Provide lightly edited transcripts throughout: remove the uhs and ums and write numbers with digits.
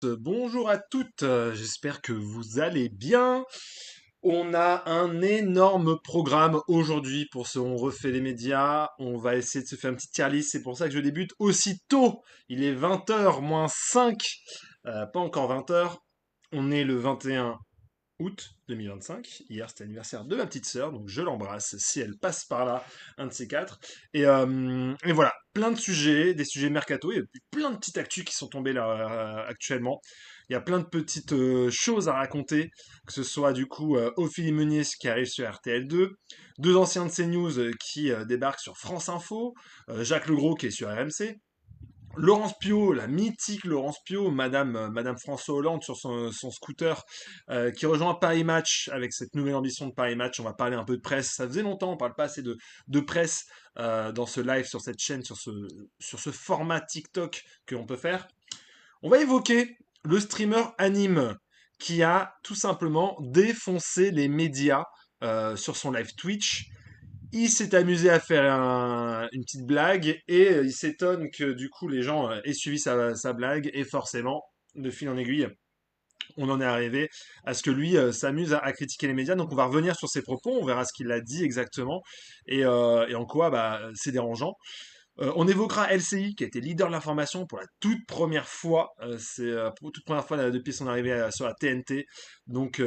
Bonjour à toutes, j'espère que vous allez bien. On a un énorme programme aujourd'hui pour ce On refait les médias. On va essayer de se faire une petite tier list, c'est pour ça que je débute aussitôt. Il est 20h moins 5, pas encore 20h. On est le 21 août 2025. Hier, c'était l'anniversaire de ma petite sœur, donc je l'embrasse si elle passe par là, un de ces quatre. Et voilà, plein de sujets, des sujets mercato. Il y a plein de petites actus qui sont tombées là actuellement. Il y a plein de petites choses à raconter, que ce soit du coup Ophélie Meunier qui arrive sur RTL2, deux anciens de CNews qui débarquent sur France Info, Jacques Legros qui est sur RMC, Laurence Piot, la mythique Laurence Piot, Madame François Hollande sur son scooter, qui rejoint Paris Match avec cette nouvelle ambition de Paris Match. On va parler un peu de presse. Ça faisait longtemps, on parle pas assez de presse dans ce live, sur cette chaîne, sur ce format TikTok que l'on peut faire. On va évoquer le streamer Anime qui a tout simplement défoncé les médias sur son live Twitch. Il s'est amusé à faire une petite blague et il s'étonne que du coup les gens aient suivi sa blague et forcément, de fil en aiguille, on en est arrivé à ce que lui s'amuse à critiquer les médias. Donc on va revenir sur ses propos, on verra ce qu'il a dit exactement et en quoi c'est dérangeant. On évoquera LCI, qui a été leader de l'information pour la toute première fois. C'est pour toute première fois depuis son arrivée sur la TNT. Donc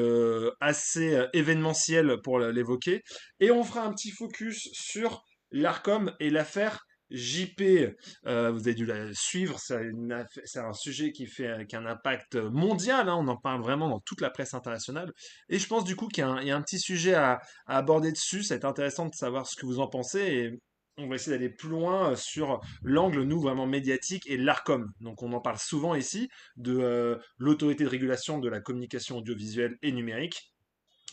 assez événementiel pour l'évoquer. Et on fera un petit focus sur l'ARCOM et l'affaire JP. Vous avez dû la suivre. C'est un sujet qui a un impact mondial, hein. On en parle vraiment dans toute la presse internationale. Et je pense du coup qu'il y a un petit sujet à aborder dessus. Ça va être intéressant de savoir ce que vous en pensez. Et on va essayer d'aller plus loin sur l'angle, nous, vraiment médiatique et l'ARCOM. Donc on en parle souvent ici de l'autorité de régulation de la communication audiovisuelle et numérique.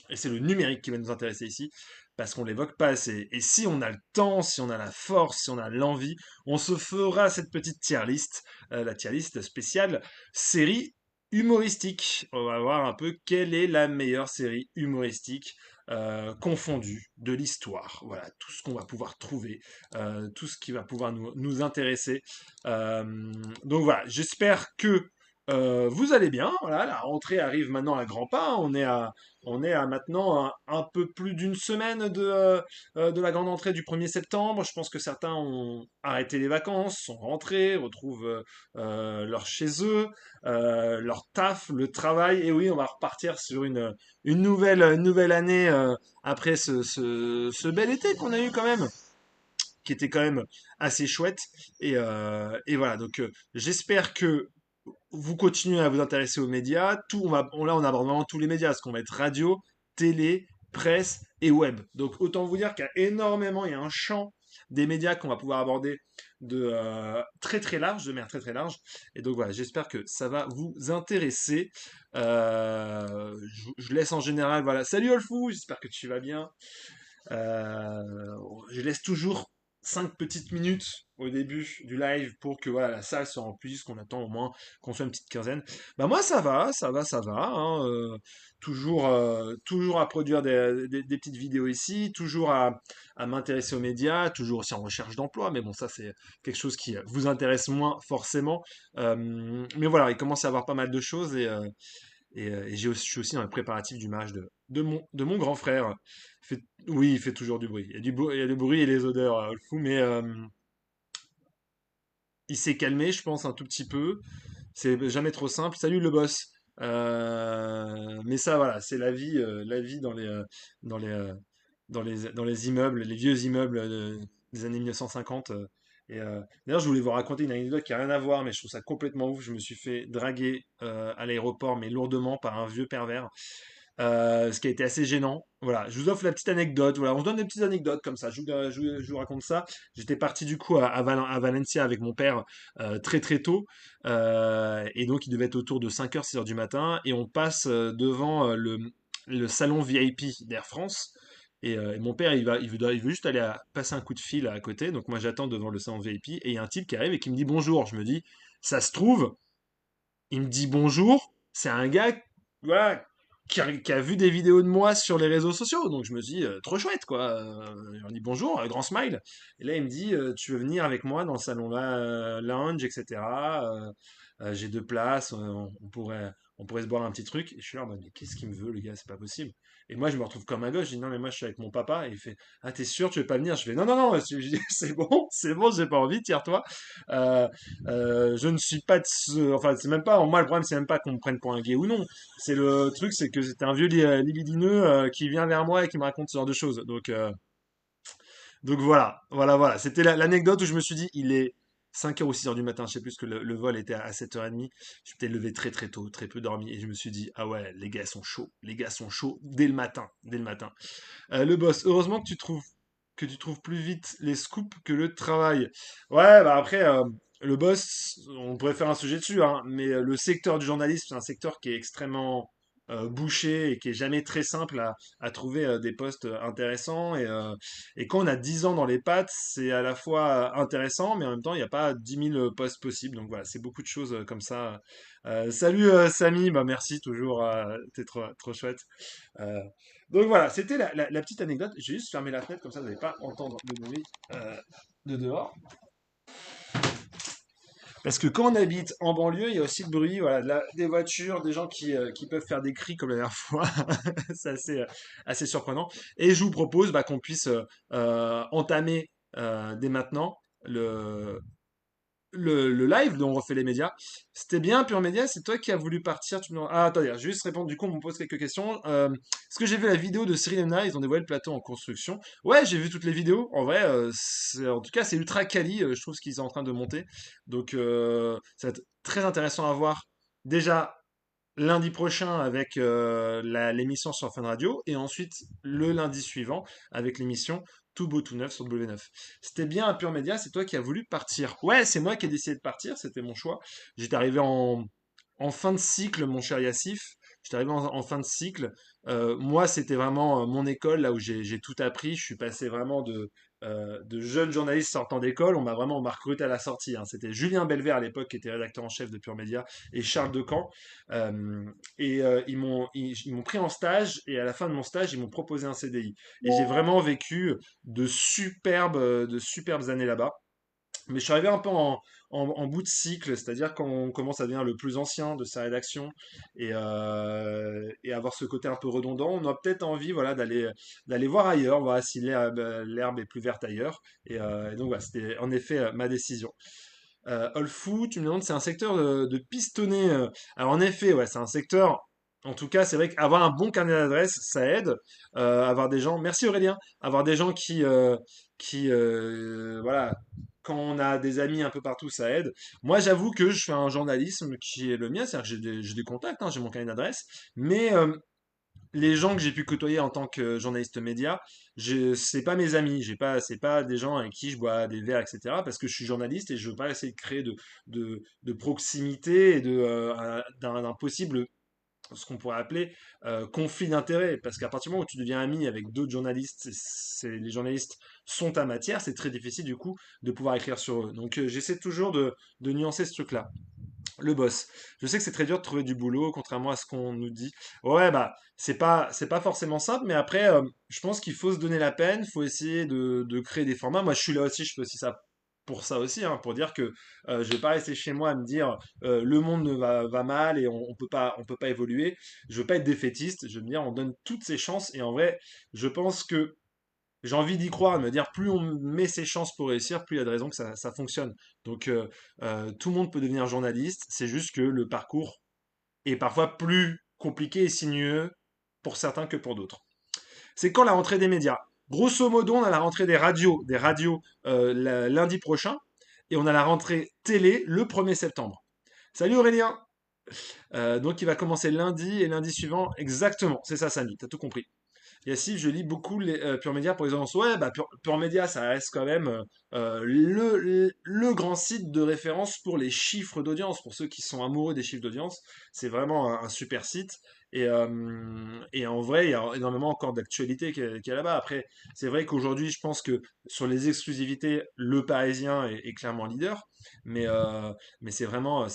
Et c'est le numérique qui va nous intéresser ici, parce qu'on l'évoque pas assez. Et si on a le temps, si on a la force, si on a l'envie, on se fera cette petite tier list, la tier list spéciale série humoristique. On va voir un peu quelle est la meilleure série humoristique confondue de l'histoire. Voilà, tout ce qu'on va pouvoir trouver, tout ce qui va pouvoir nous intéresser. Euh, donc voilà, j'espère que vous allez bien. Voilà, la rentrée arrive maintenant à grands pas. On est à maintenant un peu plus d'une semaine de la grande entrée du 1er septembre. Je pense que certains ont arrêté les vacances, sont rentrés, retrouvent leur chez eux, leur taf, le travail. Et oui, on va repartir sur une nouvelle année après ce bel été qu'on a eu quand même, qui était quand même assez chouette. Et voilà, donc j'espère que vous continuez à vous intéresser aux médias. Là, on aborde vraiment tous les médias, parce qu'on va être radio, télé, presse et web. Donc, autant vous dire qu'il y a énormément, il y a un champ des médias qu'on va pouvoir aborder de très très large, de manière très très large. Et donc voilà, j'espère que ça va vous intéresser. Je laisse en général, voilà. Salut Olfou, j'espère que tu vas bien. Je laisse toujours 5 petites minutes au début du live pour que voilà, la salle se remplisse, qu'on attend au moins qu'on soit une petite quinzaine. Bah moi ça va, ça va, ça va, hein, toujours à produire des petites vidéos ici, toujours à m'intéresser aux médias, toujours aussi en recherche d'emploi, mais bon ça c'est quelque chose qui vous intéresse moins forcément. Mais voilà, il commence à y avoir pas mal de choses et je suis aussi dans le préparatif du mariage de mon grand frère. Oui, il fait toujours du bruit. Il y a du bruit et les odeurs, le fou, mais il s'est calmé, je pense, un tout petit peu. C'est jamais trop simple. Salut le boss. Mais ça, voilà, c'est la vie dans les, euh, dans les immeubles, les vieux immeubles des années 1950. D'ailleurs, je voulais vous raconter une anecdote qui a rien à voir, mais je trouve ça complètement ouf. Je me suis fait draguer à l'aéroport, mais lourdement par un vieux pervers, ce qui a été assez gênant. Voilà, je vous offre la petite anecdote. Voilà, on se donne des petites anecdotes comme ça. Je vous raconte ça. J'étais parti du coup à Valencia avec mon père très très tôt. Et donc il devait être autour de 5h, 6h du matin. Et on passe devant le salon VIP d'Air France. Et mon père, il veut juste aller passer un coup de fil à côté. Donc moi j'attends devant le salon VIP. Et il y a un type qui arrive et qui me dit bonjour. Je me dis, ça se trouve, il me dit bonjour. C'est un gars, voilà, qui a vu des vidéos de moi sur les réseaux sociaux. Donc je me dis, trop chouette, quoi. On dit bonjour, grand smile. Et là, il me dit, tu veux venir avec moi dans le salon là, lounge, etc. j'ai deux places, on pourrait se boire un petit truc. Et je suis là en mode, mais qu'est-ce qu'il me veut, le gars, c'est pas possible. Et moi, je me retrouve comme un gosse, je dis, non, mais moi, je suis avec mon papa. Et il fait, ah, t'es sûr, tu veux pas venir? Je fais, non, non, non, je dis, c'est bon, j'ai pas envie, tire-toi. Euh, je ne suis pas enfin, c'est même pas, moi, le problème, c'est même pas qu'on me prenne pour un gay ou non. C'est le truc, c'est que c'était un vieux libidineux qui vient vers moi et qui me raconte ce genre de choses. Donc voilà, voilà, voilà. C'était l'anecdote où je me suis dit, il est 5 heures ou 6 heures du matin, je sais plus, que le vol était à 7h30. Je m'étais levé très très tôt, très peu dormi, et je me suis dit, ah ouais, les gars sont chauds, les gars sont chauds dès le matin, dès le matin. Le boss, heureusement que tu trouves plus vite les scoops que le travail. Ouais, bah après, le boss, on pourrait faire un sujet dessus, hein, mais le secteur du journalisme, c'est un secteur qui est extrêmement bouché et qui est jamais très simple à trouver des postes intéressants. Et quand on a 10 ans dans les pattes, c'est à la fois intéressant, mais en même temps, il n'y a pas 10 000 postes possibles. Donc voilà, c'est beaucoup de choses comme ça. Salut Samy, bah merci toujours, t'es trop, trop chouette. Euh, donc voilà, c'était la petite anecdote. J'ai juste fermé la fenêtre, comme ça vous n'allez pas entendre le bruit euh, de dehors. Parce que quand on habite en banlieue, il y a aussi le bruit, voilà, des voitures, des gens qui peuvent faire des cris comme la dernière fois. C'est assez surprenant. Et je vous propose bah, qu'on puisse entamer dès maintenant le live dont on refait les médias. C'était bien, Pure Média, c'est toi qui as voulu partir. Ah, attendez, je vais juste répondre. Du coup, on me pose quelques questions. Est-ce que j'ai vu la vidéo de Cyril Hanouna? Ils ont dévoilé le plateau en construction. Ouais, j'ai vu toutes les vidéos. En vrai, en tout cas, c'est ultra quali. Je trouve ce qu'ils sont en train de monter. Donc, ça va être très intéressant à voir. Déjà, lundi prochain avec l'émission sur Fun Radio et ensuite le lundi suivant avec l'émission Tout beau tout neuf sur W9. C'était bien un pur média, c'est toi qui as voulu partir. Ouais, c'est moi qui ai décidé de partir, c'était mon choix. J'étais arrivé en fin de cycle, mon cher Yassif. J'étais arrivé en fin de cycle. Moi, c'était vraiment mon école, là où j'ai tout appris. Je suis passé vraiment de jeune journaliste sortant d'école. On m'a recruté à la sortie, hein. C'était Julien Belver à l'époque qui était rédacteur en chef de Pure Média et Charles Decamp. Euh, ils m'ont pris en stage et à la fin de mon stage, ils m'ont proposé un CDI. Et j'ai vraiment vécu de superbes années là-bas. Mais je suis arrivé un peu en bout de cycle, c'est-à-dire quand on commence à devenir le plus ancien de sa rédaction et avoir ce côté un peu redondant, on a peut-être envie voilà, d'aller voir ailleurs, voir si l'herbe est plus verte ailleurs. Et donc voilà, c'était en effet ma décision. Olfou, tu me demandes, c'est un secteur de pistonné. Alors en effet, ouais, c'est un secteur. En tout cas, c'est vrai qu'avoir un bon carnet d'adresses, ça aide. Avoir des gens. Merci Aurélien. Avoir des gens voilà, quand on a des amis un peu partout, ça aide. Moi, j'avoue que je fais un journalisme qui est le mien, c'est-à-dire que j'ai des contacts, hein, j'ai mon carnet d'adresses, mais les gens que j'ai pu côtoyer en tant que journaliste média, c'est pas mes amis, c'est pas des gens avec qui je bois des verres, etc. Parce que je suis journaliste et je veux pas essayer de créer de proximité et d'un possible, ce qu'on pourrait appeler conflit d'intérêts. Parce qu'à partir du moment où tu deviens ami avec d'autres journalistes, les journalistes sont ta matière, c'est très difficile du coup de pouvoir écrire sur eux. Donc j'essaie toujours de nuancer ce truc-là. Le boss. Je sais que c'est très dur de trouver du boulot, contrairement à ce qu'on nous dit. Ouais, bah, c'est pas forcément simple, mais après, je pense qu'il faut se donner la peine, il faut essayer de créer des formats. Moi, je suis là aussi, je fais aussi ça pour ça aussi, hein, pour dire que je vais pas rester chez moi à me dire le monde va mal et on peut pas évoluer. Je veux pas être défaitiste, je veux me dire on donne toutes ses chances et en vrai, je pense que j'ai envie d'y croire, de me dire plus on met ses chances pour réussir, plus il y a de raisons que ça fonctionne. Donc tout le monde peut devenir journaliste, c'est juste que le parcours est parfois plus compliqué et sinueux pour certains que pour d'autres. C'est quand la rentrée des médias? Grosso modo, on a la rentrée des radios lundi prochain, et on a la rentrée télé le 1er septembre. Salut Aurélien. Donc il va commencer lundi et lundi suivant, exactement, c'est ça Samy, t'as tout compris. Yassine, je lis beaucoup Pure Média pour les annonces. Ouais, bah Pure Média, ça reste quand même le grand site de référence pour les chiffres d'audience. Pour ceux qui sont amoureux des chiffres d'audience, c'est vraiment un super site. Et en vrai, il y a énormément encore d'actualité qui est là-bas. Après, c'est vrai qu'aujourd'hui, je pense que sur les exclusivités, Le Parisien est clairement leader. Mais c'est vraiment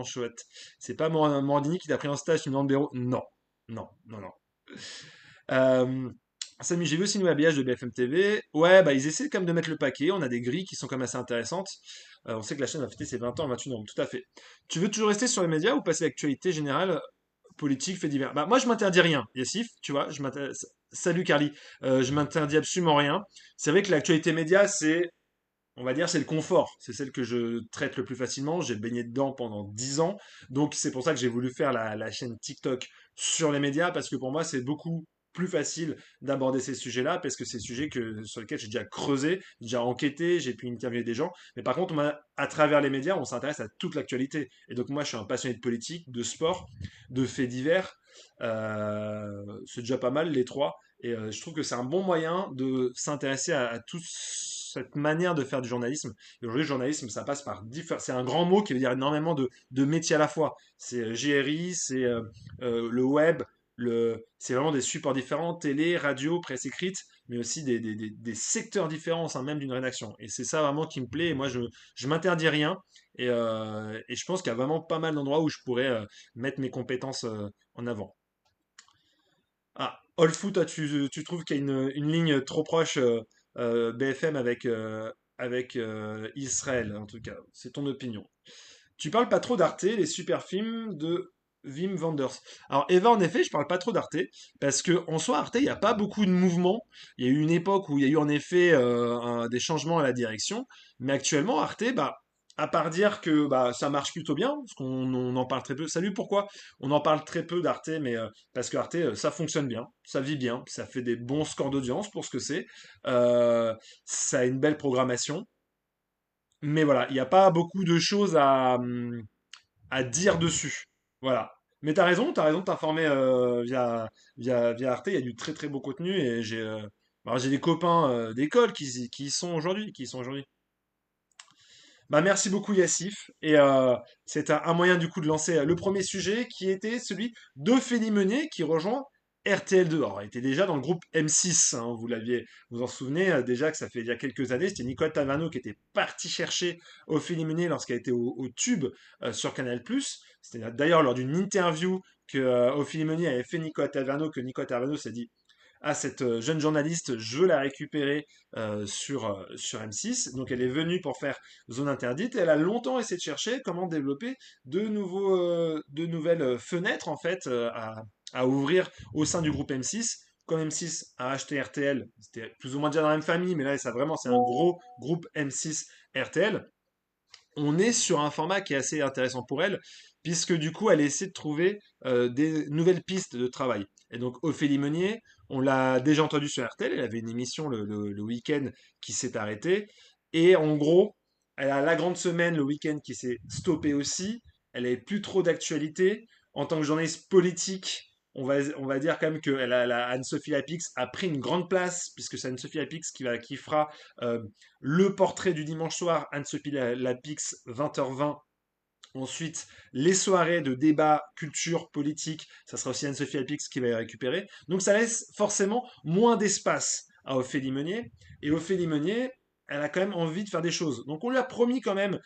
chouette. C'est pas Morandini qui t'a pris en stage, tu me demandes Béraud? Non, non, non, non. Euh, Samy, j'ai vu aussi nous habillage de BFM TV. Ouais, bah ils essaient quand même de mettre le paquet. On a des grilles qui sont quand même assez intéressantes. On sait que la chaîne va fêter ses 20 ans le 28 novembre, tout à fait. Tu veux toujours rester sur les médias ou passer à l'actualité générale, politique, fait divers? Bah moi je m'interdis rien, Yassif, tu vois. Salut Carly. Je m'interdis absolument rien. C'est vrai que l'actualité média, c'est, on va dire, c'est le confort. C'est celle que je traite le plus facilement. J'ai baigné dedans pendant 10 ans. Donc, c'est pour ça que j'ai voulu faire la chaîne TikTok sur les médias, parce que pour moi, c'est beaucoup plus facile d'aborder ces sujets-là, parce que c'est des sujets sur lesquels j'ai déjà creusé, déjà enquêté, j'ai pu interviewer des gens. Mais par contre, à travers les médias, on s'intéresse à toute l'actualité. Et donc, moi, je suis un passionné de politique, de sport, de faits divers. C'est déjà pas mal, les trois. Et je trouve que c'est un bon moyen de s'intéresser à toute cette manière de faire du journalisme. Et aujourd'hui, le journalisme, ça passe par différents. C'est un grand mot qui veut dire énormément de métiers à la fois. C'est GRI, c'est le web, c'est vraiment des supports différents, télé, radio, presse écrite, mais aussi des secteurs différents au sein même d'une rédaction. Et c'est ça vraiment qui me plaît. Et moi, je m'interdis rien. Et je pense qu'il y a vraiment pas mal d'endroits où je pourrais mettre mes compétences en avant. Ah, All Foot, toi, tu trouves qu'il y a une ligne trop proche BFM avec Israël, en tout cas. C'est ton opinion. Tu parles pas trop d'Arte, les super films de Wim Wenders. Alors Eva, en effet, je parle pas trop d'Arte, parce que en soi, Arte, il n'y a pas beaucoup de mouvements. Il y a eu une époque où il y a eu en effet des changements à la direction, mais actuellement, Arte, bah, à part dire que bah, ça marche plutôt bien, parce qu'on en parle très peu. Salut, pourquoi? On en parle très peu d'Arte, mais parce que Arte, ça fonctionne bien, ça vit bien, ça fait des bons scores d'audience pour ce que c'est. Euh, Ça a une belle programmation. Mais voilà, il n'y a pas beaucoup de choses à dire dessus. Voilà. Mais t'as raison de t'informer via Arte. Il y a du très très beau contenu et j'ai des copains d'école qui y sont aujourd'hui, qui y sont aujourd'hui. Bah merci beaucoup Yassif. Et c'est un moyen du coup de lancer le premier sujet qui était celui d'Ophélie Meunier qui rejoint RTL2. Alors, elle était déjà dans le groupe M6, hein, vous en souvenez déjà que ça fait il y a quelques années, c'était Nicole Taverneau qui était partie chercher Ophélie Meunier lorsqu'elle était au Tube sur Canal+. C'était d'ailleurs lors d'une interview que Ophélie Meunier avait fait Nicole Taverneau que Nicole Taverneau s'est dit à cette jeune journaliste, je veux la récupérer sur M6. Donc elle est venue pour faire Zone Interdite et elle a longtemps essayé de chercher comment développer de nouvelles fenêtres en fait à ouvrir au sein du groupe M6. Comme M6 a acheté RTL, c'était plus ou moins déjà dans la même famille, mais là ça vraiment c'est un gros groupe M6 RTL. On est sur un format qui est assez intéressant pour elle, puisque du coup, elle essaie de trouver des nouvelles pistes de travail. Et donc, Ophélie Meunier, on l'a déjà entendu sur RTL, elle avait une émission le week-end qui s'est arrêtée. Et en gros, elle a la grande semaine le week-end qui s'est stoppée aussi. Elle n'avait plus trop d'actualité. En tant que journaliste politique, on va dire quand même que Anne-Sophie Lapix a pris une grande place, puisque c'est Anne-Sophie Lapix qui fera euh, le portrait du dimanche soir, Anne-Sophie Lapix, 20h20. Ensuite, les soirées de débat, culture, politique, ça sera aussi Anne-Sophie Lapix qui va les récupérer. Donc ça laisse forcément moins d'espace à Ophélie Meunier. Et Ophélie Meunier, elle a quand même envie de faire des choses. Donc on lui a promis quand même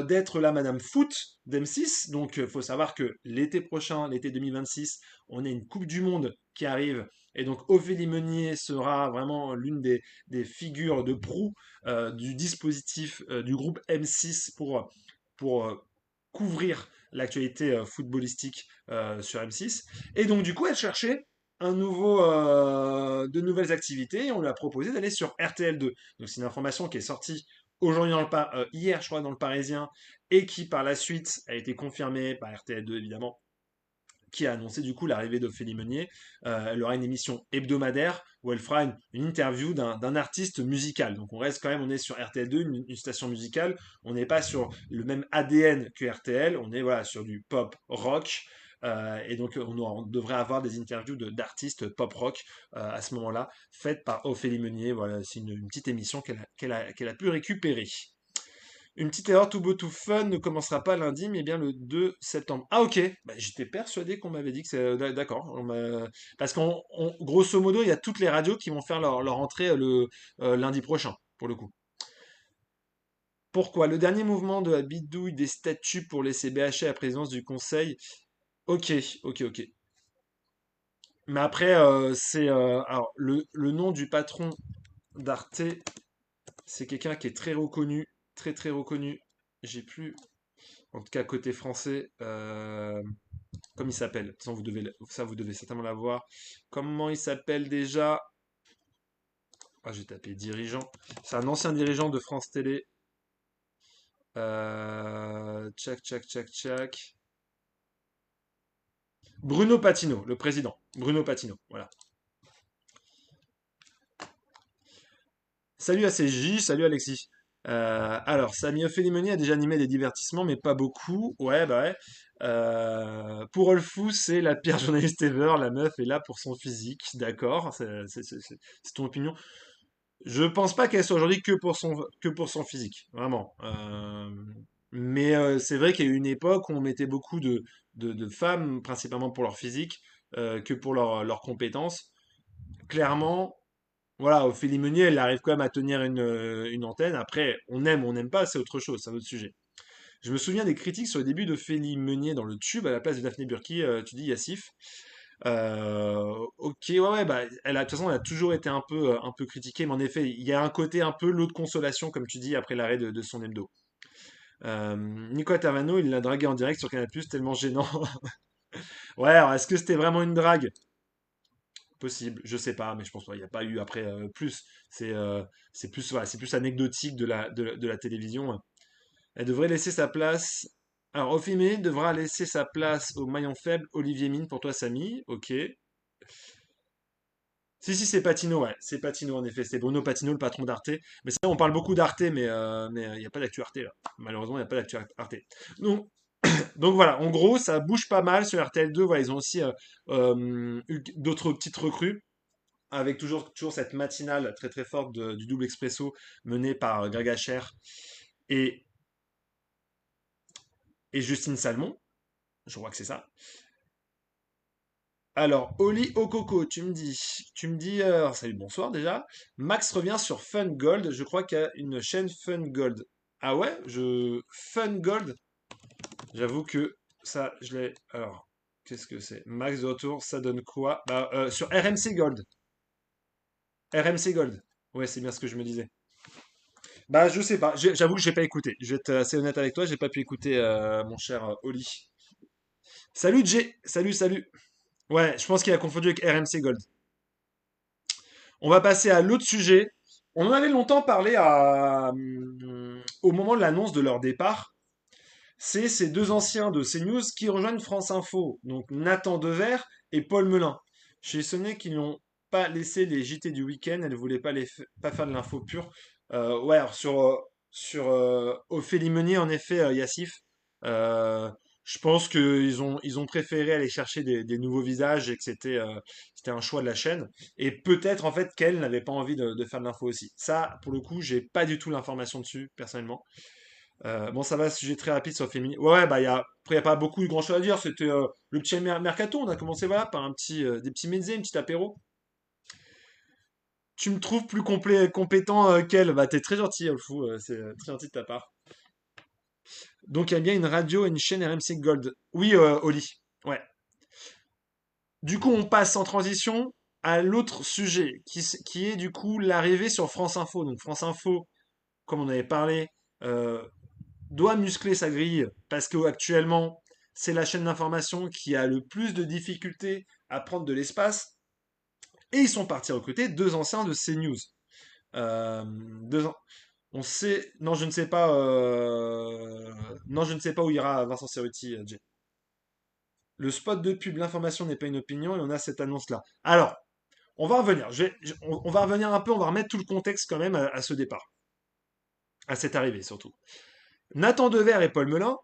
d'être la Madame Foot d'M6. Donc il faut savoir que l'été prochain, l'été 2026, on a une Coupe du Monde qui arrive. Et donc Ophélie Meunier sera vraiment l'une des figures de proue du dispositif du groupe M6 pour couvrir l'actualité footballistique sur M6. Et donc, du coup, elle cherchait de nouvelles activités et on lui a proposé d'aller sur RTL2. Donc, c'est une information qui est sortie aujourd'hui hier, je crois, dans le Parisien et qui, par la suite, a été confirmée par RTL2, évidemment, qui a annoncé du coup l'arrivée d'Ophélie Meunier. Elle aura une émission hebdomadaire où elle fera une interview d'un artiste musical. Donc on reste quand même, on est sur RTL2, une station musicale. On n'est pas sur le même ADN que RTL. On est voilà sur du pop rock. Et donc on devrait avoir des interviews d'artistes pop rock à ce moment-là, faites par Ophélie Meunier. Voilà, c'est une petite émission qu'elle a pu récupérer. Une petite erreur tout beau tout fun ne commencera pas lundi, mais bien le 2 septembre. Ah ok, bah, j'étais persuadé qu'on m'avait dit que c'est... D'accord. Parce grosso modo, il y a toutes les radios qui vont faire leur entrée lundi prochain, pour le coup. Pourquoi? Le dernier mouvement de la bidouille des statuts pour laisser BHA à la présidence du Conseil. Ok, ok, ok. Mais après, alors, le nom du patron d'Arte, c'est quelqu'un qui est très reconnu, très très reconnu. J'ai plus, en tout cas côté français, comme il s'appelle. De toute façon, vous devez certainement l'avoir. Comment il s'appelle déjà? Ah, j'ai tapé dirigeant. C'est un ancien dirigeant de France Télé. Tchac, tchac, tchac, tchac. Bruno Patino, le président. Bruno Patino, voilà. Salut ACJ, salut Alexis. Alors, Sami Ofelimoni a déjà animé des divertissements, mais pas beaucoup. Ouais, bah ouais. Pour Olfou, c'est la pire journaliste ever. La meuf est là pour son physique, d'accord. C'est ton opinion. Je pense pas qu'elle soit aujourd'hui que pour son physique, vraiment. Mais c'est vrai qu'il y a eu une époque où on mettait beaucoup de femmes, principalement pour leur physique, que pour leurs compétences. Clairement, voilà, Ophélie Meunier, elle arrive quand même à tenir une antenne. Après, on aime ou on n'aime pas, c'est autre chose, c'est un autre sujet. Je me souviens des critiques sur le début d'Ophélie Meunier dans le Tube à la place de Daphné Burki, tu dis Yassif. Ok, ouais, ouais, bah, de toute façon, elle a toujours été un peu critiquée, mais en effet, il y a un côté un peu lot de consolation, comme tu dis, après l'arrêt de son hebdo. Nicolas Tavano, il l'a dragué en direct sur Canal+, tellement gênant. Ouais, alors est-ce que c'était vraiment une drague? Possible, je sais pas, mais je pense qu'il n'y a pas eu après plus. C'est plus, voilà, c'est plus anecdotique de la télévision. Elle devrait laisser sa place. Alors, Ophélie devra laisser sa place au maillon faible Olivier Mine pour toi, Samy. Ok. Si, si, c'est Patino, ouais. C'est Patino, en effet. C'est Bruno Patino, le patron d'Arte. Mais c'est vrai, on parle beaucoup d'Arte, mais il n'y a pas d'actu Arte, là. Malheureusement, il n'y a pas d'actu Arte. Donc, donc voilà, en gros, ça bouge pas mal sur RTL2. Voilà, ils ont aussi eu d'autres petites recrues, avec toujours cette matinale très très forte du double expresso menée par Greg Hacher et, et Justine Salmon. Je crois que c'est ça. Alors, Oli Okoko, tu me dis, salut, bonsoir déjà. Max revient sur Fun Gold. Je crois qu'il y a une chaîne Fun Gold. Ah ouais, Fun Gold. J'avoue que ça, je l'ai. Alors, qu'est-ce que c'est? Max de retour, ça donne quoi? Bah, sur RMC Gold. RMC Gold. Ouais, c'est bien ce que je me disais. Bah, je sais pas. J'avoue que j'ai pas écouté. Je vais être assez honnête avec toi, j'ai pas pu écouter mon cher Oli. Salut Jay. Salut, salut. Ouais, je pense qu'il a confondu avec RMC Gold. On va passer à l'autre sujet. On en avait longtemps parlé au moment de l'annonce de leur départ. C'est ces deux anciens de CNews qui rejoignent France Info, donc Nathan Dever et Paul Melun. Chez Sonnet qui n'ont pas laissé les JT du week-end, elles ne voulaient pas faire de l'info pure. Ouais, alors sur Ophélie Meunier, en effet, Yassif, euh, je pense ils ont préféré aller chercher des nouveaux visages et que c'était un choix de la chaîne. Et peut-être en fait qu'elle n'avait pas envie de faire de l'info aussi. Ça, pour le coup, j'ai pas du tout l'information dessus, personnellement. Bon, ça va, sujet très rapide sur Féminin. Ouais, ouais, bah, après, il n'y a pas beaucoup de grand chose à dire. C'était le petit mercato. On a commencé voilà, par des petits mezzés, un petit apéro. Tu me trouves plus compétent qu'elle. Bah, t'es très gentil, Olfou. C'est très gentil de ta part. Donc, il y a bien une radio et une chaîne RMC Gold. Oui, Oli. Ouais. Du coup, on passe en transition à l'autre sujet, qui est du coup l'arrivée sur France Info. Donc, France Info, comme on avait parlé, euh, doit muscler sa grille parce qu'actuellement, c'est la chaîne d'information qui a le plus de difficultés à prendre de l'espace. Et ils sont partis recruter deux anciens de CNews. Deux ans. On sait. Non, je ne sais pas. Non, je ne sais pas où ira Vincent Cerruti, Jay. Le spot de pub, l'information n'est pas une opinion, et on a cette annonce-là. Alors, on va revenir. On va revenir un peu, on va remettre tout le contexte quand même à ce départ, à cette arrivée surtout. Nathan Dever et Paul Melun,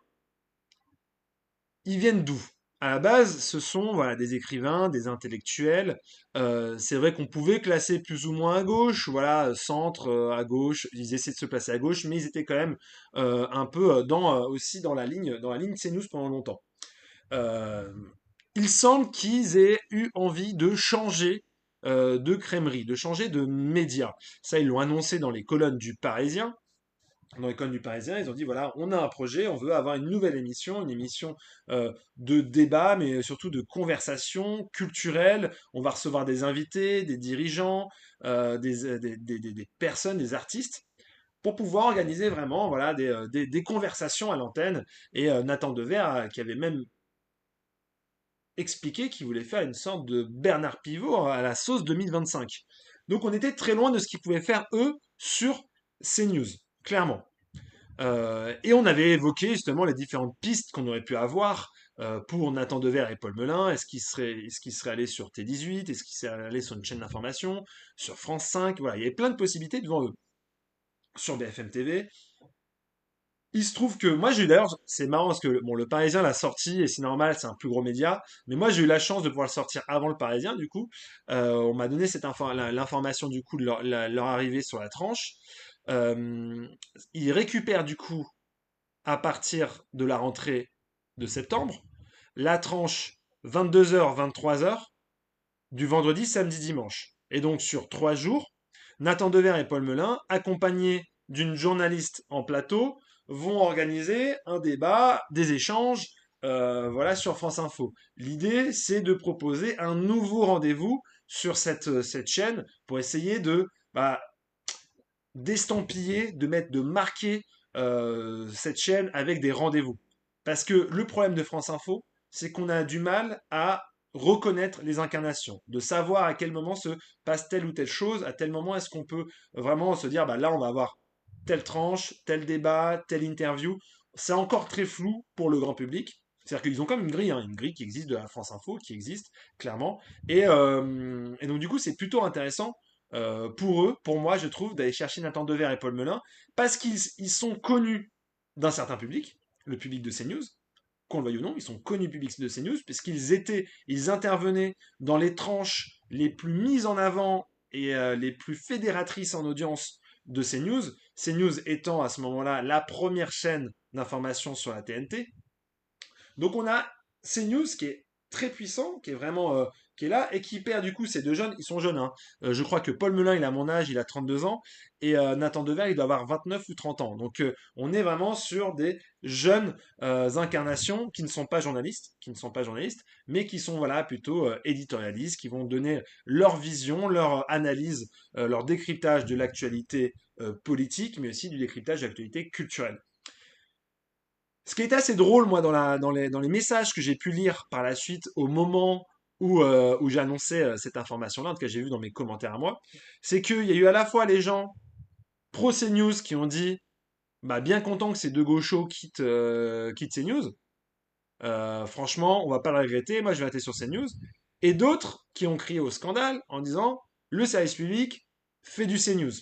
ils viennent d'où? À la base, ce sont voilà, des écrivains, des intellectuels. C'est vrai qu'on pouvait classer plus ou moins à gauche, voilà, centre, à gauche. Ils essaient de se placer à gauche, mais ils étaient quand même un peu aussi dans la ligne CNews pendant longtemps. Euh, il semble qu'ils aient eu envie de changer de crèmerie, de changer de média. Ça, ils l'ont annoncé dans les colonnes du Parisien. dans l'école du Parisien, ils ont dit voilà, on a un projet, on veut avoir une émission de débat, mais surtout de conversation culturelle. On va recevoir des invités, des dirigeants, des personnes, des artistes, pour pouvoir organiser vraiment voilà, des conversations à l'antenne. Et Nathan Dever, qui avait même expliqué qu'il voulait faire une sorte de Bernard Pivot à la sauce 2025. Donc on était très loin de ce qu'ils pouvaient faire eux sur CNews, clairement. Et on avait évoqué justement les différentes pistes qu'on aurait pu avoir pour Nathan Dever et Paul Melun. Est-ce qu'il serait allé sur T18? Est-ce qu'il serait allé sur une chaîne d'information? Sur France 5? Voilà, il y avait plein de possibilités devant eux. Sur BFM TV. Il se trouve que moi j'ai eu d'ailleurs, c'est marrant parce que bon, le Parisien l'a sorti et c'est normal, c'est un plus gros média, mais moi j'ai eu la chance de pouvoir le sortir avant le Parisien du coup. On m'a donné l'information du coup de leur arrivée sur la tranche. Euh, ils récupèrent du coup à partir de la rentrée de septembre, la tranche 22h, 23h du vendredi, samedi, dimanche. Et donc sur 3 jours, Nathan Dever et Paul Melun, accompagnés d'une journaliste en plateau, vont organiser un débat, des échanges, voilà, sur France Info. L'idée, c'est de proposer un nouveau rendez-vous sur cette chaîne pour essayer bah, d'estampiller, de marquer cette chaîne avec des rendez-vous. Parce que le problème de France Info, c'est qu'on a du mal à reconnaître les incarnations, de savoir à quel moment se passe telle ou telle chose, à tel moment est-ce qu'on peut vraiment se dire, bah là on va avoir telle tranche, tel débat, telle interview. C'est encore très flou pour le grand public. C'est-à-dire qu'ils ont comme une grille qui existe de la France Info, qui existe clairement. Et donc du coup, c'est plutôt intéressant pour eux, pour moi, je trouve, d'aller chercher Nathan Dever et Paul Melun, parce qu'ils sont connus d'un certain public, le public de CNews, qu'on le veuille ou non, ils sont connus du public de CNews, ils intervenaient dans les tranches les plus mises en avant et les plus fédératrices en audience de CNews, CNews étant à ce moment-là la première chaîne d'information sur la TNT. Donc on a CNews qui est très puissant, qui est vraiment qui est là et qui perd du coup ces deux jeunes. Ils sont jeunes, hein. Je crois que Paul Melun, il a mon âge, il a 32 ans, et Nathan Dever, il doit avoir 29 ou 30 ans. Donc on est vraiment sur des jeunes incarnations qui ne sont pas journalistes, mais qui sont voilà plutôt éditorialistes, qui vont donner leur vision, leur analyse, leur décryptage de l'actualité politique, mais aussi du décryptage de l'actualité culturelle. Ce qui est assez drôle, moi, dans les messages que j'ai pu lire par la suite, au moment où j'ai annoncé cette information-là, en tout cas j'ai vu dans mes commentaires à moi, c'est qu'il y a eu à la fois les gens pro CNews qui ont dit bah, bien content que ces deux gauchos quittent CNews. Franchement, on va pas le regretter, moi je vais rester sur CNews. Et d'autres qui ont crié au scandale en disant le service public fait du CNews.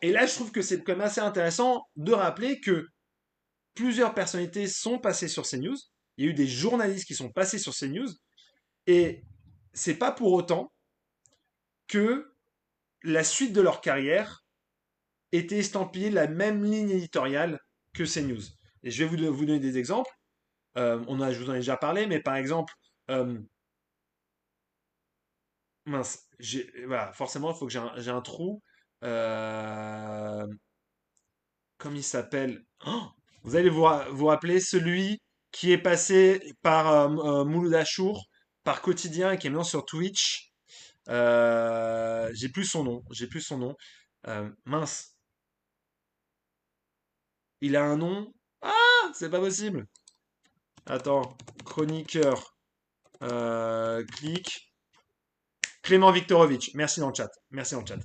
Et là, je trouve que c'est quand même assez intéressant de rappeler que plusieurs personnalités sont passées sur CNews. Il y a eu des journalistes qui sont passés sur CNews. Et c'est pas pour autant que la suite de leur carrière était estampillée la même ligne éditoriale que CNews. Et je vais vous donner des exemples. Je vous en ai déjà parlé, mais par exemple, euh, mince, voilà, forcément, il faut que j'ai un trou. Euh, comme il s'appelle? Oh, vous allez vous rappeler celui qui est passé par Mouloud Achour, par Quotidien et qui est maintenant sur Twitch. J'ai plus son nom. J'ai plus son nom. Mince. Il a un nom. Ah, c'est pas possible. Attends. Chroniqueur. Clic. Clément Viktorovitch. Merci dans le chat. Merci dans le chat.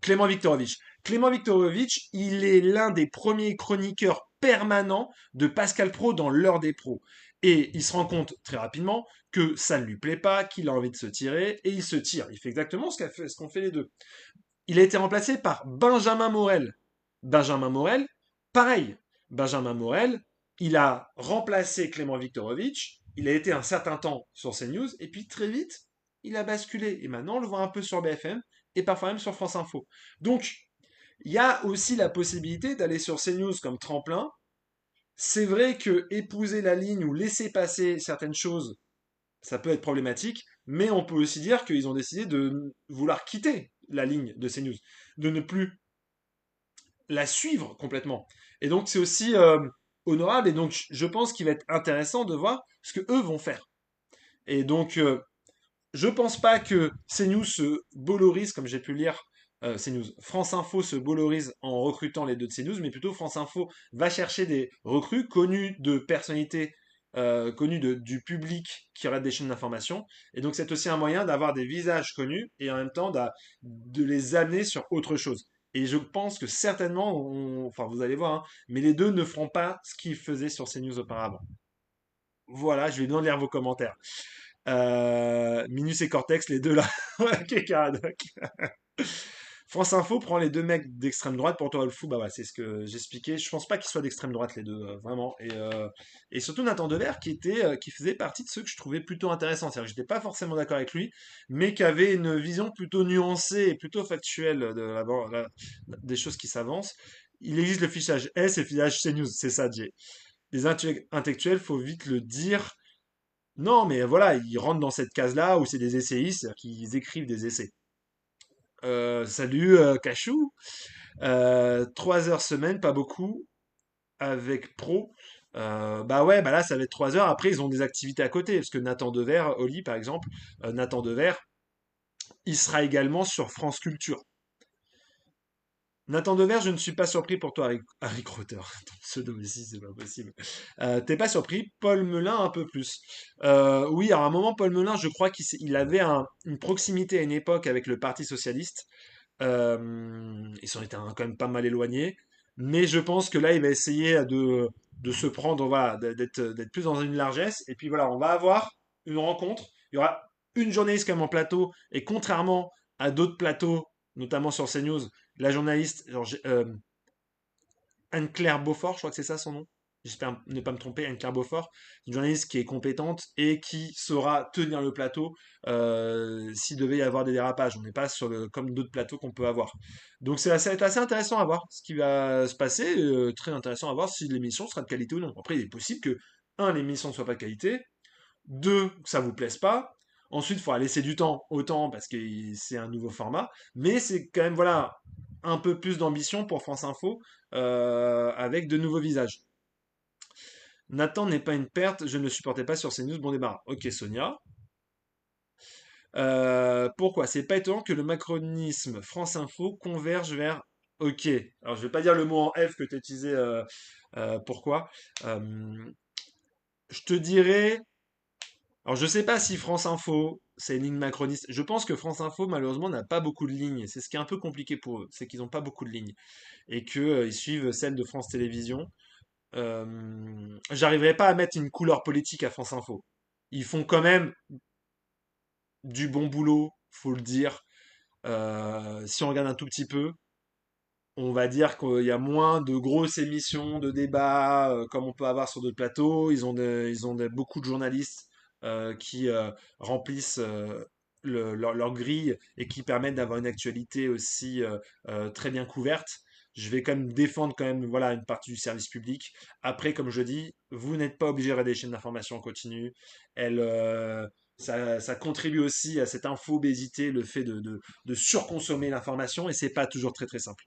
Clément Viktorovitch. Clément Viktorovitch, il est l'un des premiers chroniqueurs permanents de Pascal Pro dans l'heure des pros. Et il se rend compte très rapidement que ça ne lui plaît pas, qu'il a envie de se tirer, et il se tire. Il fait exactement ce qu'ont fait les deux. Il a été remplacé par Benjamin Morel. Benjamin Morel, pareil. Benjamin Morel, il a remplacé Clément Viktorovitch. Il a été un certain temps sur CNews, et puis très vite, il a basculé. Et maintenant, on le voit un peu sur BFM, et parfois même sur France Info. Donc, il y a aussi la possibilité d'aller sur CNews comme tremplin. C'est vrai que épouser la ligne ou laisser passer certaines choses, ça peut être problématique, mais on peut aussi dire qu'ils ont décidé de vouloir quitter la ligne de CNews, de ne plus la suivre complètement. Et donc c'est aussi honorable. Et donc je pense qu'il va être intéressant de voir ce que eux vont faire. Et donc je pense pas que CNews se bolorise, comme j'ai pu lire, CNews, France Info se bolorise en recrutant les deux de CNews, mais plutôt France Info va chercher des recrues connus de personnalités, connus du public qui auraient des chaînes d'information. Et donc c'est aussi un moyen d'avoir des visages connus et en même temps de les amener sur autre chose. Et je pense que certainement, enfin vous allez voir, hein, mais les deux ne feront pas ce qu'ils faisaient sur CNews auparavant. Voilà, je vais bien lire vos commentaires. Minus et Cortex, les deux là. Ok, Caradoc. France Info prend les deux mecs d'extrême droite pour toi le fou. Bah ouais, c'est ce que j'expliquais. Je pense pas qu'ils soient d'extrême droite les deux, vraiment. Et surtout Nathan Dever qui faisait partie de ceux que je trouvais plutôt intéressants. C'est-à-dire que j'étais pas forcément d'accord avec lui, mais qui avait une vision plutôt nuancée et plutôt factuelle des choses qui s'avancent. Il existe le fichage S et le fichage CNews, c'est ça, Jay. Les intellectuels, faut vite le dire. Non, mais voilà, ils rentrent dans cette case-là où c'est des essayistes, c'est-à-dire qu'ils écrivent des essais. Salut, Cachou. 3 heures semaine, pas beaucoup, avec Pro. Bah ouais, bah là, ça va être 3 heures. Après, ils ont des activités à côté, parce que Nathan Dever, Oli, par exemple, Nathan Dever, il sera également sur France Culture. Nathan Dever, je ne suis pas surpris pour toi, Harry Crotter. Ton pseudo ici, c'est pas possible. T'es pas surpris. Paul Melun, un peu plus. Oui, alors à un moment, Paul Melun, je crois qu'il avait une proximité à une époque avec le Parti Socialiste. Ils s'en étaient quand même pas mal éloignés. Mais je pense que là, il va essayer de se prendre, voilà, d'être plus dans une largesse. Et puis voilà, on va avoir une rencontre. Il y aura une journaliste quand même en plateau. Et contrairement à d'autres plateaux, notamment sur CNews, la journaliste, genre, Anne-Claire Beaufort, je crois que c'est ça son nom. J'espère ne pas me tromper, Anne-Claire Beaufort, une journaliste qui est compétente et qui saura tenir le plateau s'il devait y avoir des dérapages. On n'est pas comme d'autres plateaux qu'on peut avoir. Donc ça va être assez intéressant à voir ce qui va se passer. Très intéressant à voir si l'émission sera de qualité ou non. Après, il est possible que, un, l'émission ne soit pas de qualité, deux, que ça vous plaise pas. Ensuite, il faudra laisser du temps au temps parce que c'est un nouveau format. Mais c'est quand même, voilà, un peu plus d'ambition pour France Info avec de nouveaux visages. Nathan n'est pas une perte, je ne le supportais pas sur CNews, bon débarras. Ok, Sonia. Pourquoi? C'est pas étonnant que le macronisme France Info converge vers. Ok, alors je vais pas dire le mot en F que tu as utilisé. Pourquoi? Euh, je te dirais. Alors, je sais pas si France Info, c'est une ligne macroniste. Je pense que France Info, malheureusement, n'a pas beaucoup de lignes. C'est ce qui est un peu compliqué pour eux, c'est qu'ils n'ont pas beaucoup de lignes. Et qu'ils suivent celle de France Télévisions. J'arriverai pas à mettre une couleur politique à France Info. Ils font quand même du bon boulot, faut le dire. Si on regarde un tout petit peu, on va dire qu'il y a moins de grosses émissions, de débats, comme on peut avoir sur d'autres plateaux. Ils ont beaucoup de journalistes qui remplissent leur grille et qui permettent d'avoir une actualité aussi très bien couverte. Je vais quand même défendre quand même voilà une partie du service public. Après, comme je dis, vous n'êtes pas obligé de regarder des chaînes d'information en continu. Elles, ça contribue aussi à cette infobésité, le fait de surconsommer l'information, et c'est pas toujours très très simple.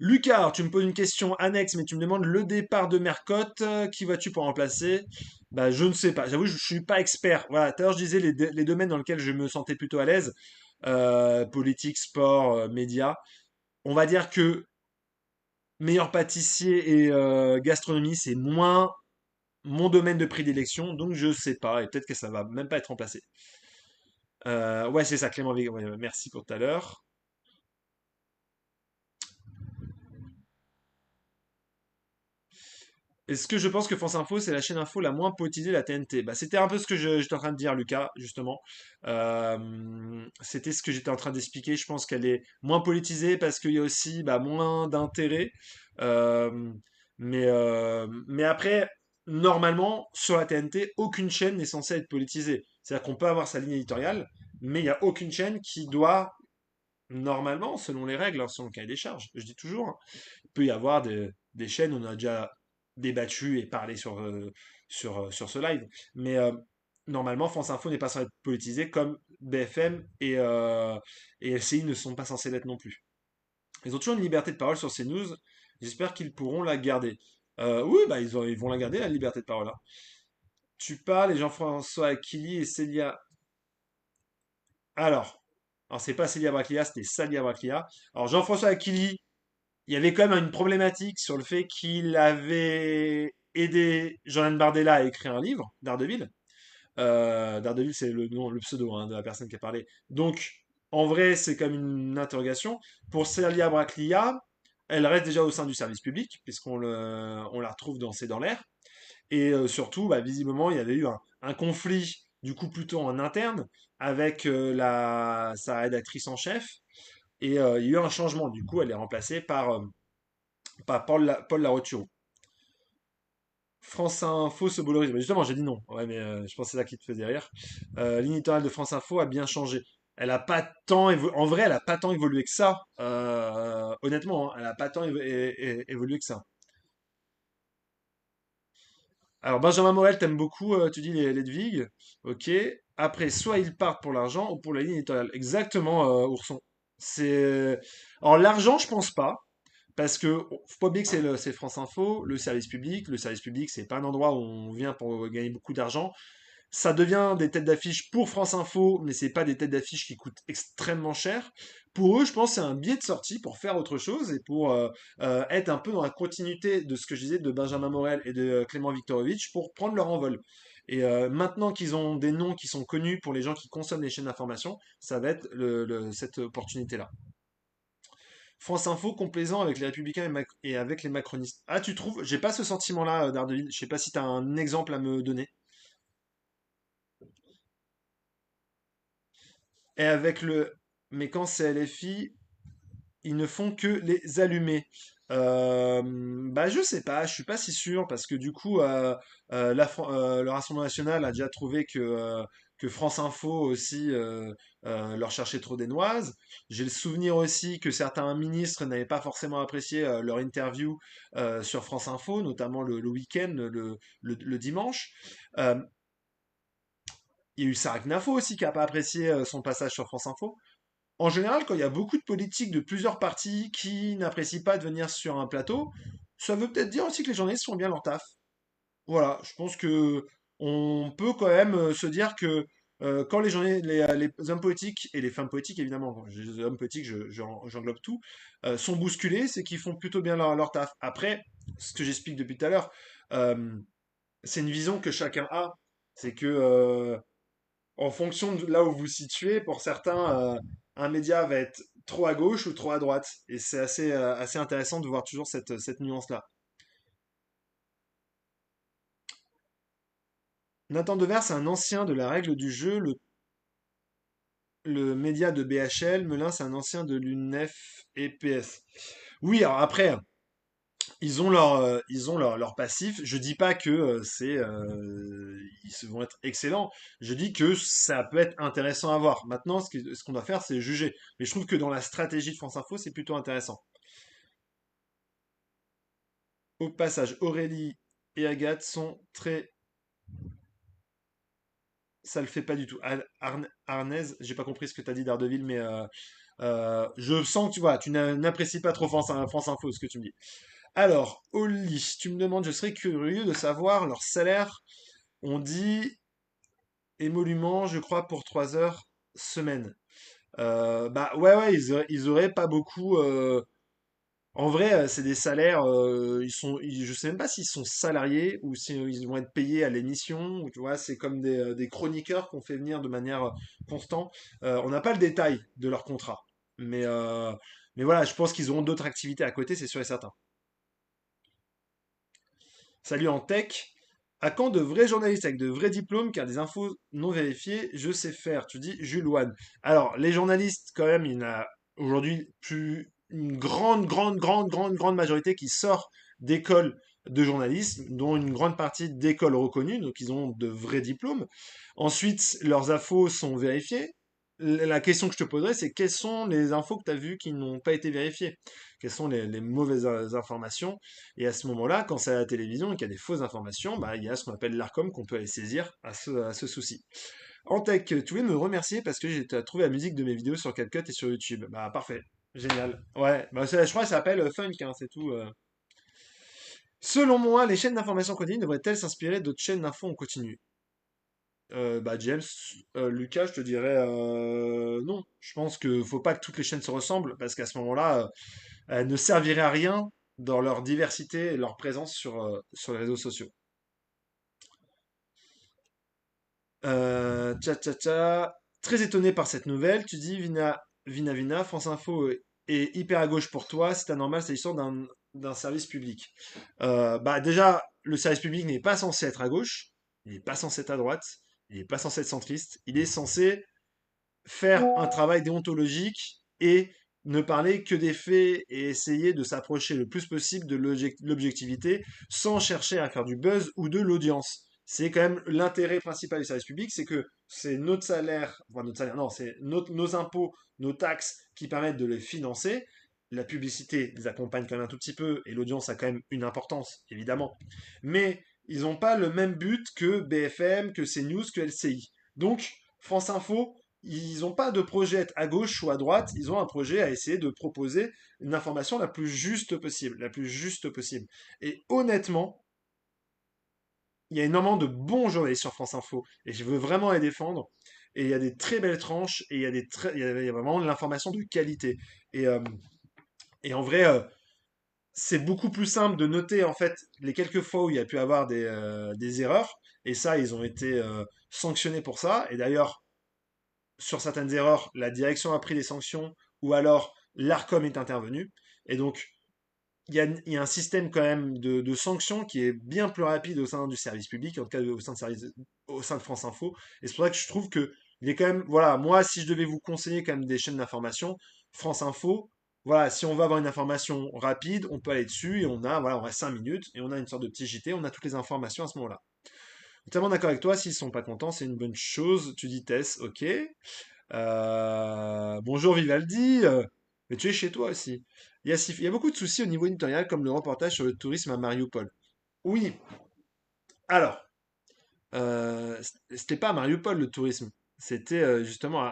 Lucas, tu me poses une question annexe, mais tu me demandes le départ de Mercotte. Qui vas-tu pour remplacer? Bah, je ne sais pas. J'avoue, je ne suis pas expert. Voilà, tout à l'heure, je disais les domaines dans lesquels je me sentais plutôt à l'aise. Politique, sport, médias. On va dire que meilleur pâtissier et gastronomie, c'est moins mon domaine de prédilection. Donc, je sais pas. Et peut-être que ça va même pas être remplacé. Ouais, c'est ça, Clément Vega. Ouais, merci pour tout à l'heure. Est-ce que je pense que France Info, c'est la chaîne info la moins politisée de la TNT? Bah, c'était un peu ce que j'étais en train de dire, Lucas, justement. C'était ce que j'étais en train d'expliquer. Je pense qu'elle est moins politisée parce qu'il y a aussi bah, moins d'intérêt. Euh, mais après, normalement, sur la TNT, aucune chaîne n'est censée être politisée. C'est-à-dire qu'on peut avoir sa ligne éditoriale, mais il n'y a aucune chaîne qui doit, normalement, selon les règles, hein, selon le cahier des charges, je dis toujours, hein, il peut y avoir des chaînes, on a déjà débattu et parlé sur ce live. Mais normalement, France Info n'est pas censé être politisé comme BFM et LCI ne sont pas censés l'être non plus. Ils ont toujours une liberté de parole sur CNews. J'espère qu'ils pourront la garder. Oui, bah ils vont la garder, la liberté de parole, hein. Tu parles et Jean-François Akili et Célia. Alors, alors c'est pas Célia Braclia, c'était Salia Braclia. Alors Jean-François Akili, il y avait quand même une problématique sur le fait qu'il avait aidé Jordan Bardella à écrire un livre, Daredevil. Daredevil, c'est le nom, le pseudo hein, de la personne qui a parlé. Donc, en vrai, c'est comme une interrogation. Pour Celia Braclia, elle reste déjà au sein du service public, on la retrouve dans C'est dans l'air. Et surtout, bah, visiblement, il y avait eu un conflit, du coup, plutôt en interne, avec sa rédactrice en chef. Et il y a eu un changement. Du coup, elle est remplacée par Paul Laroture. France Info se bolorise. Mais justement, j'ai dit non. Ouais, mais je pense que c'est ça qui te faisait rire. L'éditorial de France Info a bien changé. Elle a pas tant En vrai, elle a pas tant évolué que ça. Honnêtement, hein, elle a pas tant évolué que ça. Alors, Benjamin Morel, t'aimes beaucoup, tu dis les Ledwig. Ok. Après, soit ils partent pour l'argent ou pour la ligne éditoriale. Exactement, Ourson. C'est. Alors, l'argent, je pense pas. Parce que faut pas oublier que c'est France Info, le service public. Le service public, c'est pas un endroit où on vient pour gagner beaucoup d'argent. Ça devient des têtes d'affiche pour France Info, mais c'est pas des têtes d'affiche qui coûtent extrêmement cher. Pour eux, je pense que c'est un biais de sortie pour faire autre chose et pour être un peu dans la continuité de ce que je disais de Benjamin Morel et de Clément Viktorovitch pour prendre leur envol. Et maintenant qu'ils ont des noms qui sont connus pour les gens qui consomment les chaînes d'information, ça va être cette opportunité-là. France Info complaisant avec les Républicains et avec les macronistes. Ah, tu trouves? J'ai pas ce sentiment-là, Daredevil. Je sais pas si tu as un exemple à me donner. Et avec le. Mais quand c'est LFI, ils ne font que les allumer. Bah je sais pas, je suis pas si sûr parce que du coup le Rassemblement national a déjà trouvé que France Info aussi leur cherchait trop des noises. J'ai le souvenir aussi que certains ministres n'avaient pas forcément apprécié leur interview sur France Info, notamment le week-end, le dimanche. Euh, il y a eu Sarah Knafo aussi qui n'a pas apprécié son passage sur France Info. En général, quand il y a beaucoup de politiques de plusieurs partis qui n'apprécient pas de venir sur un plateau, ça veut peut-être dire aussi que les journalistes font bien leur taf. Voilà, je pense que on peut quand même se dire que quand les hommes politiques et les femmes politiques, évidemment, quand je dis les hommes politiques, j'englobe tout, sont bousculés, c'est qu'ils font plutôt bien leur taf. Après, ce que j'explique depuis tout à l'heure, euh, c'est une vision que chacun a. C'est que en fonction de là où vous vous situez, pour certains, un média va être trop à gauche ou trop à droite. Et c'est assez intéressant de voir toujours cette nuance-là. Nathan Dever, c'est un ancien de la règle du jeu, le média de BHL. Melun, c'est un ancien de l'UNEF et PS. Oui, alors après, leur passif. Je dis pas que ils vont être excellents. Je dis que ça peut être intéressant à voir. Maintenant, ce qu'on doit faire, c'est juger. Mais je trouve que dans la stratégie de France Info, c'est plutôt intéressant. Au passage, Aurélie et Agathe sont très. Ça le fait pas du tout. Arnaise, j'ai pas compris ce que tu as dit d'Ardeville, mais je sens que tu vois, tu n'apprécies pas trop France Info, ce que tu me dis. Alors, Oli, tu me demandes, je serais curieux de savoir leur salaire. On dit émolument, je crois, pour 3 heures semaine. Bah ouais, ouais, ils auraient pas beaucoup. En vrai, c'est des salaires. Je sais même pas s'ils sont salariés ou s'ils vont être payés à l'émission. Ou tu vois, c'est comme des chroniqueurs qu'on fait venir de manière constante. On n'a pas le détail de leur contrat, mais euh, mais voilà, je pense qu'ils auront d'autres activités à côté, c'est sûr et certain. Salut en tech. À quand de vrais journalistes avec de vrais diplômes, car des infos non vérifiées, je sais faire. Tu dis Jules One. Alors, les journalistes, quand même, il y en a aujourd'hui plus une grande majorité qui sort d'écoles de journalisme, dont une grande partie d'écoles reconnues, donc ils ont de vrais diplômes. Ensuite, leurs infos sont vérifiées. La question que je te poserais, c'est quelles sont les infos que tu as vues qui n'ont pas été vérifiées? Quelles sont les mauvaises informations? Et à ce moment-là, quand c'est à la télévision et qu'il y a des fausses informations, bah, il y a ce qu'on appelle l'ARCOM qu'on peut aller saisir à ce souci. En tech, tu voulais me remercier parce que j'ai trouvé la musique de mes vidéos sur CapCut et sur YouTube. Bah, parfait. Génial. Ouais, bah, je crois que ça s'appelle Funk, hein, c'est tout. Selon moi, les chaînes d'information en continu devraient-elles s'inspirer d'autres chaînes d'infos en continu? Bah James, Lucas, je te dirais non. Je pense que faut pas que toutes les chaînes se ressemblent parce qu'à ce moment-là, elles ne serviraient à rien dans leur diversité et leur présence sur les réseaux sociaux. Tcha tcha tcha. Très étonné par cette nouvelle, tu dis Vina, France Info est hyper à gauche pour toi, c'est anormal, c'est l'histoire d'un service public. Bah déjà, le service public n'est pas censé être à gauche, il n'est pas censé être à droite, il n'est pas censé être centriste, il est censé faire un travail déontologique et ne parler que des faits et essayer de s'approcher le plus possible de l'objectivité sans chercher à faire du buzz ou de l'audience. C'est quand même l'intérêt principal du service public, c'est que c'est notre salaire, enfin notre salaire, non, c'est nos impôts, nos taxes qui permettent de les financer. La publicité les accompagne quand même un tout petit peu et l'audience a quand même une importance, évidemment. Mais ils n'ont pas le même but que BFM, que CNews, que LCI. Donc, France Info, ils n'ont pas de projet à gauche ou à droite, ils ont un projet à essayer de proposer une information la plus juste possible, la plus juste possible. Et honnêtement, il y a énormément de bons journalistes sur France Info, et je veux vraiment les défendre. Et il y a des très belles tranches, et il y a vraiment de l'information de qualité. Et, euh, et en vrai, c'est beaucoup plus simple de noter en fait les quelques fois où il y a pu avoir des erreurs, et ça, ils ont été sanctionnés pour ça. Et d'ailleurs, sur certaines erreurs, la direction a pris des sanctions ou alors l'ARCOM est intervenu. Et donc, il y a un système quand même de sanctions qui est bien plus rapide au sein du service public, en tout cas au sein de France Info. Et c'est pour ça que je trouve que il est quand même, voilà, moi, si je devais vous conseiller quand même des chaînes d'information, France Info, voilà, si on veut avoir une information rapide, on peut aller dessus et on a 5 minutes et on a une sorte de petit JT, on a toutes les informations à ce moment-là. Totalement d'accord avec toi, s'ils sont pas contents, c'est une bonne chose. Tu dis Tess, ok. Bonjour Vivaldi, mais tu es chez toi aussi. Yassif, il y a beaucoup de soucis au niveau éditorial, comme le reportage sur le tourisme à Mariupol. Oui, alors, c'était pas à Mariupol le tourisme, c'était justement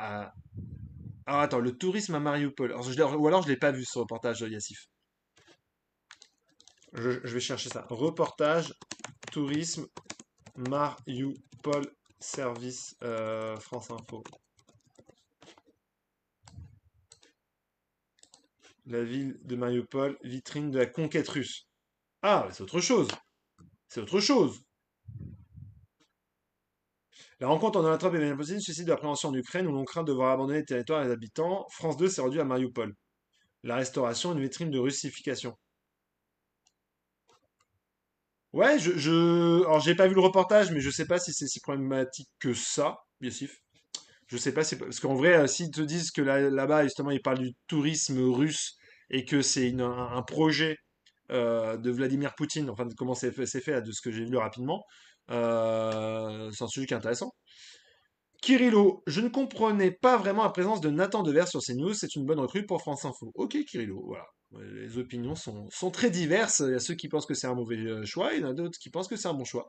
Alors attends, le tourisme à Mariupol. Ou alors je l'ai pas vu ce reportage, Yassif. Je vais chercher ça. Reportage, tourisme, Mariupol, service France Info. La ville de Mariupol, vitrine de la conquête russe. Ah, c'est autre chose. C'est autre chose. La rencontre en Donald Trump et Vladimir Poutine suscite de l'appréhension en Ukraine où l'on craint de voir abandonner le territoire et les habitants. France 2 s'est rendu à Mariupol. La restauration, une vitrine de russification. Ouais, alors j'ai pas vu le reportage, mais je sais pas si c'est si problématique que ça, Yassif. Je sais pas, parce qu'en vrai, s'ils te disent que là-bas, justement, ils parlent du tourisme russe et que c'est un projet de Vladimir Poutine, enfin, de comment c'est fait, là, de ce que j'ai lu rapidement, c'est un sujet qui est intéressant. Kirillo, je ne comprenais pas vraiment la présence de Nathan Devers sur CNews, c'est une bonne recrue pour France Info. Ok, Kirillo, voilà. Les opinions sont très diverses. Il y a ceux qui pensent que c'est un mauvais choix, et il y en a d'autres qui pensent que c'est un bon choix.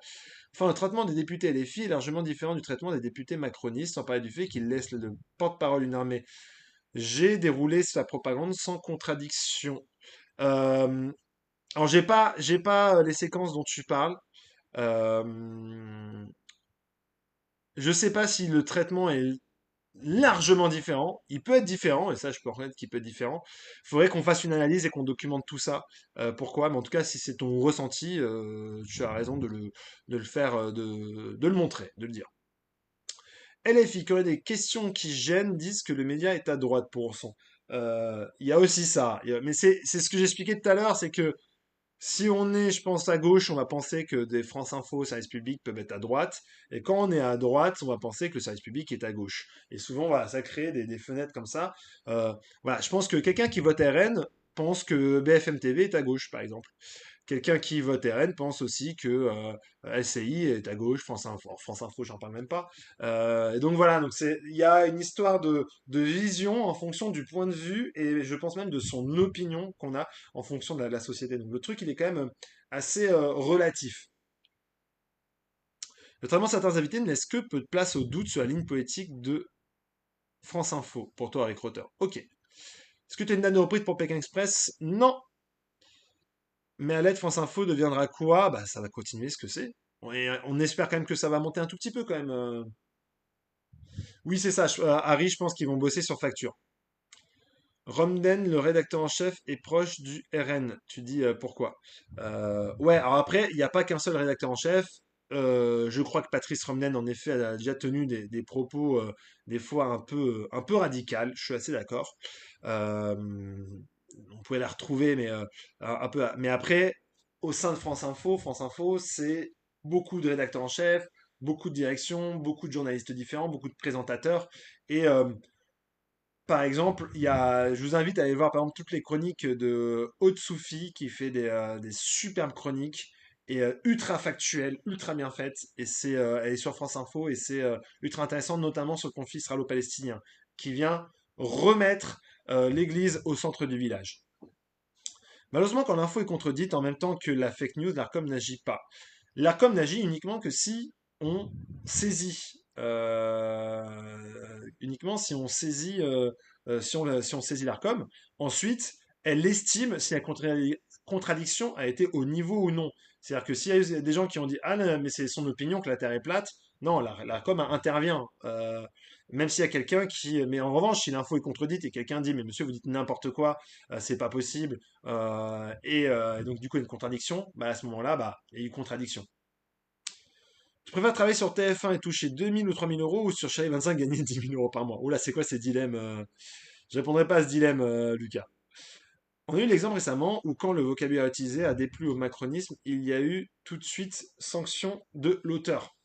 Enfin, le traitement des députés LFI est largement différent du traitement des députés macronistes, sans parler du fait qu'ils laissent le porte-parole d'une armée. J'ai déroulé sa propagande sans contradiction. Euh, alors, j'ai pas les séquences dont tu parles. Euh, je sais pas si le traitement est largement différent. Il peut être différent, et ça, je peux reconnaître qu'il peut être différent. Il faudrait qu'on fasse une analyse et qu'on documente tout ça. Pourquoi? Mais en tout cas, si c'est ton ressenti, tu as raison de le faire, de le montrer, de le dire. LFI, qui aurait des questions qui gênent, disent que le média est à droite pour son. Il y a aussi ça. Mais c'est ce que j'expliquais tout à l'heure, c'est que si on est, je pense, à gauche, on va penser que des France Info, service public peuvent être à droite. Et quand on est à droite, on va penser que le service public est à gauche. Et souvent, voilà, ça crée des fenêtres comme ça. Voilà, je pense que quelqu'un qui vote RN pense que BFM TV est à gauche, par exemple. Quelqu'un qui vote RN pense aussi que LCI est à gauche, France Info, j'en parle même pas. Et donc voilà, il y a une histoire de vision en fonction du point de vue et je pense même de son opinion qu'on a en fonction de la société. Donc le truc, il est quand même assez relatif. Notamment, certains invités ne laissent que peu de place au doute sur la ligne politique de France Info, pour toi, Eric Rotter. Ok. Est-ce que tu as une date de reprise pour Pékin Express? Non. Mais à l'aide, France Info deviendra quoi? Bah, ça va continuer ce que c'est. On espère quand même que ça va monter un tout petit peu quand même. Oui, c'est ça. Harry, je pense qu'ils vont bosser sur facture. Romden, le rédacteur en chef, est proche du RN. Tu dis pourquoi? Ouais, alors après, il n'y a pas qu'un seul rédacteur en chef. Je crois que Patrice Romden, en effet, a déjà tenu des propos des fois un peu radicaux. Je suis assez d'accord. Euh, on pouvait la retrouver, mais un peu. Mais après, au sein de France Info, c'est beaucoup de rédacteurs en chef, beaucoup de directions, beaucoup de journalistes différents, beaucoup de présentateurs. Et par exemple, je vous invite à aller voir par exemple toutes les chroniques de Haute Soufi qui fait des superbes chroniques et ultra factuelles, ultra bien faites. Et elle est sur France Info et c'est ultra intéressant, notamment sur le conflit israélo-palestinien, qui vient remettre l'église au centre du village. Malheureusement, quand l'info est contredite en même temps que la fake news, l'ARCOM n'agit pas. L'ARCOM n'agit uniquement que si on saisit, uniquement si on saisit, si on saisit l'ARCOM. Ensuite, elle estime si la contradiction a été au niveau ou non. C'est-à-dire que s'il y a eu des gens qui ont dit ah non, mais c'est son opinion que la Terre est plate, non, l'ARCOM intervient. Même s'il y a quelqu'un qui. Mais en revanche, si l'info est contredite et quelqu'un dit mais monsieur, vous dites n'importe quoi, c'est pas possible, et donc du coup il y a une contradiction, bah, à ce moment-là, bah, il y a une contradiction. Tu préfères travailler sur TF1 et toucher 2000 ou 3000 euros ou sur Channel 25 gagner 10 000 euros par mois? Oula, c'est quoi ces dilemmes? Je répondrai pas à ce dilemme, Lucas. On a eu l'exemple récemment où quand le vocabulaire utilisé a déplu au macronisme, il y a eu tout de suite sanction de l'auteur.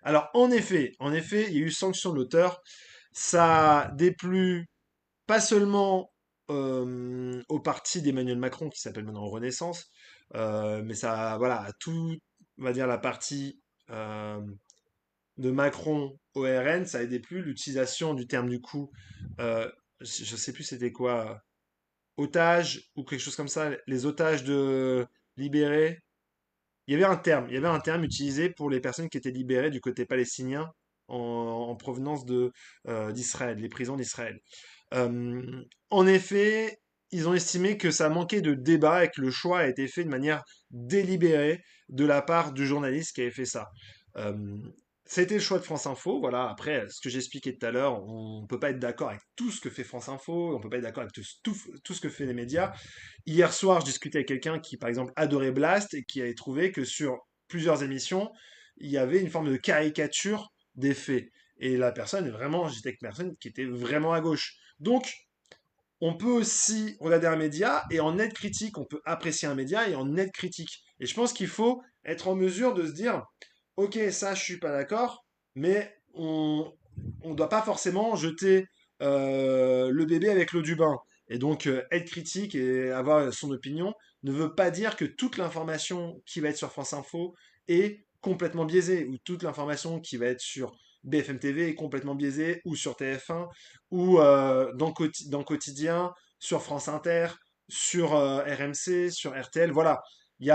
Alors en effet, il y a eu sanction de l'auteur. Ça a déplu pas seulement au parti d'Emmanuel Macron qui s'appelle maintenant Renaissance, mais ça, voilà, à tout, on va dire la partie euh, de Macron au RN, ça a aidé plus l'utilisation du terme du coup, je sais plus c'était quoi, otage ou quelque chose comme ça, les otages de libérés. Il y avait un terme utilisé pour les personnes qui étaient libérées du côté palestinien en provenance d'Israël, les prisons d'Israël. En effet, ils ont estimé que ça manquait de débat et que le choix a été fait de manière délibérée de la part du journaliste qui avait fait ça. Euh, C'était le choix de France Info. Voilà. Après, ce que j'expliquais tout à l'heure, on ne peut pas être d'accord avec tout ce que fait France Info, on ne peut pas être d'accord avec tout ce que fait les médias. Hier soir, je discutais avec quelqu'un qui, par exemple, adorait Blast et qui avait trouvé que sur plusieurs émissions, il y avait une forme de caricature des faits. Et la personne, vraiment, j'étais avec une personne qui était vraiment à gauche. Donc, on peut aussi regarder un média et en être critique, on peut apprécier un média et en être critique. Et je pense qu'il faut être en mesure de se dire, ok, ça, je suis pas d'accord, mais on doit pas forcément jeter le bébé avec l'eau du bain. Et donc, être critique et avoir son opinion ne veut pas dire que toute l'information qui va être sur France Info est complètement biaisée, ou toute l'information qui va être sur BFM TV est complètement biaisée, ou sur TF1, ou dans Quotidien, sur France Inter, sur RMC, sur RTL. Voilà. Il y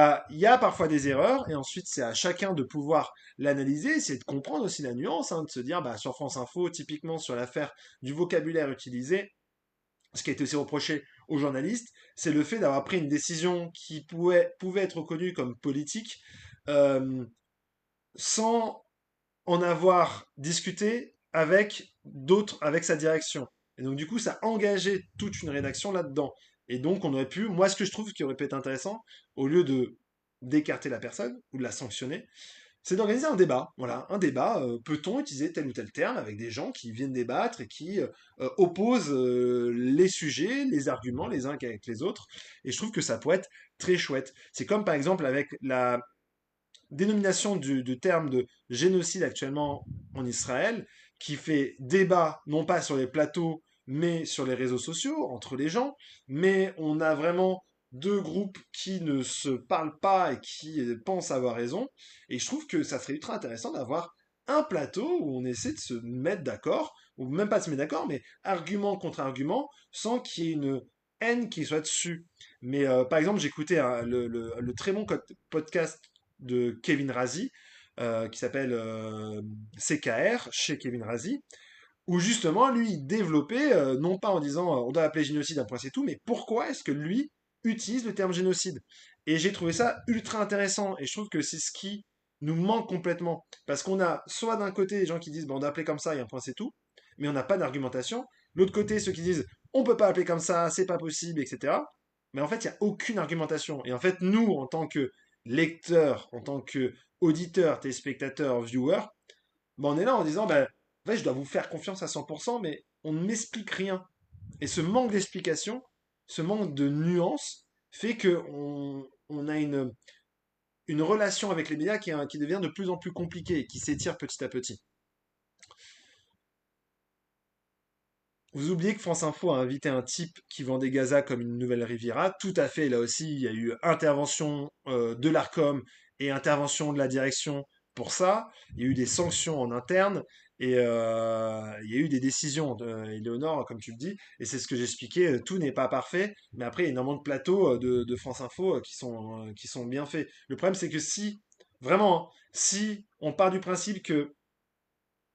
a parfois des erreurs, et ensuite c'est à chacun de pouvoir l'analyser, c'est de comprendre aussi la nuance, hein, de se dire, bah, sur France Info, typiquement sur l'affaire du vocabulaire utilisé, ce qui a été aussi reproché aux journalistes, c'est le fait d'avoir pris une décision qui pouvait être reconnue comme politique, euh, sans en avoir discuté avec d'autres, avec sa direction. Et donc, du coup, ça a engagé toute une rédaction là-dedans. Et donc, on aurait pu, moi, ce que je trouve qui aurait pu être intéressant, au lieu de d'écarter la personne ou de la sanctionner, c'est d'organiser un débat. Voilà, un débat. Peut-on utiliser tel ou tel terme avec des gens qui viennent débattre et qui opposent les sujets, les arguments les uns qu'avec les autres. Et je trouve que ça pourrait être très chouette. C'est comme par exemple avec la dénomination du terme de génocide actuellement en Israël, qui fait débat non pas sur les plateaux, mais sur les réseaux sociaux, entre les gens. Mais on a vraiment deux groupes qui ne se parlent pas et qui pensent avoir raison. Et je trouve que ça serait ultra intéressant d'avoir un plateau où on essaie de se mettre d'accord, ou même pas de se mettre d'accord, mais argument contre argument, sans qu'il y ait une haine qui soit dessus. Mais par exemple, j'écoutais le très bon podcast de Kevin Razi, qui s'appelle CKR, chez Kevin Razi, où justement, lui, il développait, non pas en disant on doit appeler génocide un point c'est tout, mais pourquoi est-ce que lui utilise le terme génocide? Et j'ai trouvé ça ultra intéressant, et je trouve que c'est ce qui nous manque complètement. Parce qu'on a soit d'un côté des gens qui disent bon, on doit appeler comme ça et un point c'est tout, mais on n'a pas d'argumentation. L'autre côté, ceux qui disent on peut pas appeler comme ça, c'est pas possible, etc. Mais en fait, il n'y a aucune argumentation. Et en fait, nous, en tant que lecteurs, en tant que auditeurs, téléspectateurs, viewers, ben, on est là en disant, ben, en fait, je dois vous faire confiance à 100%, mais on ne m'explique rien. Et ce manque d'explication, ce manque de nuances, fait que on a une relation avec les médias qui devient de plus en plus compliquée et qui s'étire petit à petit. Vous oubliez que France Info a invité un type qui vendait Gaza comme une nouvelle Riviera. Tout à fait, là aussi, il y a eu intervention de l'ARCOM et intervention de la direction pour ça. Il y a eu des sanctions en interne et il y a eu des décisions, Éléonore, comme tu le dis. Et c'est ce que j'expliquais, tout n'est pas parfait, mais après, il y a énormément de plateaux de France Info qui sont bien faits. Le problème, c'est que si, vraiment, hein, si on part du principe que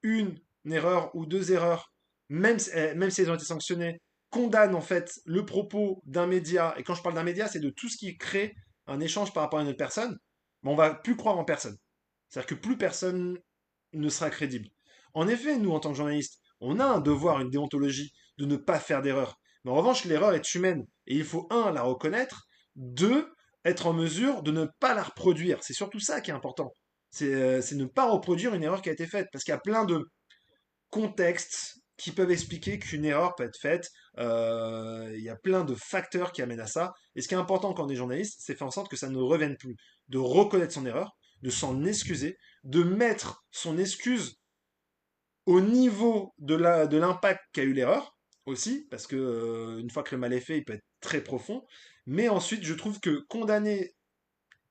une erreur ou deux erreurs, même si elles ont été sanctionnées, condamnent en fait le propos d'un média, et quand je parle d'un média, c'est de tout ce qui crée un échange par rapport à une autre personne, mais on va plus croire en personne. C'est-à-dire que plus personne ne sera crédible. En effet, nous, en tant que journalistes, on a un devoir, une déontologie de ne pas faire d'erreur. Mais en revanche, l'erreur est humaine. Et il faut, un, la reconnaître, deux, être en mesure de ne pas la reproduire. C'est surtout ça qui est important. C'est ne pas reproduire une erreur qui a été faite. Parce qu'il y a plein de contextes qui peuvent expliquer qu'une erreur peut être faite. Il y a plein de facteurs qui amènent à ça. Et ce qui est important quand on est journaliste, c'est faire en sorte que ça ne revienne plus. De reconnaître son erreur, de s'en excuser, de mettre son excuse au niveau de l'impact qu'a eu l'erreur aussi, parce que une fois que le mal est fait, il peut être très profond. Mais ensuite, je trouve que condamner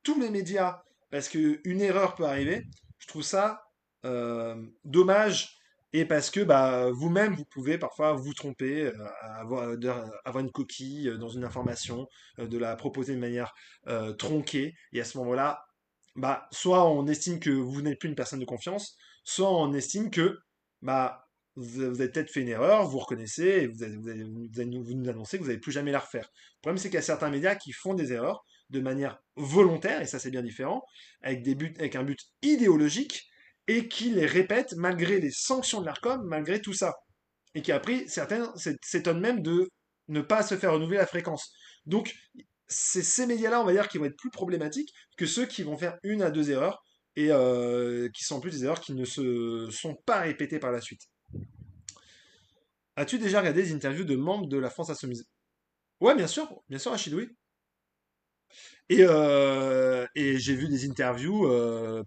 tous les médias parce qu'une erreur peut arriver, je trouve ça dommage. Et parce que bah, vous-même, vous pouvez parfois vous tromper, avoir une coquille dans une information, de la proposer de manière tronquée. Et à ce moment-là, bah, soit on estime que vous n'êtes plus une personne de confiance, soit on estime que bah, vous avez peut-être fait une erreur, vous reconnaissez, et vous nous annoncez que vous n'allez plus jamais la refaire. Le problème, c'est qu'il y a certains médias qui font des erreurs de manière volontaire, et ça c'est bien différent, avec des buts, avec un but idéologique, et qui les répètent malgré les sanctions de l'ARCOM, malgré tout ça. Et qui après, certains s'étonnent même de ne pas se faire renouveler la fréquence. Donc, c'est ces médias-là, on va dire, qui vont être plus problématiques que ceux qui vont faire une à deux erreurs et qui sont en plus des erreurs qui ne se sont pas répétées par la suite. As-tu déjà regardé des interviews de membres de la France Insoumise? Ouais, bien sûr, Achille, oui. Et j'ai vu des interviews,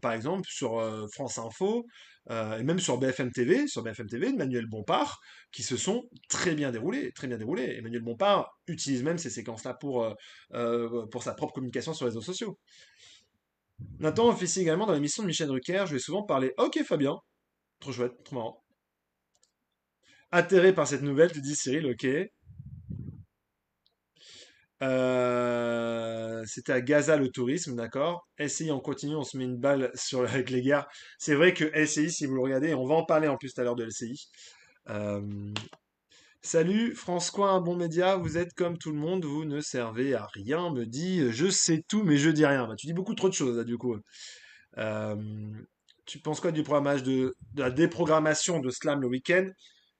par exemple, sur France Info, et même sur BFM TV, de Manuel Bompard, qui se sont très bien déroulées, très bien déroulées. Emmanuel Bompard utilise même ces séquences-là pour sa propre communication sur les réseaux sociaux. Nathan officie également dans l'émission de Michel Drucker, je vais souvent parler. Ok, Fabien, trop chouette, trop marrant. Atterré par cette nouvelle, tu dis Cyril, ok. C'était à Gaza le tourisme, d'accord. LCI, on continue, on se met une balle avec les guerres. C'est vrai que LCI, si vous le regardez, on va en parler en plus tout à l'heure de LCI. Euh, Salut, France quoi, un bon média, vous êtes comme tout le monde, vous ne servez à rien, me dit je sais tout, mais je dis rien. Bah, tu dis beaucoup trop de choses là, du coup. Euh, Tu penses quoi du programmage de la déprogrammation de Slam le week-end?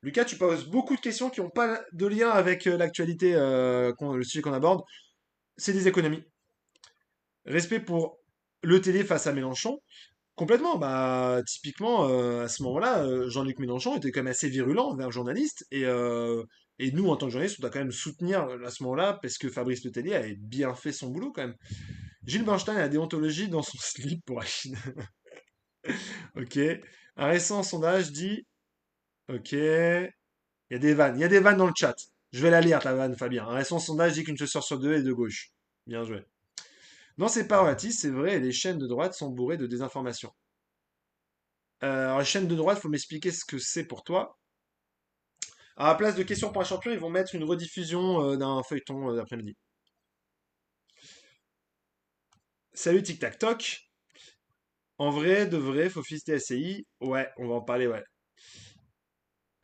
Lucas, tu poses beaucoup de questions qui n'ont pas de lien avec l'actualité, le sujet qu'on aborde. C'est des économies. Respect pour le télé face à Mélenchon. Complètement. Bah, typiquement, à ce moment-là, Jean-Luc Mélenchon était quand même assez virulent envers le journaliste. Et nous, en tant que journaliste, on doit quand même soutenir à ce moment-là parce que Fabrice Letellier avait bien fait son boulot quand même. Gilles Bernstein a la déontologie dans son slip pour Achille. Ok. Un récent sondage dit. Ok. Il y a des vannes. Il y a des vannes dans le chat. Je vais la lire, ta vanne, Fabien. Un récent sondage dit qu'une chaussure sur deux est de gauche. Bien joué. Non, c'est pas relatif, c'est vrai, les chaînes de droite sont bourrées de désinformation. Alors, les chaînes de droite, faut m'expliquer ce que c'est pour toi. À la place de questions pour un champion, ils vont mettre une rediffusion d'un feuilleton d'après-midi. Salut Tic Tac Toc. En vrai, de vrai, faut fister SCI. Ouais, on va en parler, ouais.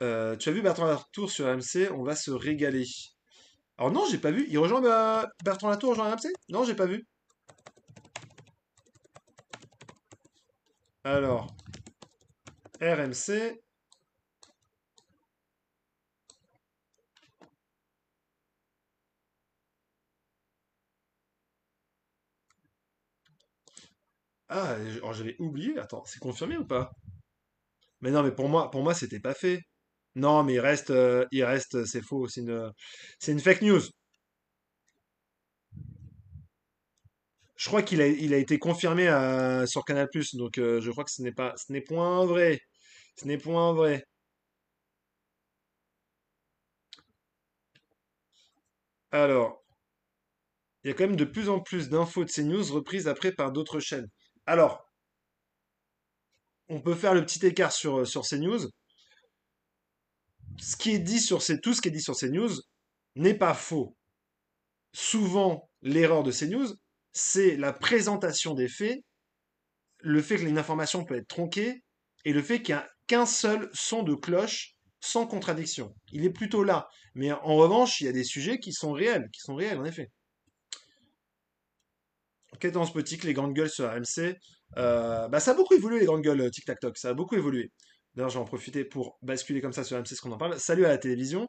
Tu as vu Bertrand Latour sur RMC? On va se régaler. Alors non, j'ai pas vu. Il rejoint Bertrand Latour rejoint RMC? Non, j'ai pas vu. Alors, RMC. Ah, alors j'avais oublié. Attends, c'est confirmé ou pas? Mais non, mais pour moi, c'était pas fait. Non, mais il reste, c'est faux. C'est une fake news. Je crois qu'il a été confirmé sur Canal+, donc je crois que ce n'est point vrai. Ce n'est point vrai. Alors, il y a quand même de plus en plus d'infos de CNews reprises après par d'autres chaînes. Alors, on peut faire le petit écart sur CNews. Tout ce qui est dit sur CNews n'est pas faux. Souvent, l'erreur de CNews, c'est la présentation des faits, le fait que une information peut être tronquée, et le fait qu'il n'y a qu'un seul son de cloche sans contradiction. Il est plutôt là. Mais en revanche, il y a des sujets qui sont réels en effet. Quétance Petit, les grandes gueules sur AMC. Bah, ça a beaucoup évolué, les grandes gueules Tic Tac Toc. Ça a beaucoup évolué. D'ailleurs, je vais en profiter pour basculer comme ça sur AMC, ce qu'on en parle. Salut à la télévision.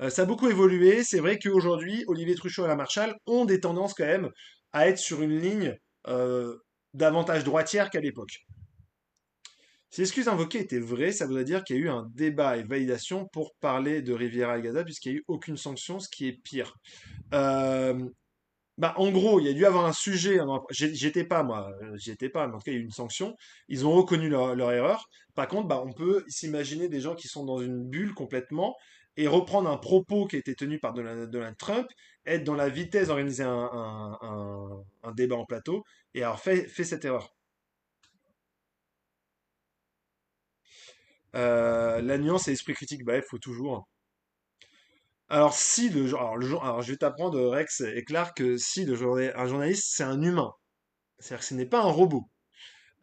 Ça a beaucoup évolué. C'est vrai qu'aujourd'hui, Olivier Truchot et la Marchal ont des tendances quand même à être sur une ligne euh, davantage droitière qu'à l'époque. Si l'excuse invoquée était vraie, ça voudrait dire qu'il y a eu un débat et validation pour parler de Riviera et Gaza, puisqu'il n'y a eu aucune sanction, ce qui est pire. Euh, Bah, en gros, il y a dû avoir un sujet. J'étais pas, moi, j'y étais pas, mais en tout cas, il y a eu une sanction. Ils ont reconnu leur erreur. Par contre, bah, on peut s'imaginer des gens qui sont dans une bulle complètement et reprendre un propos qui a été tenu par Donald Trump, être dans la vitesse d'organiser un débat en plateau et avoir fait cette erreur. La nuance et l'esprit critique, bah, il faut toujours. Alors, si alors, je vais t'apprendre, Rex et Clark, que si un journaliste, c'est un humain. C'est-à-dire que ce n'est pas un robot.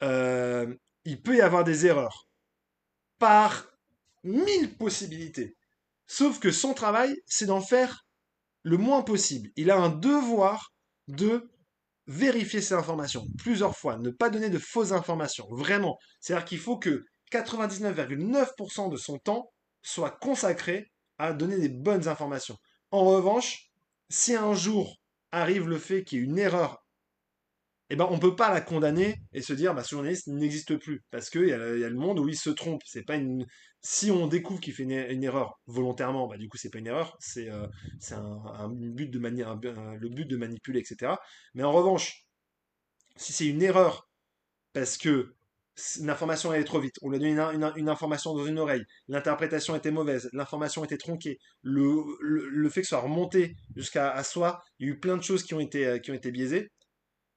euh, il peut y avoir des erreurs par mille possibilités. Sauf que son travail, c'est d'en faire le moins possible. Il a un devoir de vérifier ces informations plusieurs fois, ne pas donner de fausses informations, vraiment. C'est-à-dire qu'il faut que 99,9% de son temps soit consacré à donner des bonnes informations. En revanche, si un jour arrive le fait qu'il y ait une erreur, eh ben, on peut pas la condamner et se dire, bah, ce journaliste n'existe plus. Parce qu'il y a le monde où il se trompe. C'est pas une... Si on découvre qu'il fait une erreur volontairement, bah, du coup, c'est pas une erreur. C'est un but le but de manipuler, etc. Mais en revanche, si c'est une erreur parce que une information allait trop vite, on lui a donné une information dans une oreille, l'interprétation était mauvaise, l'information était tronquée, le fait que ce soit remonté jusqu'à soi, il y a eu plein de choses qui ont été biaisées,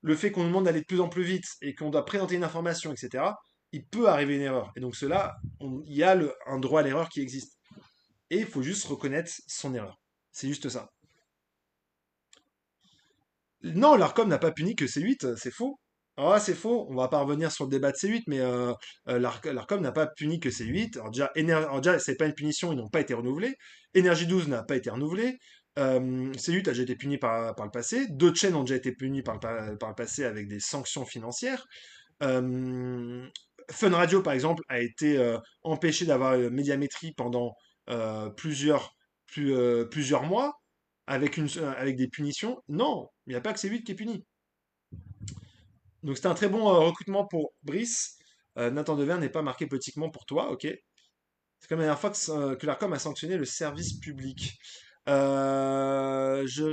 le fait qu'on nous demande d'aller de plus en plus vite et qu'on doit présenter une information, etc., il peut arriver une erreur. Et donc cela, il y a un droit à l'erreur qui existe. Et il faut juste reconnaître son erreur. C'est juste ça. Non, l'ARCOM n'a pas puni que C8, c'est faux. Ah, c'est faux, on va pas revenir sur le débat de C8, mais l'ARCOM n'a pas puni que C8. Alors déjà, c'est pas une punition, ils n'ont pas été renouvelés. Énergie 12 n'a pas été renouvelé. C8 a déjà été puni par le passé. D'autres chaînes ont déjà été punies par le passé avec des sanctions financières. Euh, Fun Radio, par exemple, a été empêché d'avoir médiamétrie pendant plusieurs mois avec des punitions. Non, il n'y a pas que C8 qui est puni. Donc c'était un très bon recrutement pour Brice. Nathan Dever n'est pas marqué politiquement pour toi, ok. C'est comme la dernière fois que l'ARCOM a sanctionné le service public. Je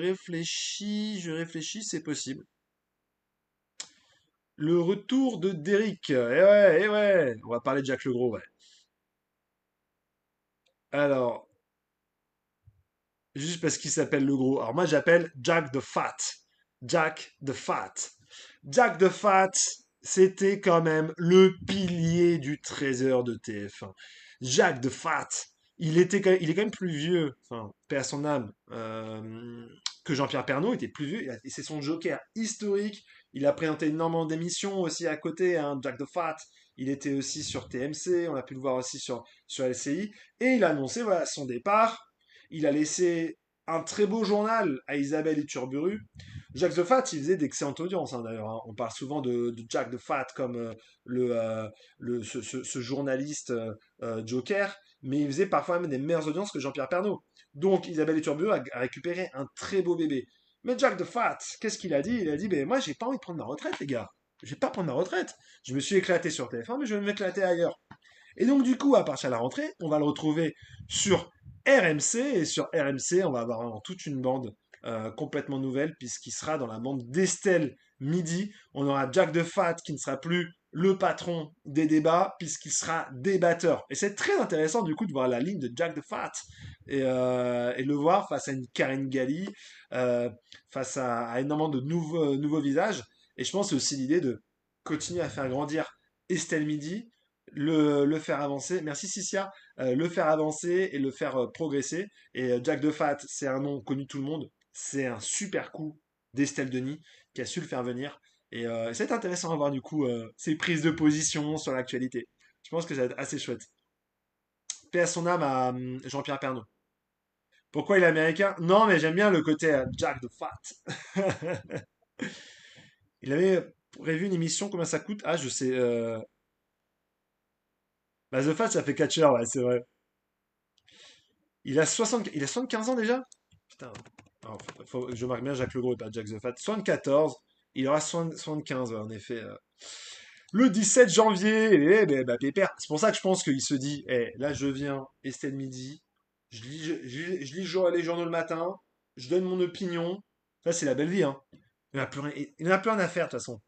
réfléchis, c'est possible. Le retour de Derrick. Ouais, on va parler de Jack Legros, ouais. Alors, juste parce qu'il s'appelle le gros. Alors moi j'appelle Jack the Fat. Jack the Fat. Jack the Fat, c'était quand même le pilier du trésor de TF1. Jack the Fat, il est quand même plus vieux, enfin, paix à son âme, que Jean-Pierre Pernaut, il était plus vieux, et c'est son joker historique. Il a présenté énormément d'émissions aussi à côté, hein, Jack the Fat. il était aussi sur TMC, on a pu le voir aussi sur LCI, et il a annoncé voilà, son départ. Il a laissé un très beau journal à Isabelle Iturburu. Jacques the Fat, il faisait d'excellentes audiences, hein, d'ailleurs, hein. On parle souvent de Jack the Fat comme le, euh, ce journaliste Joker, mais il faisait parfois même des meilleures audiences que Jean-Pierre Pernaut. Donc Isabelle Iturburu a récupéré un très beau bébé. Mais Jack the Fat, qu'est-ce qu'il a dit? Il a dit, ben moi j'ai pas envie de prendre ma retraite, les gars. Je vais pas prendre ma retraite. Je me suis éclaté sur TF1, mais je vais m'éclater ailleurs. Et donc, du coup, à partir de la rentrée, on va le retrouver sur RMC. Et sur RMC, on va avoir vraiment toute une bande complètement nouvelle, puisqu'il sera dans la bande d'Estelle Midi. On aura Jack de Fat qui ne sera plus le patron des débats, puisqu'il sera débatteur. Et c'est très intéressant, du coup, de voir la ligne de Jack de Fat et le voir face à une Karine Galli, face à énormément de nouveaux visages. Et je pense que c'est aussi l'idée de continuer à faire grandir Estelle Midi, le faire avancer. Merci Cicia. Le faire avancer et le faire progresser. Et Jack de Fat, c'est un nom connu de tout le monde. C'est un super coup d'Estelle Denis qui a su le faire venir. Et c'est intéressant à voir du coup ses prises de position sur l'actualité. Je pense que ça va être assez chouette. Paix à son âme à Jean-Pierre Pernaut. Pourquoi il est américain? Non, mais j'aime bien le côté Jack de Fat. Il avait prévu une émission, combien ça coûte? Ah, je sais. Bah, The Fat, ça fait catcheur, ouais, c'est vrai. Il a 75 ans déjà? Putain. Alors, je marque bien Jacques Legros et pas Jack the Fat. 74. Il aura 75, ouais, en effet. Le 17 janvier, eh ben, bah, pépère. C'est pour ça que je pense qu'il se dit, là je viens, Estelle Midi, je lis les journaux le matin, je donne mon opinion. Là, c'est la belle vie, hein. Il n'a plus rien à faire, de toute façon.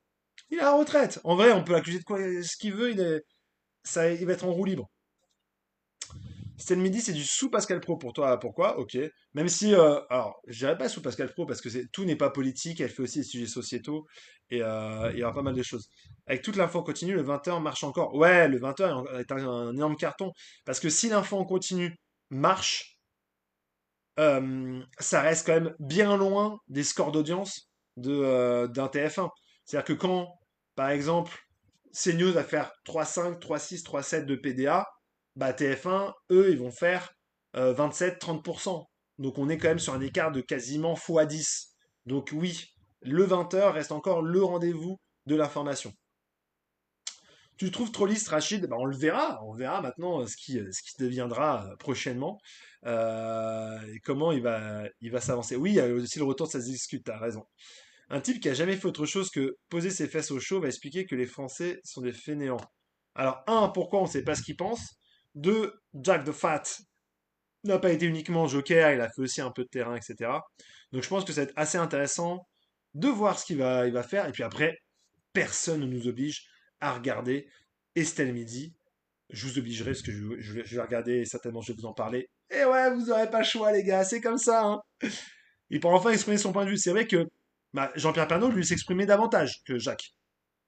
Il est à la retraite. En vrai, on peut l'accuser de quoi ce qu'il veut, il va être en roue libre. C'était le midi, c'est du sous Pascal Pro pour toi. Pourquoi? Ok. Même si, alors, je dirais pas sous Pascal Pro parce que tout n'est pas politique, elle fait aussi des sujets sociétaux et il y aura pas mal de choses. Avec toute l'info en continu, le 20h marche encore. Ouais, le 20h est un énorme carton parce que si l'info en continu marche, ça reste quand même bien loin des scores d'audience d'un TF1. C'est-à-dire que quand, par exemple, CNews va faire 3,5, 3,6, 3,7 de PDA, bah TF1, eux, ils vont faire 27-30%. Donc on est quand même sur un écart de quasiment x10. Donc oui, le 20h reste encore le rendez-vous de l'information. Tu le trouves trop lisse, Rachid? Bah, on verra maintenant ce qui deviendra prochainement et comment il va s'avancer. Oui, il y a aussi le retour, ça se discute, t'as raison. Un type qui a jamais fait autre chose que poser ses fesses au show va expliquer que les Français sont des fainéants. Alors, un, pourquoi on ne sait pas ce qu'il pense. Deux, Jack the Fat n'a pas été uniquement joker, il a fait aussi un peu de terrain, etc. Donc je pense que ça va être assez intéressant de voir ce il va faire. Et puis après, personne ne nous oblige à regarder Estelle Midi. Je vous obligerai parce que je vais regarder et certainement je vais vous en parler. Et ouais, vous n'aurez pas le choix, les gars, c'est comme ça, hein. Il pourra enfin exprimer son point de vue. C'est vrai que bah, Jean-Pierre Pernaut, lui, s'exprimait davantage que Jacques.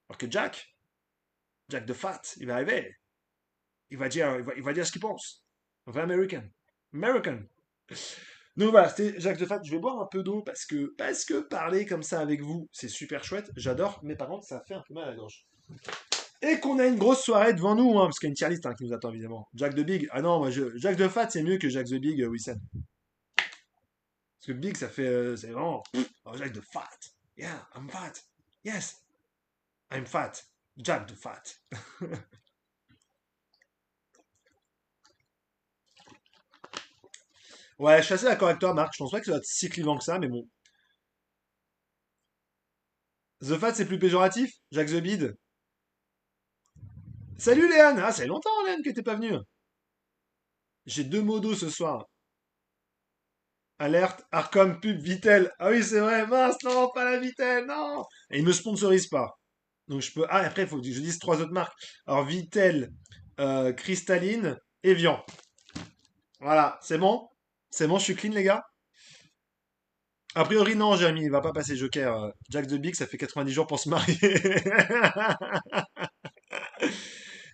Alors que Jack de Fat, il va arriver. Il va dire ce qu'il pense. Un vrai American. American. Donc voilà, c'était Jacques de Fat. Je vais boire un peu d'eau parce que parler comme ça avec vous, c'est super chouette. J'adore, mais par contre, ça fait un peu mal à la gorge. Et qu'on a une grosse soirée devant nous, hein, parce qu'il y a une tier list hein, qui nous attend évidemment. Jack the Big. Ah non, Jack de Fat, c'est mieux que Jack the Big, Wissem. Parce que Big, ça fait. C'est vraiment. Oh, Jack the Fat. Yeah, I'm fat. Yes, I'm fat. Jack the Fat. Ouais, je suis assez d'accord avec toi, Marc. Je pense pas que ça va être si clivant que ça, mais bon. The Fat, c'est plus péjoratif? Jack the Bid. Salut Léane! Ah, ça fait longtemps, Léane, que t'es pas venue. J'ai deux mots d'eau ce soir. Alerte, Arcom, pub, Vitel. Ah oui, c'est vrai, mince, non, pas la Vitel, non! Et ils me sponsorisent pas. Donc je peux. Ah, après, il faut que je dise trois autres marques. Alors, Vitel, Cristalline, Evian. Voilà, c'est bon? C'est bon, je suis clean, les gars? A priori, non, Jérémy, il va pas passer Joker. Jack the Big, ça fait 90 jours pour se marier.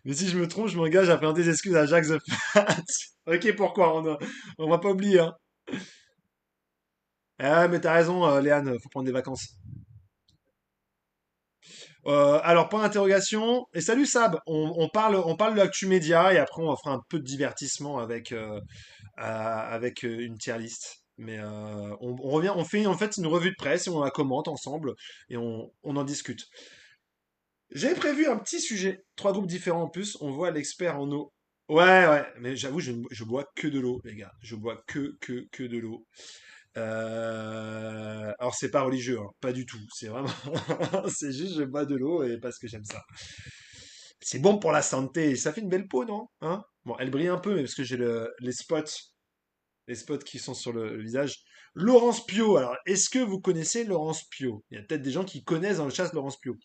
Mais si je me trompe, je m'engage à présenter des excuses à Jack the Fat. Ok, pourquoi? On va pas oublier, hein. Ah, mais t'as raison, Léane, faut prendre des vacances. Alors, point d'interrogation. Et salut Sab, on parle de l'actu média et après on fera un peu de divertissement avec une tier list. Mais on revient, on fait en fait une revue de presse et on la commente ensemble et on en discute. J'ai prévu un petit sujet, trois groupes différents en plus. On voit l'expert en eau. Ouais, ouais, mais j'avoue, je bois que de l'eau, les gars. Je bois que de l'eau. Alors c'est pas religieux, hein, pas du tout. C'est vraiment, c'est juste je bois de l'eau et parce que j'aime ça. C'est bon pour la santé. Ça fait une belle peau, non? Hein? Bon, elle brille un peu, mais parce que j'ai les spots qui sont sur le visage. Laurence Pio. Alors, est-ce que vous connaissez Laurence Pio? Il y a peut-être des gens qui connaissent dans le chat Laurence Pio.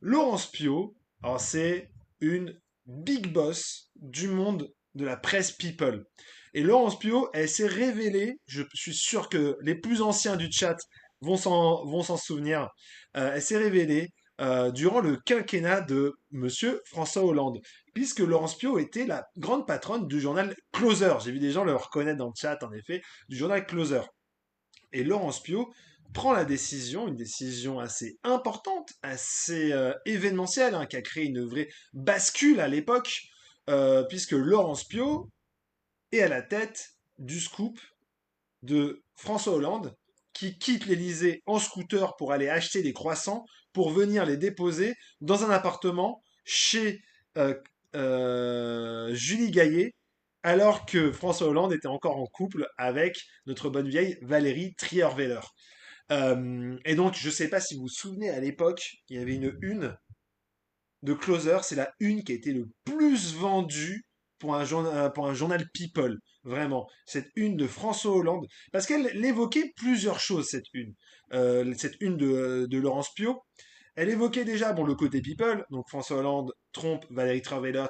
Laurence Pio, alors c'est une big boss du monde de la presse people. Et Laurence Pio, elle s'est révélée, je suis sûr que les plus anciens du chat vont s'en souvenir, elle s'est révélée durant le quinquennat de Monsieur François Hollande, puisque Laurence Pio était la grande patronne du journal Closer. J'ai vu des gens le reconnaître dans le chat, en effet, du journal Closer. Et Laurence Pio prend la décision, une décision assez importante, assez événementielle, hein, qui a créé une vraie bascule à l'époque, puisque Laurence Pio est à la tête du scoop de François Hollande, qui quitte l'Élysée en scooter pour aller acheter des croissants, pour venir les déposer dans un appartement chez euh, Julie Gaillet, alors que François Hollande était encore en couple avec notre bonne vieille Valérie Trierweiler. Et donc, je ne sais pas si vous vous souvenez, à l'époque, il y avait une de Closer, c'est la une qui a été le plus vendue pour un journal People, vraiment. Cette une de François Hollande, parce qu'elle évoquait plusieurs choses, cette une de Laurence Pio. Elle évoquait déjà bon, le côté People, donc François Hollande trompe Valérie Trierweiler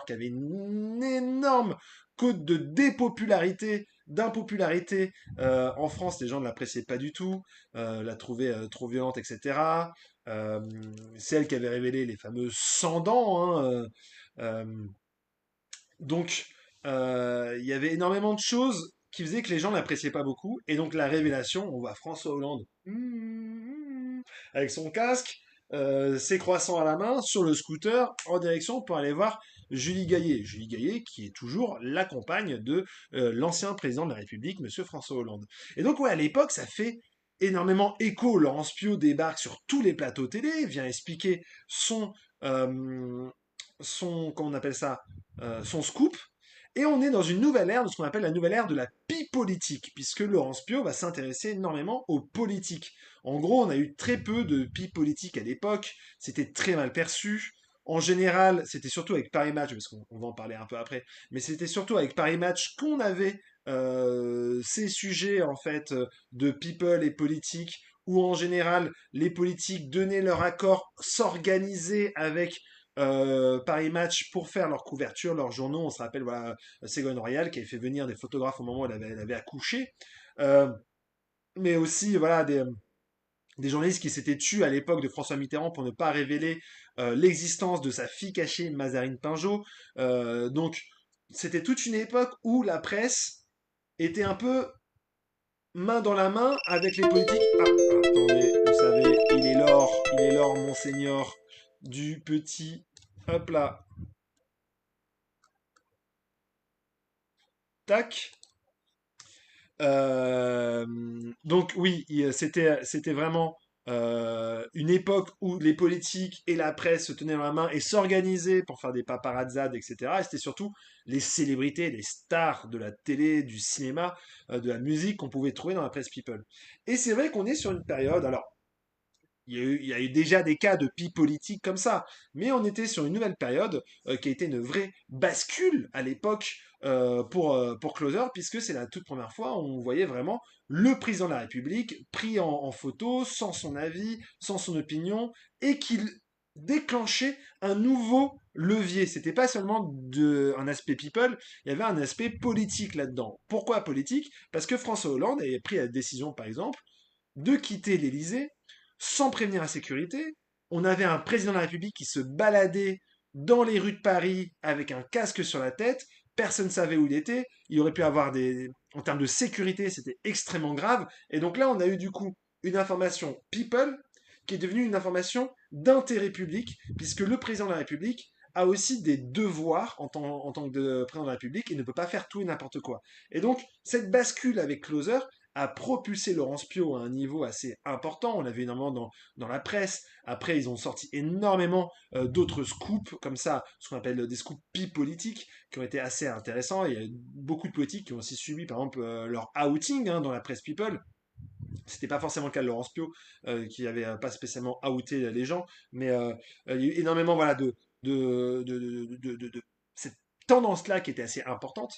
qui avait une énorme cote de dépopularité, d'impopularité en France. Les gens ne l'appréciaient pas du tout, la trouvaient trop violente, etc. Euh, Celle qui avait révélé les fameux 100 dents. Hein, euh, donc, il y avait énormément de choses qui faisaient que les gens n'appréciaient pas beaucoup. Et donc, la révélation, on voit François Hollande avec son casque, ses croissants à la main, sur le scooter, en direction pour aller voir Julie Gaillet. Julie Gaillet, qui est toujours la compagne de l'ancien président de la République, Monsieur François Hollande. Et donc, ouais, à l'époque, ça fait énormément écho. Laurence Pio débarque sur tous les plateaux télé, vient expliquer euh, comment on appelle ça, son scoop. Et on est dans une nouvelle ère, de ce qu'on appelle la nouvelle ère de la politique, puisque Laurence Pio va s'intéresser énormément aux politiques. En gros, on a eu très peu de politique à l'époque, c'était très mal perçu. En général, c'était surtout avec Paris Match, parce qu'on va en parler un peu après, mais c'était surtout avec Paris Match qu'on avait ces sujets en fait de people et politique, où en général les politiques donnaient leur accord, s'organisaient avec Paris Match pour faire leur couverture, leurs journaux. On se rappelle, voilà, Ségolène Royal qui avait fait venir des photographes au moment où elle avait accouché. Euh, mais aussi, voilà, des journalistes qui s'étaient tués à l'époque de François Mitterrand pour ne pas révéler l'existence de sa fille cachée, Mazarine Pinjot. Donc, c'était toute une époque où la presse était un peu main dans la main avec les politiques. Ah, attendez, vous savez, il est l'or, monseigneur, du petit. Hop là, tac. Euh, donc oui, c'était vraiment une époque où les politiques et la presse se tenaient dans la main et s'organisaient pour faire des paparazzades, etc. Et c'était surtout les célébrités, les stars de la télé, du cinéma, de la musique qu'on pouvait trouver dans la presse people. Et c'est vrai qu'on est sur une période, alors il y a eu déjà des cas de pis politique comme ça, mais on était sur une nouvelle période qui a été une vraie bascule à l'époque pour Closer, puisque c'est la toute première fois où on voyait vraiment le président de la République pris en photo, sans son avis, sans son opinion, et qu'il déclenchait un nouveau levier. C'était pas seulement un aspect people, il y avait un aspect politique là-dedans. Pourquoi politique? Parce que François Hollande avait pris la décision, par exemple, de quitter l'Élysée sans prévenir la sécurité. On avait un président de la République qui se baladait dans les rues de Paris avec un casque sur la tête. Personne ne savait où il était. Il aurait pu avoir des. En termes de sécurité, c'était extrêmement grave. Et donc là, on a eu du coup une information people qui est devenue une information d'intérêt public, puisque le président de la République a aussi des devoirs en tant que président de la République et ne peut pas faire tout et n'importe quoi. Et donc, cette bascule avec Closer a propulsé Laurence Pio à un niveau assez important. On l'a vu énormément dans la presse. Après, ils ont sorti énormément d'autres scoops, comme ça, ce qu'on appelle des scoops politiques, qui ont été assez intéressants. Il y a beaucoup de politiques qui ont aussi subi, par exemple, leur outing dans la presse People. C'était pas forcément le cas de Laurence Pio, qui avait pas spécialement outé les gens, mais il y a eu énormément voilà, de cette tendance-là qui était assez importante.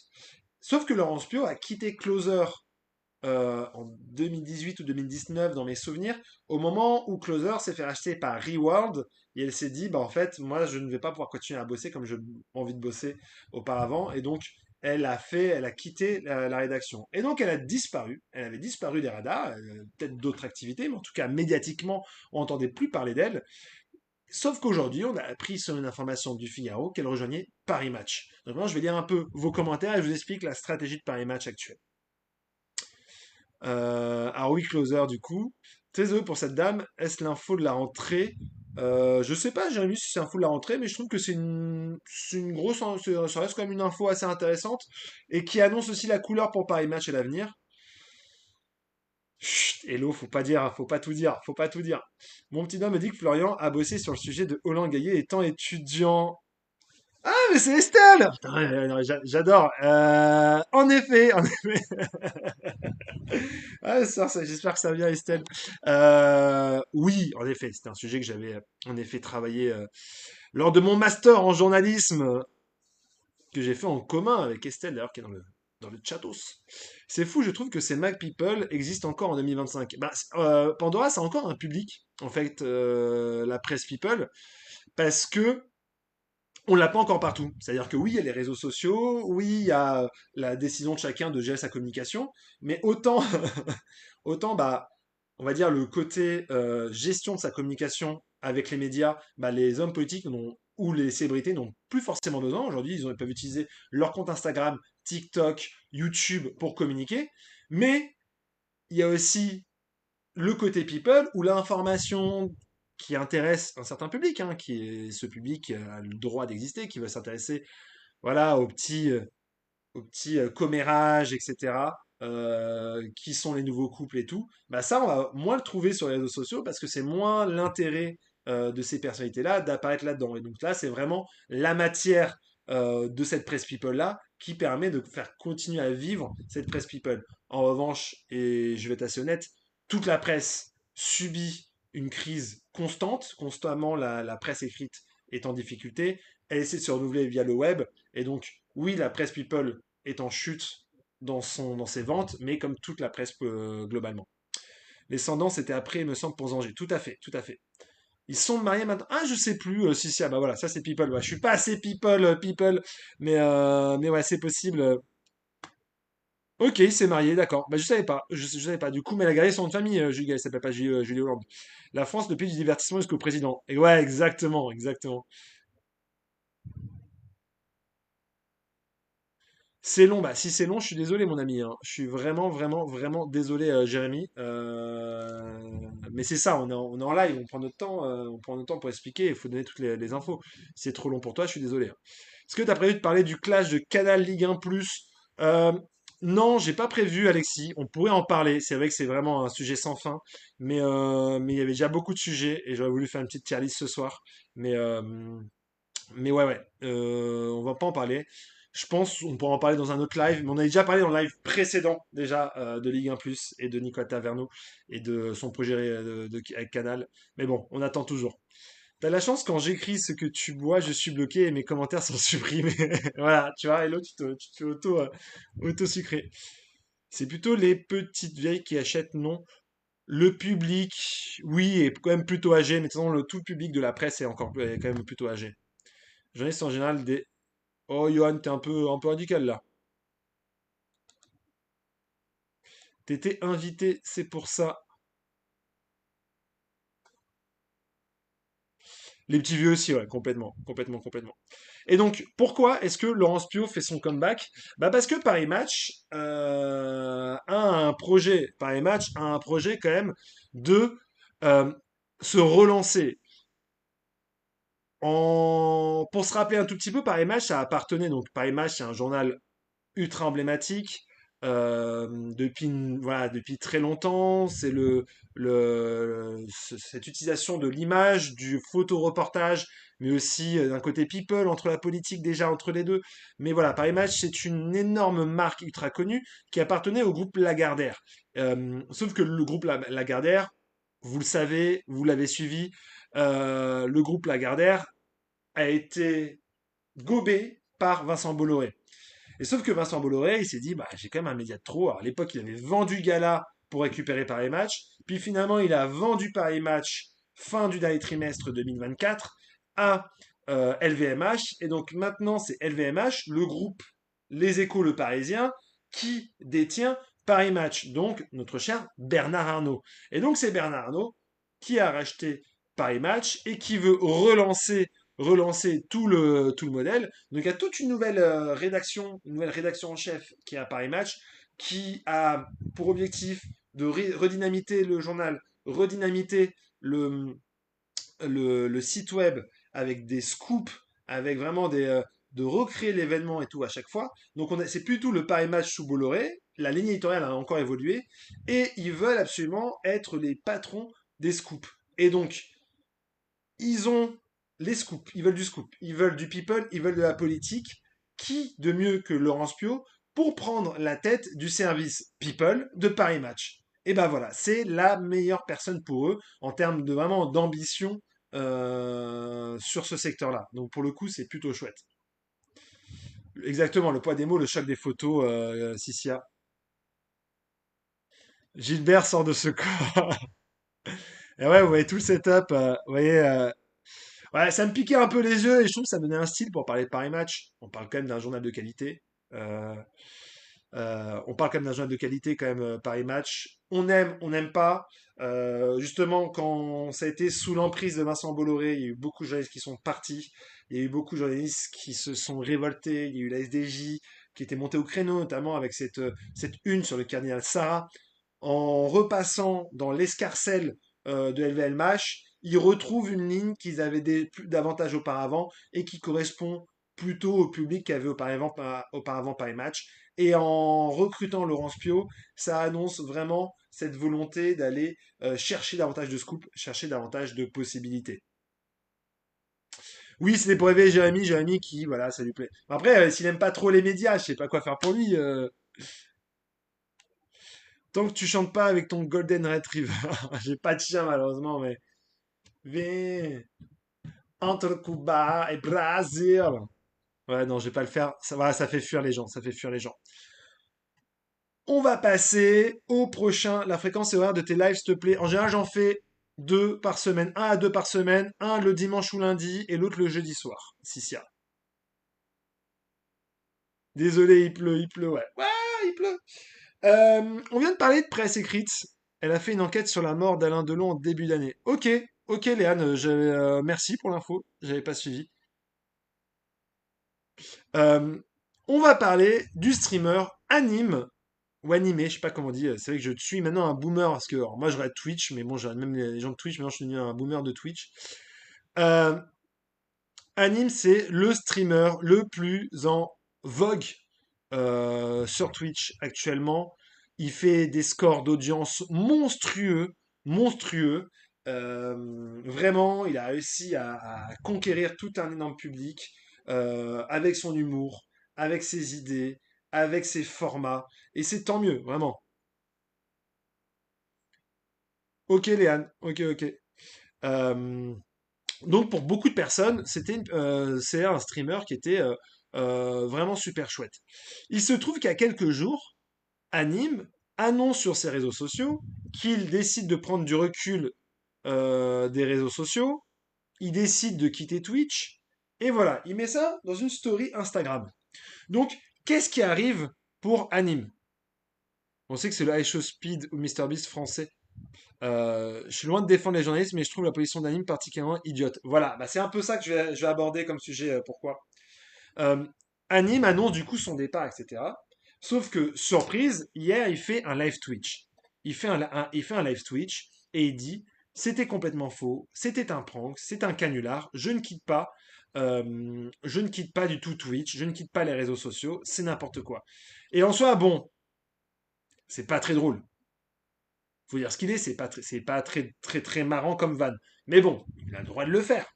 Sauf que Laurence Pio a quitté Closer en 2018 ou 2019 dans mes souvenirs, au moment où Closer s'est fait racheter par Reworld, et elle s'est dit, bah en fait, moi je ne vais pas pouvoir continuer à bosser comme j'ai envie de bosser auparavant, et donc elle a quitté la rédaction. Et donc elle a disparu, elle avait disparu des radars, peut-être d'autres activités, mais en tout cas médiatiquement, on n'entendait plus parler d'elle. Sauf qu'aujourd'hui, on a appris sur une information du Figaro qu'elle rejoignait Paris Match. Donc maintenant, je vais lire un peu vos commentaires et je vous explique la stratégie de Paris Match actuelle. Alors oui, Closer du coup. Très heureux pour cette dame. Est-ce l'info de la rentrée? Je sais pas, Jérémy, si c'est l'info de la rentrée, mais je trouve que c'est une grosse, ça reste quand même une info assez intéressante et qui annonce aussi la couleur pour Paris Match et l'avenir. Chut, Hello, faut pas dire, faut pas tout dire, faut pas tout dire. Mon petit homme me dit que Florian a bossé sur le sujet de Holland Gaillet étant étudiant. Ah, mais c'est Estelle! Putain, ouais, non, j'adore. En effet. Ah, j'espère que ça vient, Estelle. Oui, en effet, c'était un sujet que j'avais en effet travaillé lors de mon master en journalisme que j'ai fait en commun avec Estelle, d'ailleurs, qui est dans le chatos. C'est fou, je trouve que ces Mac People existent encore en 2025. Bah, Pandora, c'est encore un public, en fait, la presse People, parce que on l'a pas encore partout. C'est-à-dire que oui, il y a les réseaux sociaux, oui, il y a la décision de chacun de gérer sa communication, mais autant, autant bah, on va dire le côté gestion de sa communication avec les médias, bah, les hommes politiques ou les célébrités n'ont plus forcément besoin. Aujourd'hui, ils peuvent utiliser leur compte Instagram, TikTok, YouTube pour communiquer. Mais il y a aussi le côté people où l'information qui intéresse un certain public, qui est ce public qui a le droit d'exister, qui veut s'intéresser voilà, aux petits commérages, etc., qui sont les nouveaux couples et tout, bah ça, on va moins le trouver sur les réseaux sociaux parce que c'est moins l'intérêt de ces personnalités-là d'apparaître là-dedans. Et donc là, c'est vraiment la matière de cette presse people-là qui permet de faire continuer à vivre cette presse people. En revanche, et je vais être assez honnête, toute la presse subit une crise constante, constamment la presse écrite est en difficulté, elle essaie de se renouveler via le web, et donc oui, la presse people est en chute dans ses ventes, mais comme toute la presse globalement. Les Cendants, c'était après, il me semble, pour Zanger. Tout à fait, tout à fait. Ils sont mariés maintenant. Ah, je sais plus. Si, ah bah voilà, ça c'est People. Ouais, je suis pas assez People, People, mais ouais, c'est possible. Ok, il s'est marié, d'accord. Bah, je savais pas. Je savais pas. Du coup, mais elle a gardé son nom de famille, Julie. Elle s'appelle pas Julie Hollande. La France, depuis du divertissement jusqu'au président. Et ouais, exactement, exactement. C'est long, bah si c'est long, je suis désolé mon ami, hein. Je suis vraiment, vraiment, vraiment désolé Jérémy. Mais c'est ça, on est en live, on prend notre temps, on prend notre temps pour expliquer, il faut donner toutes les infos. Si c'est trop long pour toi, je suis désolé, hein. Est-ce que tu as prévu de parler du clash de Canal Ligue 1 Plus? Euh, non, j'ai pas prévu Alexis, on pourrait en parler, c'est vrai que c'est vraiment un sujet sans fin, mais il y avait déjà beaucoup de sujets et j'aurais voulu faire une petite tier list ce soir. Mais, euh, mais ouais, ouais, on va pas en parler. Je pense on pourra en parler dans un autre live, mais on a déjà parlé dans le live précédent déjà de Ligue 1 Plus et de Nicolas Taverneau et de son projet avec Canal. Mais bon, on attend toujours. T'as la chance quand j'écris ce que tu bois, je suis bloqué et mes commentaires sont supprimés. Voilà, tu vois, Hello, tu te fais auto-sucrer. C'est plutôt les petites vieilles qui achètent, non. Le public, oui, est quand même plutôt âgé, mais de toute façon, tout le public de la presse est quand même plutôt âgé. Journalistes en général des. Oh, Johan, t'es un peu radical là. T'étais invité, c'est pour ça. Les petits vieux aussi, ouais, complètement, complètement, complètement. Et donc, pourquoi est-ce que Laurence Pio fait son comeback? Bah parce que Paris Match Paris Match a un projet quand même de euh, se relancer. Pour se rappeler un tout petit peu, Paris Match, ça appartenait, donc Paris Match, c'est un journal ultra emblématique voilà, depuis très longtemps. C'est cette utilisation de l'image, du photoreportage, mais aussi d'un côté people, entre la politique déjà, entre les deux. Mais voilà, Paris Match, c'est une énorme marque ultra connue qui appartenait au groupe Lagardère. Sauf que le groupe Lagardère, vous le savez, vous l'avez suivi, le groupe Lagardère a été gobé par Vincent Bolloré. Et sauf que Vincent Bolloré, il s'est dit, bah, j'ai quand même un média de trop. Alors, à l'époque, il avait vendu Gala pour récupérer Paris Match. Puis finalement, il a vendu Paris Match fin du dernier trimestre 2024 à LVMH. Et donc maintenant, c'est LVMH, le groupe Les Échos, le Parisien, qui détient Paris Match. Donc notre cher Bernard Arnault. Et donc c'est Bernard Arnault qui a racheté Paris Match et qui veut relancer tout le modèle. Donc il y a toute une nouvelle rédaction, une nouvelle rédaction en chef qui est à Paris Match, qui a pour objectif de redynamiter le journal, redynamiter le, le site web avec des scoops, avec vraiment de recréer l'événement et tout à chaque fois. Donc c'est plutôt le Paris Match sous Bolloré. La ligne éditoriale a encore évolué et ils veulent absolument être les patrons des scoops. Et donc ils ont les scoops, ils veulent du scoop, ils veulent du people, ils veulent de la politique. Qui de mieux que Laurence Pio pour prendre la tête du service people de Paris Match? Et ben voilà, c'est la meilleure personne pour eux en termes de vraiment d'ambition sur ce secteur-là. Donc pour le coup, c'est plutôt chouette. Exactement, le poids des mots, le choc des photos, Sicia. Gilbert sort de ce corps. Et ouais, vous voyez tout le setup. Vous voyez, ouais, ça me piquait un peu les yeux et je trouve que ça donnait un style pour parler de Paris Match. On parle quand même d'un journal de qualité. Euh, on parle quand même d'un journal de qualité, quand même, Paris Match. On n'aime pas. Justement, quand ça a été sous l'emprise de Vincent Bolloré, il y a eu beaucoup de journalistes qui sont partis. Il y a eu beaucoup de journalistes qui se sont révoltés. Il y a eu la SDJ qui était montée au créneau, notamment avec cette une sur le cardinal Sarah. En repassant dans l'escarcelle de LVMH, ils retrouvent une ligne qu'ils avaient davantage auparavant et qui correspond plutôt au public qu'avait auparavant Paris Match. Et en recrutant Laurence Pio, ça annonce vraiment cette volonté d'aller chercher davantage de scoop, chercher davantage de possibilités. Oui, c'était pour réveiller Jérémy, Jérémy qui, voilà, ça lui plaît. Après, s'il aime pas trop les médias, je sais pas quoi faire pour lui. Tant que tu chantes pas avec ton Golden Retriever. J'ai pas de chien malheureusement, mais. Viens, entre Cuba et Brésil. Ouais, non, je vais pas le faire. Ça, voilà, ça fait fuir les gens, ça fait fuir les gens. On va passer au prochain. La fréquence et horaire de tes lives, s'il te plaît. En général, j'en fais deux par semaine. Un à deux par semaine. Un le dimanche ou lundi et l'autre le jeudi soir. Sicia. Désolé, il pleut, ouais. Ouais, il pleut. On vient de parler de presse écrite. Elle a fait une enquête sur la mort d'Alain Delon en début d'année. Ok, ok, Léane, merci pour l'info. J'avais pas suivi. Euh, on va parler du streamer Anime ou animé, je sais pas comment on dit. C'est vrai que je suis maintenant un boomer parce que alors, moi je regarde Twitch, mais bon, j'ai même les gens de Twitch. Maintenant, je suis devenu un boomer de Twitch. Euh, Anime, c'est le streamer le plus en vogue sur Twitch actuellement. Il fait des scores d'audience monstrueux, monstrueux. Vraiment, il a réussi à conquérir tout un énorme public avec son humour, avec ses idées, avec ses formats. Et c'est tant mieux, vraiment. Ok, Léane, ok, ok. Euh, Donc pour beaucoup de personnes, c'est un streamer qui était vraiment super chouette. Il se trouve qu'il y a quelques jours, Anime annonce sur ses réseaux sociaux qu'il décide de prendre du recul des réseaux sociaux, il décide de quitter Twitch, et voilà, il met ça dans une story Instagram. Donc, qu'est-ce qui arrive pour Anime? On sait que c'est le iShow Speed ou MrBeast français. Je suis loin de défendre les journalistes, mais je trouve la position d'Anime particulièrement idiote. Voilà, bah, c'est un peu ça que je vais aborder comme sujet. Pourquoi? Euh, Anime annonce du coup son départ, etc. Sauf que, surprise, hier, il fait un live Twitch. Il fait un live Twitch et il dit, C'était complètement faux, c'était un prank, c'est un canular, je ne quitte pas du tout Twitch, je ne quitte pas les réseaux sociaux, c'est n'importe quoi. Et en soi, bon, c'est pas très drôle. Faut dire ce qu'il est, c'est pas très, très, très marrant comme van. Mais bon, il a le droit de le faire.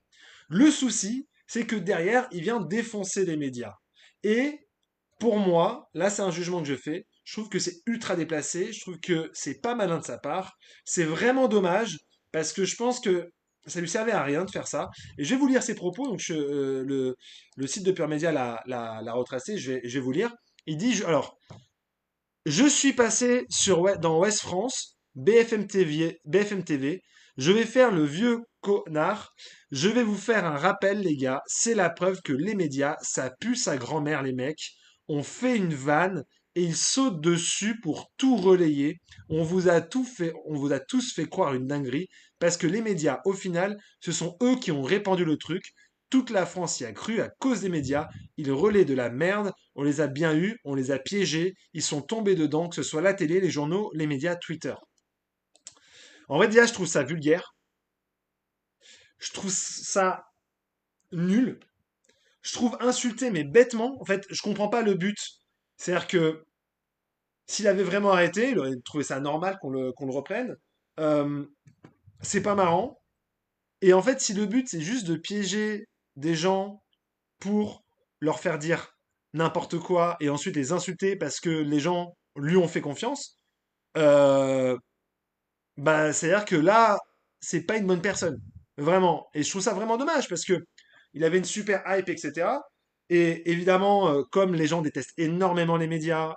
Le souci, c'est que derrière, il vient défoncer les médias. Et pour moi, là, c'est un jugement que je fais. Je trouve que c'est ultra déplacé. Je trouve que c'est pas malin de sa part. C'est vraiment dommage parce que je pense que ça lui servait à rien de faire ça. Et je vais vous lire ses propos. Donc, le site de Pure Media l'a retracé. Je vais vous lire. Il dit, alors, je suis passé dans Ouest France, BFM TV. Je vais faire le vieux connard. Je vais vous faire un rappel, les gars. C'est la preuve que les médias, ça pue sa grand-mère, les mecs. On fait une vanne et ils sautent dessus pour tout relayer. On vous a tous fait croire une dinguerie parce que les médias, au final, ce sont eux qui ont répandu le truc. Toute la France y a cru à cause des médias. Ils relaient de la merde. On les a bien eus, on les a piégés, ils sont tombés dedans, que ce soit la télé, les journaux, les médias, Twitter. En vrai, déjà, je trouve ça vulgaire. Je trouve ça nul. Je trouve insulté, mais bêtement. En fait, je comprends pas le but. C'est-à-dire que s'il avait vraiment arrêté, il aurait trouvé ça normal qu'on le reprenne. Euh, c'est pas marrant. Et en fait, si le but, c'est juste de piéger des gens pour leur faire dire n'importe quoi et ensuite les insulter parce que les gens lui ont fait confiance, euh, bah, c'est-à-dire que là, c'est pas une bonne personne. Vraiment. Et je trouve ça vraiment dommage parce que il avait une super hype, etc. Et évidemment, comme les gens détestent énormément les médias,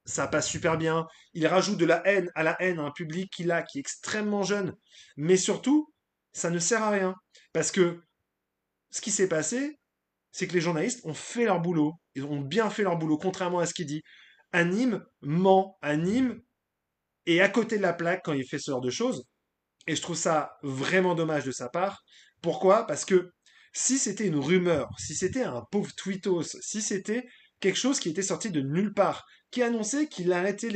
ça passe super bien. Il rajoute de la haine à la haine à un public qui est extrêmement jeune. Mais surtout, ça ne sert à rien. Parce que ce qui s'est passé, c'est que les journalistes ont fait leur boulot. Ils ont bien fait leur boulot, contrairement à ce qu'il dit. Anime ment. Anime est à côté de la plaque quand il fait ce genre de choses. Et je trouve ça vraiment dommage de sa part. Pourquoi? Parce que si c'était une rumeur, si c'était un pauvre tweetos, si c'était quelque chose qui était sorti de nulle part, qui annonçait qu'il arrêtait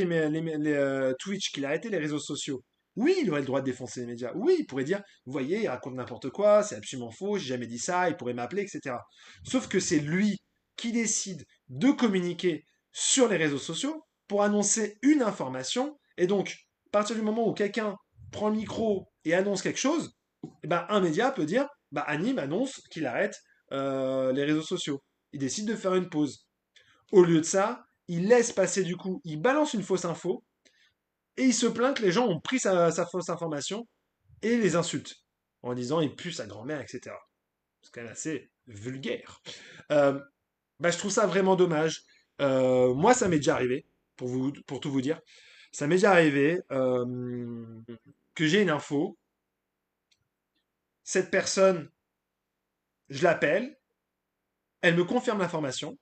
Twitch, qu'il arrêtait les réseaux sociaux, oui, il aurait le droit de défoncer les médias. Oui, il pourrait dire, vous voyez, il raconte n'importe quoi, c'est absolument faux, j'ai jamais dit ça, il pourrait m'appeler, etc. Sauf que c'est lui qui décide de communiquer sur les réseaux sociaux pour annoncer une information. Et donc, à partir du moment où quelqu'un prend le micro et annonce quelque chose, eh ben, un média peut dire bah, Anime annonce qu'il arrête les réseaux sociaux. Il décide de faire une pause. Au lieu de ça, il laisse passer du coup, il balance une fausse info et il se plaint que les gens ont pris sa fausse information et les insultent en disant il pue sa grand-mère, etc. C'est quand même assez vulgaire. Euh, bah, je trouve ça vraiment dommage. Moi, ça m'est déjà arrivé, pour tout vous dire. Ça m'est déjà arrivé que j'ai une info. Cette personne, je l'appelle, elle me confirme l'information.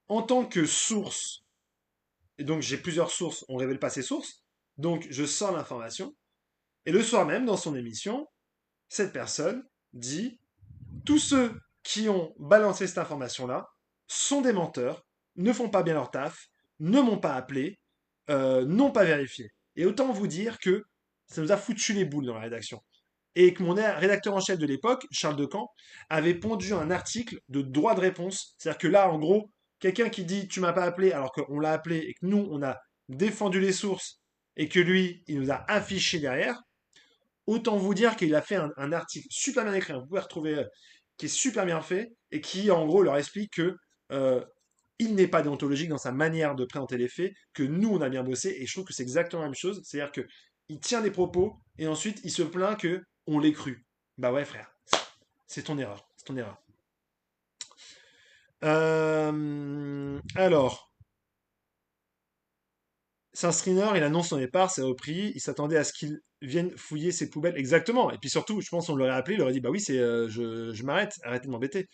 En tant que source, et donc j'ai plusieurs sources, on ne révèle pas ses sources, donc je sors l'information. Et le soir même, dans son émission, cette personne dit tous ceux qui ont balancé cette information-là sont des menteurs, ne font pas bien leur taf, ne m'ont pas appelé, n'ont pas vérifié. Et autant vous dire que ça nous a foutu les boules dans la rédaction. Et que mon rédacteur en chef de l'époque, Charles Decamp, avait pondu un article de droit de réponse. C'est-à-dire que là, en gros, quelqu'un qui dit tu m'as pas appelé alors qu'on l'a appelé et que nous, on a défendu les sources et que lui, il nous a affiché derrière, autant vous dire qu'il a fait un article super bien écrit, vous pouvez retrouver, qui est super bien fait et qui, en gros, leur explique que euh, il n'est pas déontologique dans sa manière de présenter les faits, que nous, on a bien bossé, et je trouve que c'est exactement la même chose. C'est-à-dire que il tient des propos, et ensuite, il se plaint que on l'ait cru. Bah ouais, frère, c'est ton erreur. C'est ton erreur. Alors, c'est un streamer, il annonce son départ, c'est repris, il s'attendait à ce qu'il vienne fouiller ses poubelles. Exactement. Et puis surtout, je pense qu'on l'aurait appelé, il aurait dit, bah oui, je m'arrête, arrêtez de m'embêter.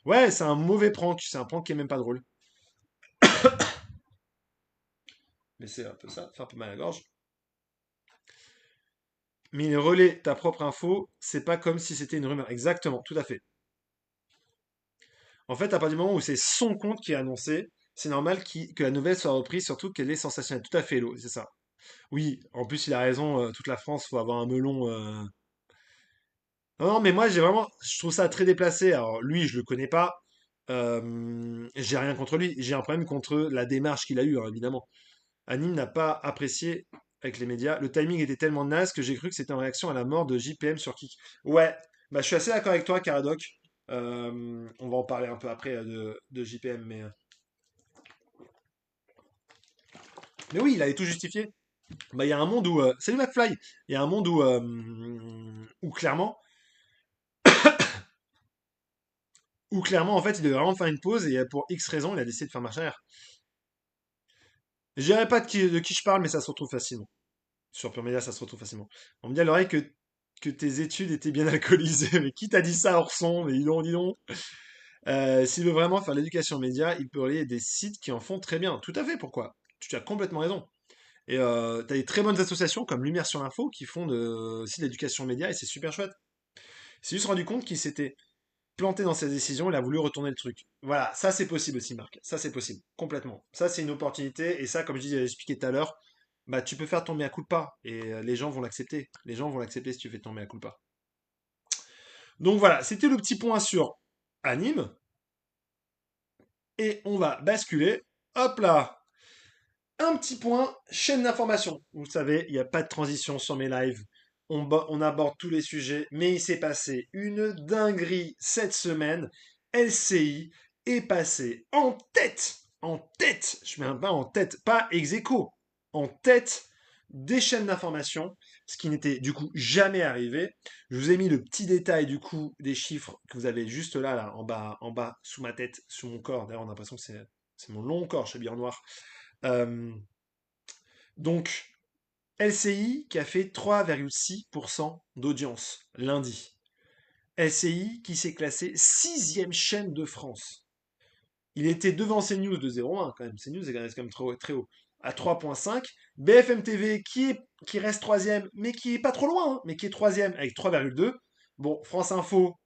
Ouais, c'est un mauvais prank, c'est un prank qui est même pas drôle. Mais c'est un peu ça, ça fait un peu mal à la gorge. Mais il relaie ta propre info, c'est pas comme si c'était une rumeur. Exactement, tout à fait. En fait, à partir du moment où c'est son compte qui est annoncé, c'est normal que la nouvelle soit reprise, surtout qu'elle est sensationnelle. Tout à fait, Hello, c'est ça. Oui, en plus, il a raison, toute la France, faut avoir un melon. Non, non, mais moi, je trouve ça très déplacé. Alors, lui, je le connais pas. J'ai rien contre lui. J'ai un problème contre la démarche qu'il a eue, hein, évidemment. Anime n'a pas apprécié avec les médias. Le timing était tellement naze que j'ai cru que c'était en réaction à la mort de JPM sur Kik. Ouais, bah, je suis assez d'accord avec toi, Caradoc. On va en parler un peu après de JPM, mais oui, il avait tout justifié. Bah, il y a un monde où. Salut McFly! Il y a un monde où clairement, en fait, il devait vraiment faire une pause et pour X raisons, il a décidé de faire marche arrière. Je dirais pas de qui je parle, mais ça se retrouve facilement. Sur Pure Média, ça se retrouve facilement. On me dit à l'oreille que tes études étaient bien alcoolisées. Mais qui t'a dit ça hors son? Mais dis donc, dis donc. S'il veut vraiment faire l'éducation média, il peut relier des sites qui en font très bien. Tout à fait, pourquoi? Tu as complètement raison. Et tu as des très bonnes associations comme Lumière sur l'info qui font aussi de l'éducation média et c'est super chouette. Il s'est juste rendu compte qu'il s'était planté dans ses décisions, il a voulu retourner le truc. Voilà, ça c'est possible aussi, Marc. Ça c'est possible, complètement. Ça c'est une opportunité, et ça, comme je disais, expliqué tout à l'heure, bah tu peux faire ton mea culpa, et les gens vont l'accepter. Les gens vont l'accepter si tu fais ton mea culpa. Donc voilà, c'était le petit point sur anime, et on va basculer, hop là, un petit point, chaîne d'information. Vous savez, il n'y a pas de transition sur mes lives. On aborde tous les sujets, mais il s'est passé une dinguerie cette semaine. LCI est passé en tête, je mets un pas en tête, pas ex aequo, en tête des chaînes d'information, ce qui n'était du coup jamais arrivé. Je vous ai mis le petit détail du coup des chiffres que vous avez juste là, là en bas, sous ma tête, sous mon corps. D'ailleurs, on a l'impression que c'est mon long corps, je suis habillé en noir. Euh, donc, LCI qui a fait 3,6% d'audience lundi. LCI qui s'est classé sixième chaîne de France. Il était devant CNews de 0,1 quand même. CNews est quand même très, très haut. À 3,5. BFM TV qui reste troisième, mais qui est pas trop loin, hein, mais qui est troisième avec 3,2. Bon, France Info,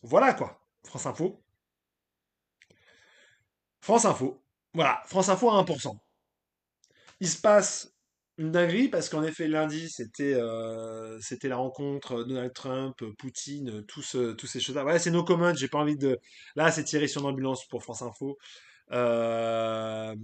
voilà quoi. France Info, voilà. France Info à 1%. Il se passe une dinguerie parce qu'en effet lundi c'était la rencontre Donald Trump, Poutine, tous ces choses-là. Ouais, c'est no comment. J'ai pas envie de. Là, c'est tiré sur une ambulance pour France Info. Euh,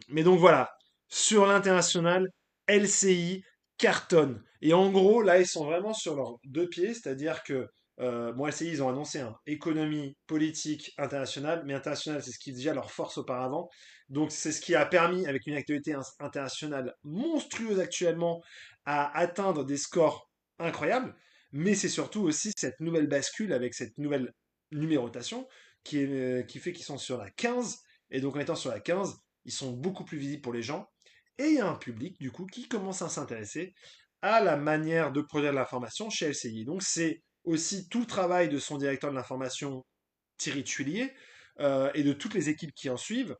Mais donc voilà, sur l'international, LCI cartonne. Et en gros, là, ils sont vraiment sur leurs deux pieds, c'est-à-dire que, bon, LCI, ils ont annoncé économie, politique, internationale, mais internationale, c'est ce qui déjà leur force auparavant. Donc c'est ce qui a permis, avec une actualité internationale monstrueuse actuellement, à atteindre des scores incroyables. Mais c'est surtout aussi cette nouvelle bascule avec cette nouvelle numérotation qui fait qu'ils sont sur la 15 et donc en étant sur la 15, ils sont beaucoup plus visibles pour les gens. Et il y a un public, du coup, qui commence à s'intéresser à la manière de produire de l'information chez LCI. Donc c'est aussi tout le travail de son directeur de l'information, Thierry Tuilier, et de toutes les équipes qui en suivent,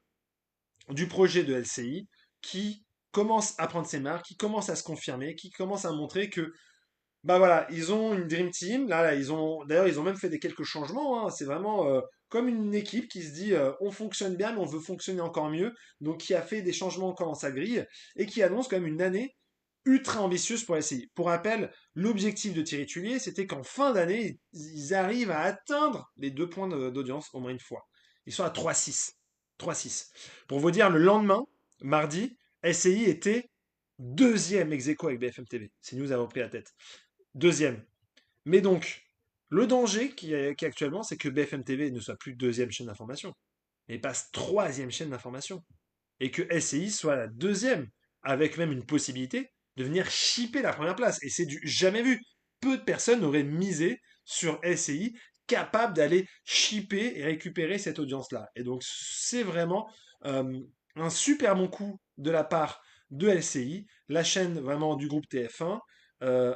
du projet de LCI, qui commence à prendre ses marques, qui commence à se confirmer, qui commence à montrer que bah voilà, ils ont une Dream Team. Là, d'ailleurs, ils ont même fait quelques changements, hein. C'est vraiment comme une équipe qui se dit on fonctionne bien, mais on veut fonctionner encore mieux. Donc, qui a fait des changements encore dans sa grille et qui annonce quand même une année ultra ambitieuse pour essayer. Pour rappel, l'objectif de Thierry Tullier, c'était qu'en fin d'année, ils arrivent à atteindre les 2 points d'audience au moins une fois. Ils sont à 3,6. 3,6. Pour vous dire, le lendemain, mardi, SCI était deuxième ex aequo avec BFM TV. CNews a repris la tête. Deuxième. Mais donc, le danger qui est actuellement, c'est que BFM TV ne soit plus deuxième chaîne d'information, mais passe troisième chaîne d'information. Et que SCI soit la deuxième, avec même une possibilité de venir chipper la première place. Et c'est du jamais vu. Peu de personnes auraient misé sur SCI capable d'aller chipper et récupérer cette audience-là. Et donc, c'est vraiment euh, un super bon coup de la part de LCI, la chaîne vraiment du groupe TF1.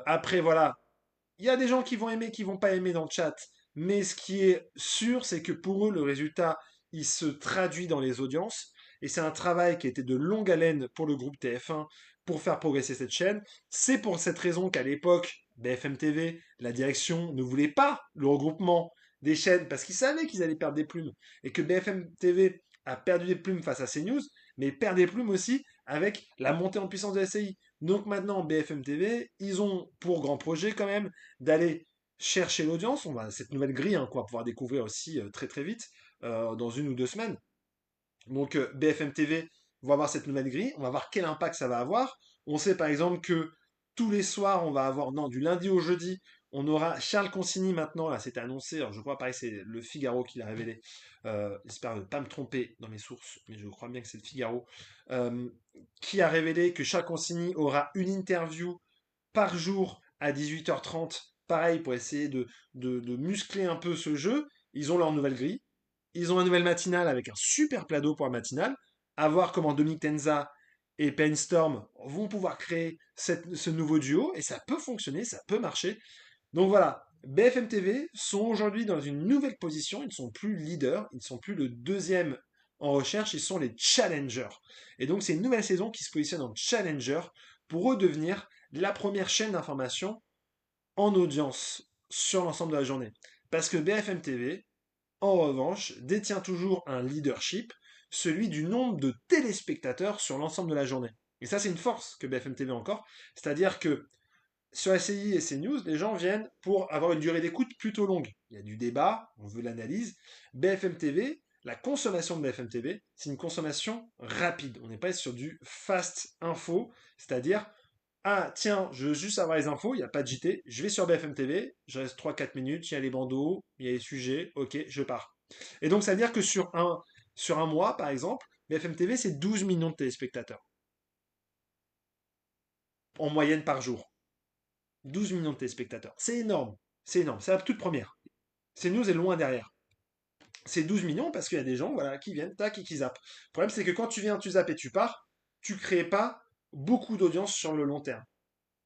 Après, voilà, il y a des gens qui vont aimer, qui vont pas aimer dans le chat, mais ce qui est sûr, c'est que pour eux, le résultat, il se traduit dans les audiences. Et c'est un travail qui a été de longue haleine pour le groupe TF1 pour faire progresser cette chaîne. C'est pour cette raison qu'à l'époque, BFM TV, la direction ne voulait pas le regroupement des chaînes parce qu'ils savaient qu'ils allaient perdre des plumes et que BFM TV a perdu des plumes face à CNews. mais perd des plumes aussi avec la montée en puissance de SCI. Donc maintenant, BFM TV, ils ont pour grand projet quand même d'aller chercher l'audience. On va cette nouvelle grille, hein, qu'on va pouvoir découvrir aussi très très vite, dans 1 ou 2 semaines. Donc BFM TV va avoir cette nouvelle grille, on va voir quel impact ça va avoir. On sait par exemple que tous les soirs, on va avoir, non, du lundi au jeudi, on aura Charles Consigny maintenant, là c'est annoncé, alors je crois pareil c'est le Figaro qui l'a révélé, j'espère ne pas me tromper dans mes sources, mais je crois bien que c'est le Figaro, euh, qui a révélé que Charles Consigny aura une interview par jour à 18h30, pareil pour essayer de muscler un peu ce jeu. Ils ont leur nouvelle grille, ils ont un nouvel matinal avec un super plateau pour un matinal. À voir comment Dominique Tenza et Painstorm vont pouvoir créer ce nouveau duo. Et ça peut fonctionner, ça peut marcher. Donc voilà, BFM TV sont aujourd'hui dans une nouvelle position. Ils ne sont plus leaders, ils ne sont plus le deuxième en recherche, ils sont les challengers. Et donc c'est une nouvelle saison qui se positionne en challenger pour redevenir la première chaîne d'information en audience sur l'ensemble de la journée. Parce que BFM TV, en revanche, détient toujours un leadership, celui du nombre de téléspectateurs sur l'ensemble de la journée. Et ça, c'est une force que BFM TV a encore. C'est-à-dire que sur SCI et CNews, les gens viennent pour avoir une durée d'écoute plutôt longue. Il y a du débat, on veut l'analyse. BFM TV, la consommation de BFM TV, c'est une consommation rapide. On n'est pas sur du fast info, c'est-à-dire ah, tiens, je veux juste avoir les infos, il n'y a pas de JT. Je vais sur BFM TV, je reste 3 4 minutes, il y a les bandeaux, il y a les sujets, ok, je pars. Et donc, ça veut dire que sur un mois, par exemple, BFM TV, c'est 12 millions de téléspectateurs, en moyenne par jour. 12 millions de téléspectateurs. C'est énorme. C'est énorme. C'est la toute première. CNews est loin derrière. C'est 12 millions parce qu'il y a des gens voilà, qui viennent, tac, et qui zappent. Le problème, c'est que quand tu viens, tu zappes et tu pars, tu ne crées pas beaucoup d'audience sur le long terme.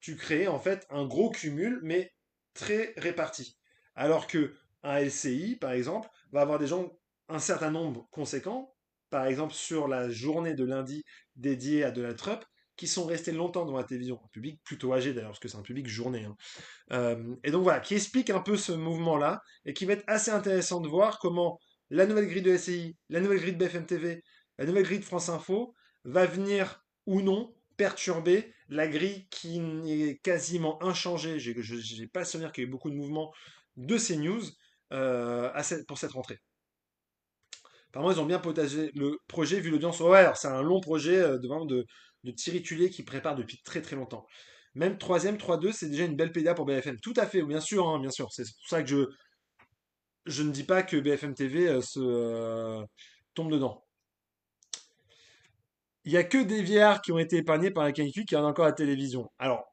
Tu crées en fait un gros cumul, mais très réparti. Alors que un LCI, par exemple, va avoir des gens, un certain nombre conséquent, par exemple sur la journée de lundi dédiée à Donald Trump, qui sont restés longtemps dans la télévision. Un public plutôt âgé d'ailleurs, parce que c'est un public journée, hein. Et donc voilà, qui explique un peu ce mouvement-là, et qui va être assez intéressant de voir comment la nouvelle grille de SCI, la nouvelle grille de BFM TV, la nouvelle grille de France Info va venir ou non perturber la grille qui est quasiment inchangée. Je n'ai pas le souvenir qu'il y ait eu beaucoup de mouvements de CNews pour cette rentrée. Apparemment, ils ont bien potagé le projet vu l'audience. Ouais, alors c'est un long projet de Thierry Tullier qui prépare depuis très très longtemps. Même troisième, 3-2, c'est déjà une belle PDA pour BFM. Tout à fait, bien sûr, hein, bien sûr. C'est pour ça que je ne dis pas que BFM TV tombe dedans. Il n'y a que des vieillards qui ont été épargnés par la canicule qui regardent encore la télévision. Alors,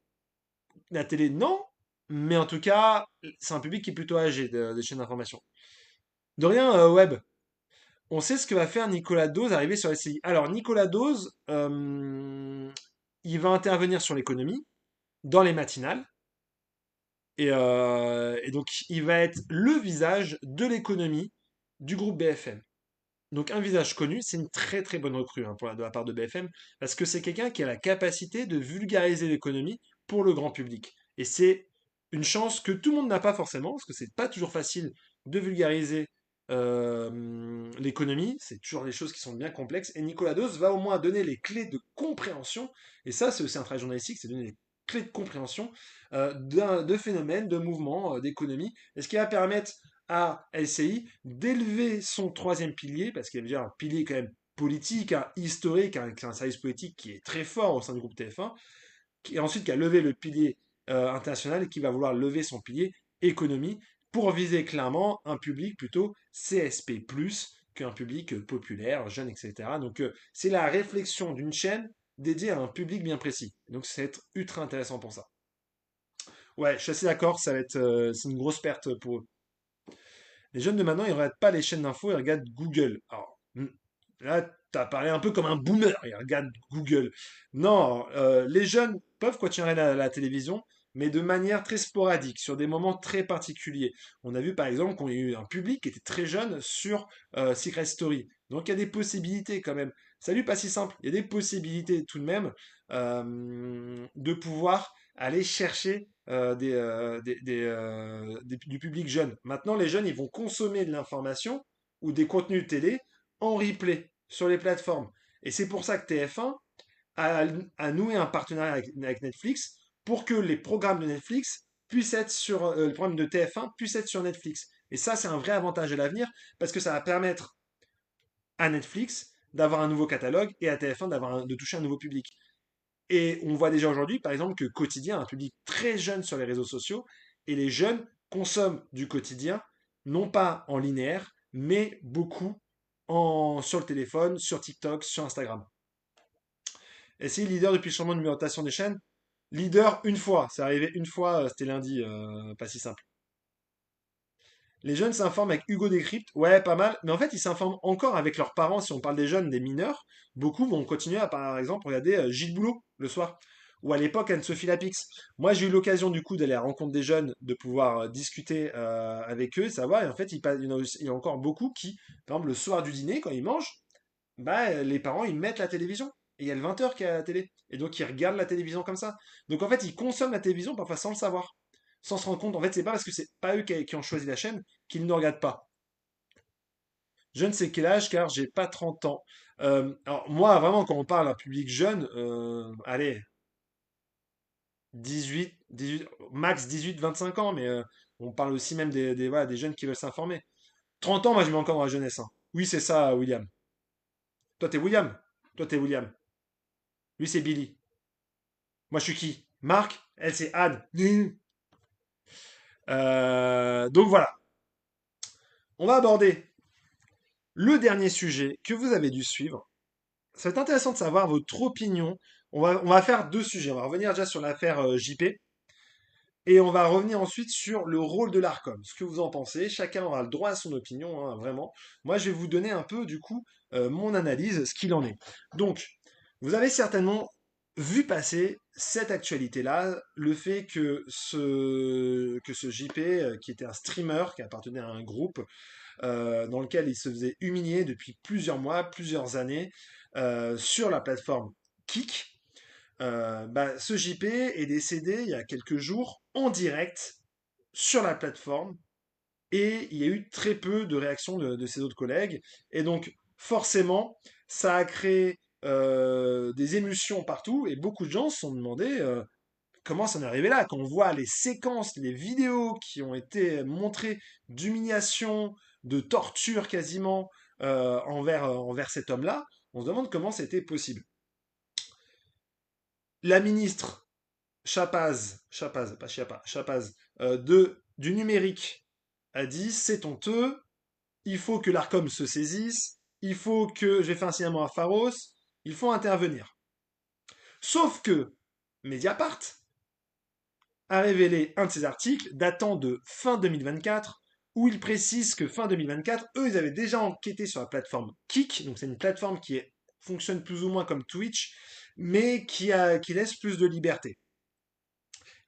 la télé, non, mais en tout cas, c'est un public qui est plutôt âgé des chaînes d'information. De rien, Web. On sait ce que va faire Nicolas Dose arrivé sur SCI. Alors, Nicolas Dose, il va intervenir sur l'économie, dans les matinales, et donc il va être le visage de l'économie du groupe BFM. Donc un visage connu, c'est une très très bonne recrue hein, de la part de BFM, parce que c'est quelqu'un qui a la capacité de vulgariser l'économie pour le grand public. Et c'est une chance que tout le monde n'a pas forcément, parce que c'est pas toujours facile de vulgariser l'économie, c'est toujours des choses qui sont bien complexes, et Nicolas Dos va au moins donner les clés de compréhension, et ça c'est aussi un travail journalistique, c'est donner les clés de compréhension de phénomènes, de mouvements, d'économie, et ce qui va permettre à LCI d'élever son troisième pilier, parce qu'il y a déjà un pilier quand même politique, hein, historique, hein, qui est un service politique qui est très fort au sein du groupe TF1, et ensuite qui a levé le pilier international et qui va vouloir lever son pilier économie pour viser clairement un public plutôt CSP+, qu'un public populaire, jeune, etc. Donc c'est la réflexion d'une chaîne dédiée à un public bien précis. Donc ça va être ultra intéressant pour ça. Ouais, je suis assez d'accord, ça va être c'est une grosse perte pour eux. Les jeunes de maintenant, ils regardent pas les chaînes d'infos, ils regardent Google. Alors, là, tu as parlé un peu comme un boomer, ils regardent Google. Non, les jeunes peuvent continuer la télévision, mais de manière très sporadique, sur des moments très particuliers. On a vu par exemple qu'on a eu un public qui était très jeune sur Secret Story. Donc il y a des possibilités quand même. Salut, pas si simple. Il y a des possibilités tout de même de pouvoir aller chercher du public jeune. Maintenant, les jeunes, ils vont consommer de l'information ou des contenus télé en replay sur les plateformes. Et c'est pour ça que TF1 a, a noué un partenariat avec Netflix pour que les programmes de Netflix puissent être sur, le programme de TF1 puisse être sur Netflix. Et ça, c'est un vrai avantage de l'avenir parce que ça va permettre à Netflix d'avoir un nouveau catalogue et à TF1 de toucher un nouveau public. Et on voit déjà aujourd'hui, par exemple, que Quotidien a un public très jeune sur les réseaux sociaux et les jeunes consomment du quotidien, non pas en linéaire, mais beaucoup sur le téléphone, sur TikTok, sur Instagram. Et c'est leader depuis le changement de numérotation des chaînes. Leader une fois, c'est arrivé une fois, c'était lundi, pas si simple. Les jeunes s'informent avec Hugo Décrypte, ouais, pas mal, mais en fait, ils s'informent encore avec leurs parents. Si on parle des jeunes, des mineurs, beaucoup vont continuer à, par exemple, regarder Gilles Boulot le soir, ou à l'époque Anne-Sophie Lapix. Moi, j'ai eu l'occasion, du coup, d'aller à la rencontre des jeunes, de pouvoir discuter avec eux, savoir, et en fait, il y en a encore beaucoup qui, par exemple, le soir du dîner, quand ils mangent, bah, les parents, ils mettent la télévision. Et il y a le 20h qui est à la télé. Et donc, ils regardent la télévision comme ça. Donc, en fait, ils consomment la télévision parfois sans le savoir. Sans se rendre compte. En fait, c'est pas parce que c'est pas eux qui ont choisi la chaîne qu'ils ne regardent pas. Je ne sais quel âge, car j'ai pas 30 ans. Alors, moi, vraiment, quand on parle d'un public jeune, allez, 18, max 18, 25 ans, mais on parle aussi même voilà, des jeunes qui veulent s'informer. 30 ans, moi, je mets encore dans la jeunesse, hein. Oui, c'est ça, William. Toi, t'es William. Toi, t'es William. Lui, c'est Billy. Moi, je suis qui? Marc, elle, c'est Anne. Donc voilà, on va aborder le dernier sujet que vous avez dû suivre. Ça va être intéressant de savoir votre opinion. On va faire deux sujets. On va revenir déjà sur l'affaire JP et on va revenir ensuite sur le rôle de l'ARCOM. Ce que vous en pensez. Chacun aura le droit à son opinion, hein, vraiment. Moi, je vais vous donner un peu, du coup, mon analyse, ce qu'il en est. Donc, vous avez certainement vu passer cette actualité-là, le fait que ce JP, qui était un streamer, qui appartenait à un groupe, dans lequel il se faisait humilier depuis plusieurs mois, plusieurs années, sur la plateforme Kik. Bah, ce JP est décédé il y a quelques jours en direct sur la plateforme et il y a eu très peu de réactions de ses autres collègues. Et donc, forcément, ça a créé des émulsions partout et beaucoup de gens se sont demandé comment ça en est arrivé là. Quand on voit les séquences, les vidéos qui ont été montrées d'humiliation, de torture quasiment envers cet homme-là, on se demande comment c'était possible. La ministre Chapaz, pas Chiappa, Chapaz, du numérique a dit c'est honteux, il faut que l'ARCOM se saisisse, il faut que, j'ai fait un signalement à Pharos, il faut intervenir. Sauf que Mediapart a révélé un de ses articles datant de fin 2024 où il précise que fin 2024, eux, ils avaient déjà enquêté sur la plateforme Kik, donc c'est une plateforme fonctionne plus ou moins comme Twitch, mais qui laisse plus de liberté.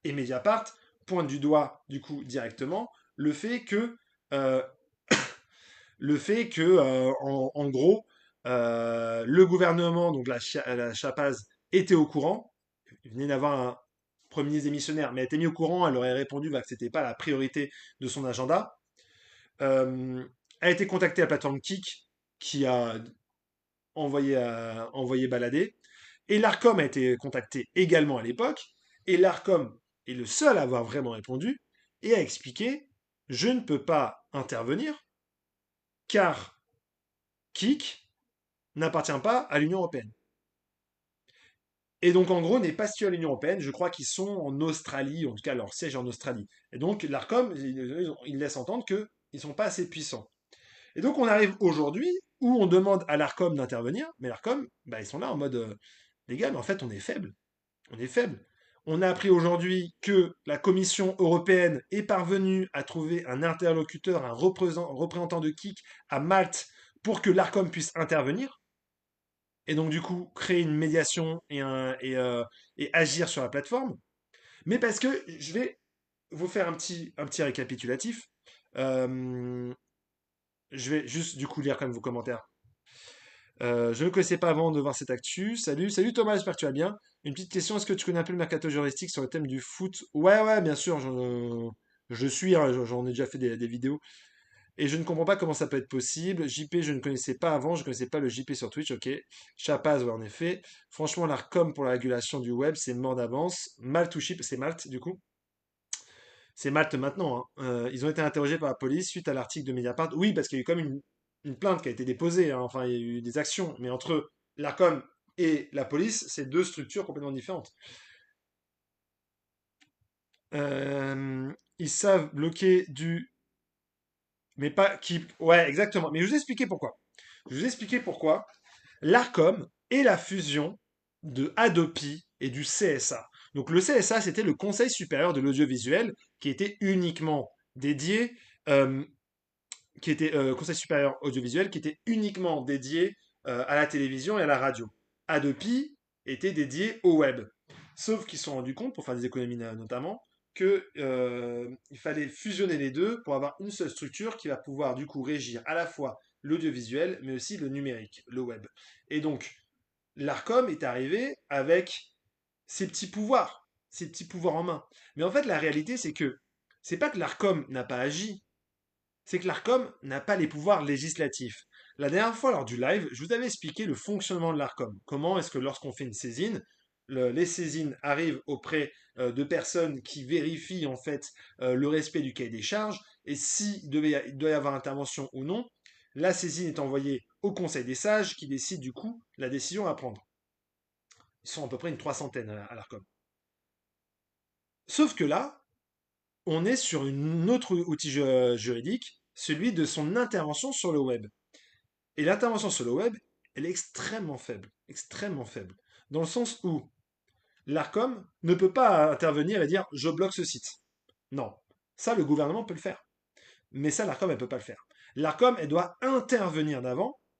Et Mediapart pointe du doigt, du coup, directement, le fait que, euh, en gros, le gouvernement, donc la Chapaz, était au courant. Il venait d'avoir un Premier ministre démissionnaire, mais elle était mis au courant, elle aurait répondu bah, que ce n'était pas la priorité de son agenda. A été contactée à la plateforme Kik, qui a envoyé balader. Et l'ARCOM a été contacté également à l'époque. Et l'ARCOM est le seul à avoir vraiment répondu et a expliqué je ne peux pas intervenir car Kik n'appartient pas à l'Union européenne. Et donc, en gros, n'est pas situé à l'Union européenne. Je crois qu'ils sont en Australie, en tout cas, leur siège est en Australie. Et donc, l'ARCOM, ils laissent entendre qu'ils ne sont pas assez puissants. Et donc, on arrive aujourd'hui où on demande à l'ARCOM d'intervenir, mais l'ARCOM, bah, ils sont là en mode les gars, mais en fait, on est faible. On est faible. On a appris aujourd'hui que la Commission européenne est parvenue à trouver un interlocuteur, un représentant de KIK à Malte pour que l'ARCOM puisse intervenir et donc du coup créer une médiation et agir sur la plateforme. Mais parce que je vais vous faire un petit récapitulatif. Euh, je vais juste du coup lire quand même vos commentaires. Je ne connaissais pas avant de voir cette actu. Salut, salut Thomas, j'espère que tu vas bien. Une petite question, est-ce que tu connais un peu le mercato juridique sur le thème du foot? Ouais, ouais, bien sûr, je suis, hein, j'en ai déjà fait des vidéos. Et je ne comprends pas comment ça peut être possible. JP, je ne connaissais pas avant, je ne connaissais pas le JP sur Twitch, ok. Chapaz, ouais, en effet. Franchement, l'ARCOM pour la régulation du web, c'est mort d'avance. Malte ou Chip, c'est Malte, du coup. C'est Malte maintenant, hein. Ils ont été interrogés par la police suite à l'article de Mediapart. Oui, parce qu'il y a eu comme une plainte qui a été déposée, hein. Enfin, il y a eu des actions. Mais entre l'ARCOM et la police, c'est deux structures complètement différentes. Ils savent bloquer du. Mais pas qui. Ouais, exactement. Mais je vous ai expliqué pourquoi. Je vous ai expliqué pourquoi. L'ARCOM est la fusion de Adopi et du CSA. Donc le CSA, c'était le Conseil supérieur de l'audiovisuel qui était uniquement dédié, euh, qui était Conseil supérieur audiovisuel qui était uniquement dédié à la télévision et à la radio. Adopi était dédié au web. Sauf qu'ils se sont rendus compte, pour faire des économies notamment, que il fallait fusionner les deux pour avoir une seule structure qui va pouvoir du coup régir à la fois l'audiovisuel, mais aussi le numérique, le web. Et donc, l'ARCOM est arrivé avec ses petits pouvoirs en main. Mais en fait, la réalité, c'est que c'est pas que l'ARCOM n'a pas agi, c'est que l'ARCOM n'a pas les pouvoirs législatifs. La dernière fois, lors du live, je vous avais expliqué le fonctionnement de l'ARCOM. Comment est-ce que lorsqu'on fait une saisine, les saisines arrivent auprès de personnes qui vérifient en fait le respect du cahier des charges et s'il doit y avoir intervention ou non, la saisine est envoyée au Conseil des sages qui décide du coup la décision à prendre. Ils sont à peu près une 300aine à l'ARCOM. Sauf que là, on est sur un autre outil juridique, celui de son intervention sur le web. Et l'intervention sur le web, elle est extrêmement faible. Extrêmement faible. Dans le sens où l'ARCOM ne peut pas intervenir et dire je bloque ce site. Non. Ça, le gouvernement peut le faire. Mais ça, l'ARCOM, elle ne peut pas le faire. L'ARCOM, elle doit intervenir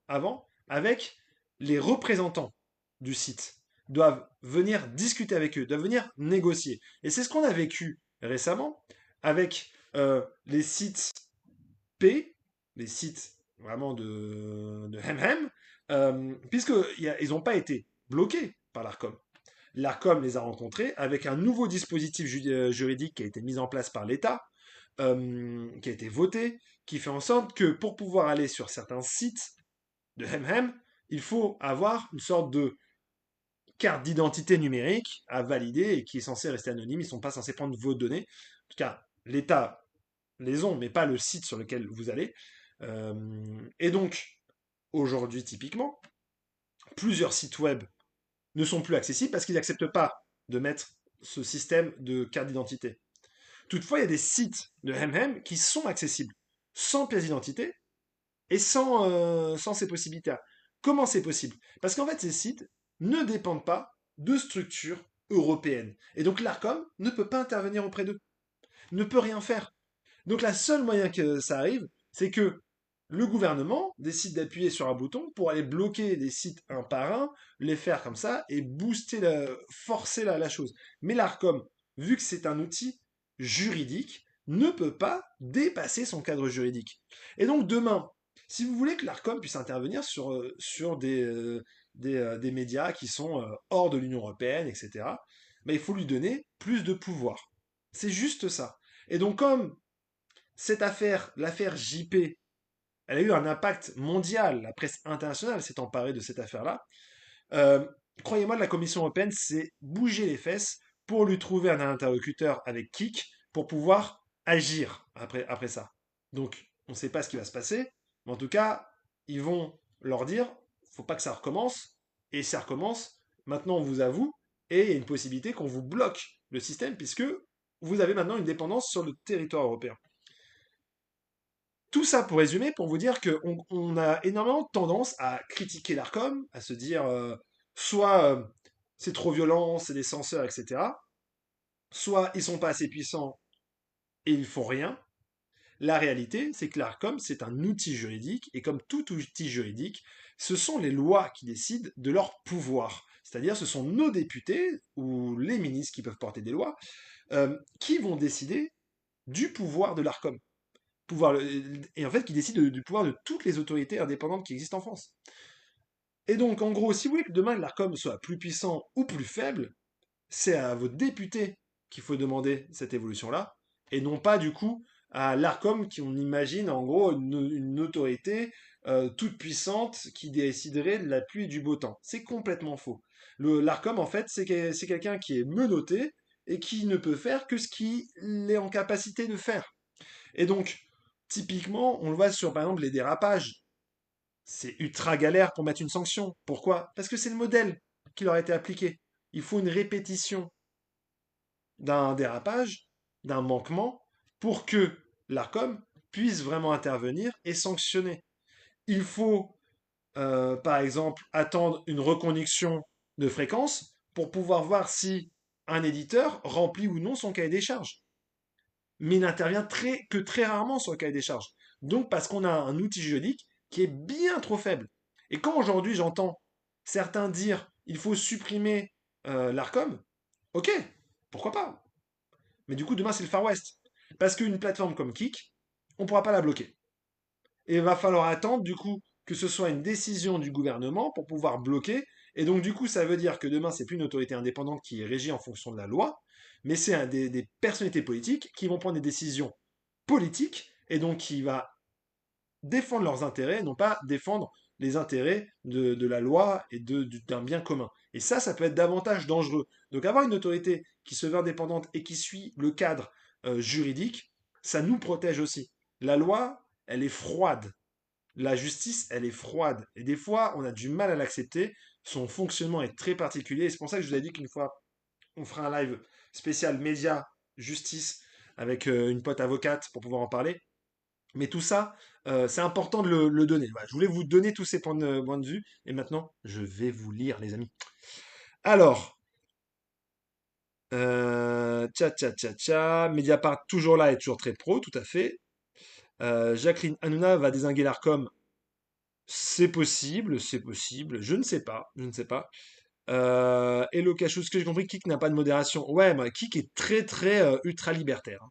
avant, avec les représentants du site. Doivent venir discuter avec eux, doivent venir négocier. Et c'est ce qu'on a vécu récemment avec les sites P, les sites vraiment de Hemhem, puisqu'ils n'ont pas été bloqués par l'ARCOM. L'ARCOM les a rencontrés avec un nouveau dispositif juridique qui a été mis en place par l'État, qui a été voté, qui fait en sorte que pour pouvoir aller sur certains sites de Hemhem, il faut avoir une sorte de carte d'identité numérique à valider et qui est censée rester anonyme. Ils ne sont pas censés prendre vos données. En tout cas, l'État les ont, mais pas le site sur lequel vous allez. Et donc, aujourd'hui, typiquement, plusieurs sites web ne sont plus accessibles parce qu'ils n'acceptent pas de mettre ce système de carte d'identité. Toutefois, il y a des sites de Hemhem qui sont accessibles sans pièce d'identité et sans ces possibilités. Comment c'est possible? Parce qu'en fait, ces sites ne dépendent pas de structures européennes. Et donc l'ARCOM ne peut pas intervenir auprès d'eux, ne peut rien faire. Donc la seule moyen que ça arrive, c'est que le gouvernement décide d'appuyer sur un bouton pour aller bloquer des sites un par un, les faire comme ça et forcer la chose. Mais l'ARCOM, vu que c'est un outil juridique, ne peut pas dépasser son cadre juridique. Et donc demain, si vous voulez que l'ARCOM puisse intervenir sur des médias qui sont hors de l'Union européenne, etc., ben, il faut lui donner plus de pouvoir. C'est juste ça. Et donc comme cette affaire, l'affaire JP, elle a eu un impact mondial. La presse internationale s'est emparée de cette affaire-là. Euh, Croyez-moi, la Commission européenne s'est bougé les fesses pour lui trouver un interlocuteur avec Kik pour pouvoir agir après ça. Donc, on ne sait pas ce qui va se passer, mais en tout cas, ils vont leur dire, faut pas que ça recommence. Et si ça recommence, maintenant on vous avoue, et il y a une possibilité qu'on vous bloque le système, puisque vous avez maintenant une dépendance sur le territoire européen. Tout ça pour résumer, pour vous dire qu'on a énormément tendance à critiquer l'ARCOM, à se dire soit c'est trop violent, c'est des censeurs, etc. Soit ils sont pas assez puissants et ils font rien. La réalité, c'est que l'ARCOM, c'est un outil juridique, et comme tout outil juridique, ce sont les lois qui décident de leur pouvoir. C'est-à-dire, ce sont nos députés ou les ministres qui peuvent porter des lois qui vont décider du pouvoir de l'ARCOM pouvoir, et en fait qui décide du pouvoir de toutes les autorités indépendantes qui existent en France. Et donc, en gros, si vous voulez que demain l'ARCOM soit plus puissant ou plus faible, c'est à vos députés qu'il faut demander cette évolution-là, et non pas du coup à l'Arcom, qui on imagine en gros une autorité toute puissante qui déciderait de la pluie et du beau temps. C'est complètement faux. L'Arcom, en fait, c'est quelqu'un qui est menotté et qui ne peut faire que ce qu'il est en capacité de faire. Et donc, typiquement, on le voit sur, par exemple, les dérapages. C'est ultra galère pour mettre une sanction. Pourquoi? Parce que c'est le modèle qui leur a été appliqué. Il faut une répétition d'un dérapage, d'un manquement, pour que l'ARCOM puisse vraiment intervenir et sanctionner. Il faut, par exemple, attendre une reconduction de fréquence pour pouvoir voir si un éditeur remplit ou non son cahier des charges. Mais il n'intervient que très rarement sur le cahier des charges. Donc parce qu'on a un outil juridique qui est bien trop faible. Et quand aujourd'hui j'entends certains dire il faut supprimer l'ARCOM, ok, pourquoi pas? Mais du coup demain c'est le Far West. Parce qu'une plateforme comme Kik, on ne pourra pas la bloquer. Et il va falloir attendre du coup que ce soit une décision du gouvernement pour pouvoir bloquer. Et donc du coup ça veut dire que demain c'est plus une autorité indépendante qui est régie en fonction de la loi, mais c'est des personnalités politiques qui vont prendre des décisions politiques et donc qui va défendre leurs intérêts, non pas défendre les intérêts de la loi et d'un bien commun. Et ça peut être davantage dangereux. Donc avoir une autorité qui se veut indépendante et qui suit le cadre juridique, ça nous protège aussi. La loi, elle est froide. La justice, elle est froide. Et des fois, on a du mal à l'accepter. Son fonctionnement est très particulier. Et c'est pour ça que je vous ai dit qu'une fois, on fera un live spécial média, justice, avec une pote avocate pour pouvoir en parler. Mais tout ça, c'est important de le donner. Voilà, je voulais vous donner tous ces points de vue. Et maintenant, je vais vous lire, les amis. Alors, tcha tcha tcha tcha. Mediapart, toujours là et toujours très pro, tout à fait. Jacqueline Hanouna va dézinguer l'ARCOM. C'est possible, c'est possible. Je ne sais pas, je ne sais pas. Hello Cachou, ce que j'ai compris, Kik n'a pas de modération. Ouais, bah, Kik est très très ultra libertaire, hein.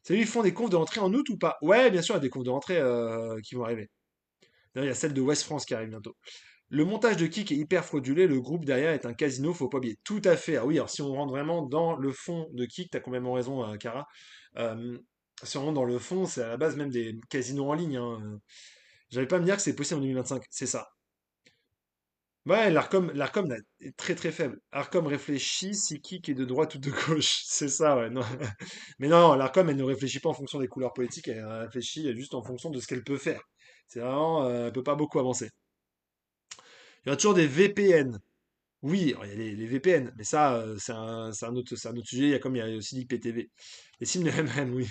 Salut, ils font des confs de rentrée en août ou pas? Ouais, bien sûr, il y a des confs de rentrée qui vont arriver. D'ailleurs, il y a celle de West France qui arrive bientôt. Le montage de Kik est hyper fraudulé, le groupe derrière est un casino, faut pas oublier. Tout à fait. Ah oui, alors si on rentre vraiment dans le fond de Kik, t'as complètement raison, Cara. Euh, si on rentre dans le fond, c'est à la base même des casinos en ligne, hein. J'avais pas à me dire que c'est possible en 2025, c'est ça. Ouais, l'Arcom là, est très très faible. Arcom réfléchit si Kik est de droite ou de gauche. C'est ça, ouais. Non. Mais non, l'Arcom, elle ne réfléchit pas en fonction des couleurs politiques, elle réfléchit juste en fonction de ce qu'elle peut faire. C'est vraiment, elle peut pas beaucoup avancer. Il y a toujours des VPN. Oui, alors, il y a les VPN, mais ça, c'est un autre sujet. Il y a aussi l'IPTV. Les sims de MM, oui.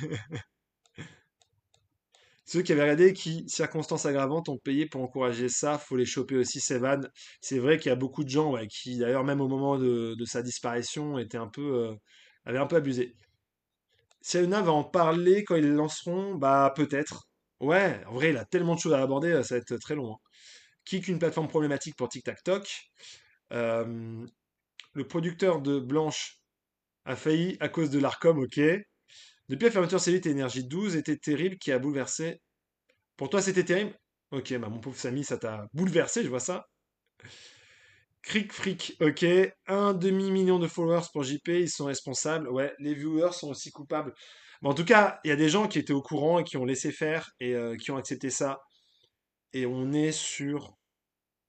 Ceux qui avaient regardé qui, circonstances aggravantes, ont payé pour encourager ça, faut les choper aussi, ces vannes. C'est vrai qu'il y a beaucoup de gens ouais, qui, d'ailleurs, même au moment de sa disparition, avaient un peu abusé. Si Hanouna va en parler quand ils le lanceront, bah peut-être. Ouais, en vrai, il a tellement de choses à aborder, ça va être très long, hein. Kick une plateforme problématique pour TikTok. Euh, le producteur de Blanche a failli à cause de l'Arcom, ok. Depuis la fermeture Célite et Énergie 12 était terrible qui a bouleversé. Pour toi, c'était terrible? Ok, bah mon pauvre Samy, ça t'a bouleversé, je vois ça. Cric Fric, ok. Un demi-million de followers pour JP, ils sont responsables. Ouais, les viewers sont aussi coupables. Mais en tout cas, il y a des gens qui étaient au courant et qui ont laissé faire et qui ont accepté ça. Et on est sur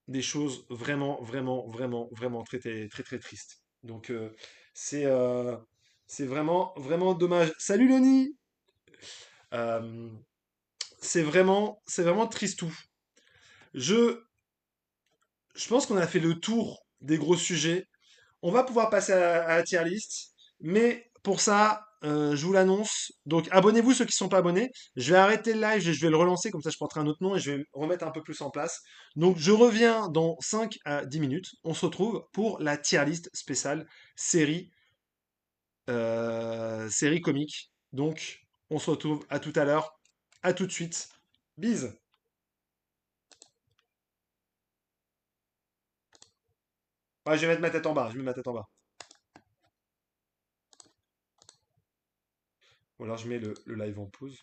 des choses vraiment, vraiment, vraiment, vraiment très, très, très, très tristes. Donc, c'est euh, c'est vraiment, vraiment dommage. Salut Loni! Euh, c'est vraiment tristou. Je, je pense qu'on a fait le tour des gros sujets. On va pouvoir passer à la tier list, mais pour ça, je vous l'annonce. Donc abonnez-vous ceux qui ne sont pas abonnés. Je vais arrêter le live, je vais le relancer, comme ça je porterai un autre nom et je vais remettre un peu plus en place. Donc je reviens dans 5 à 10 minutes. On se retrouve pour la tier list spéciale série, série comique. Donc on se retrouve à tout à l'heure. À tout de suite. Bise. Ah, je vais mettre ma tête en bas. Je mets ma tête en bas. Ou alors je mets le live en pause.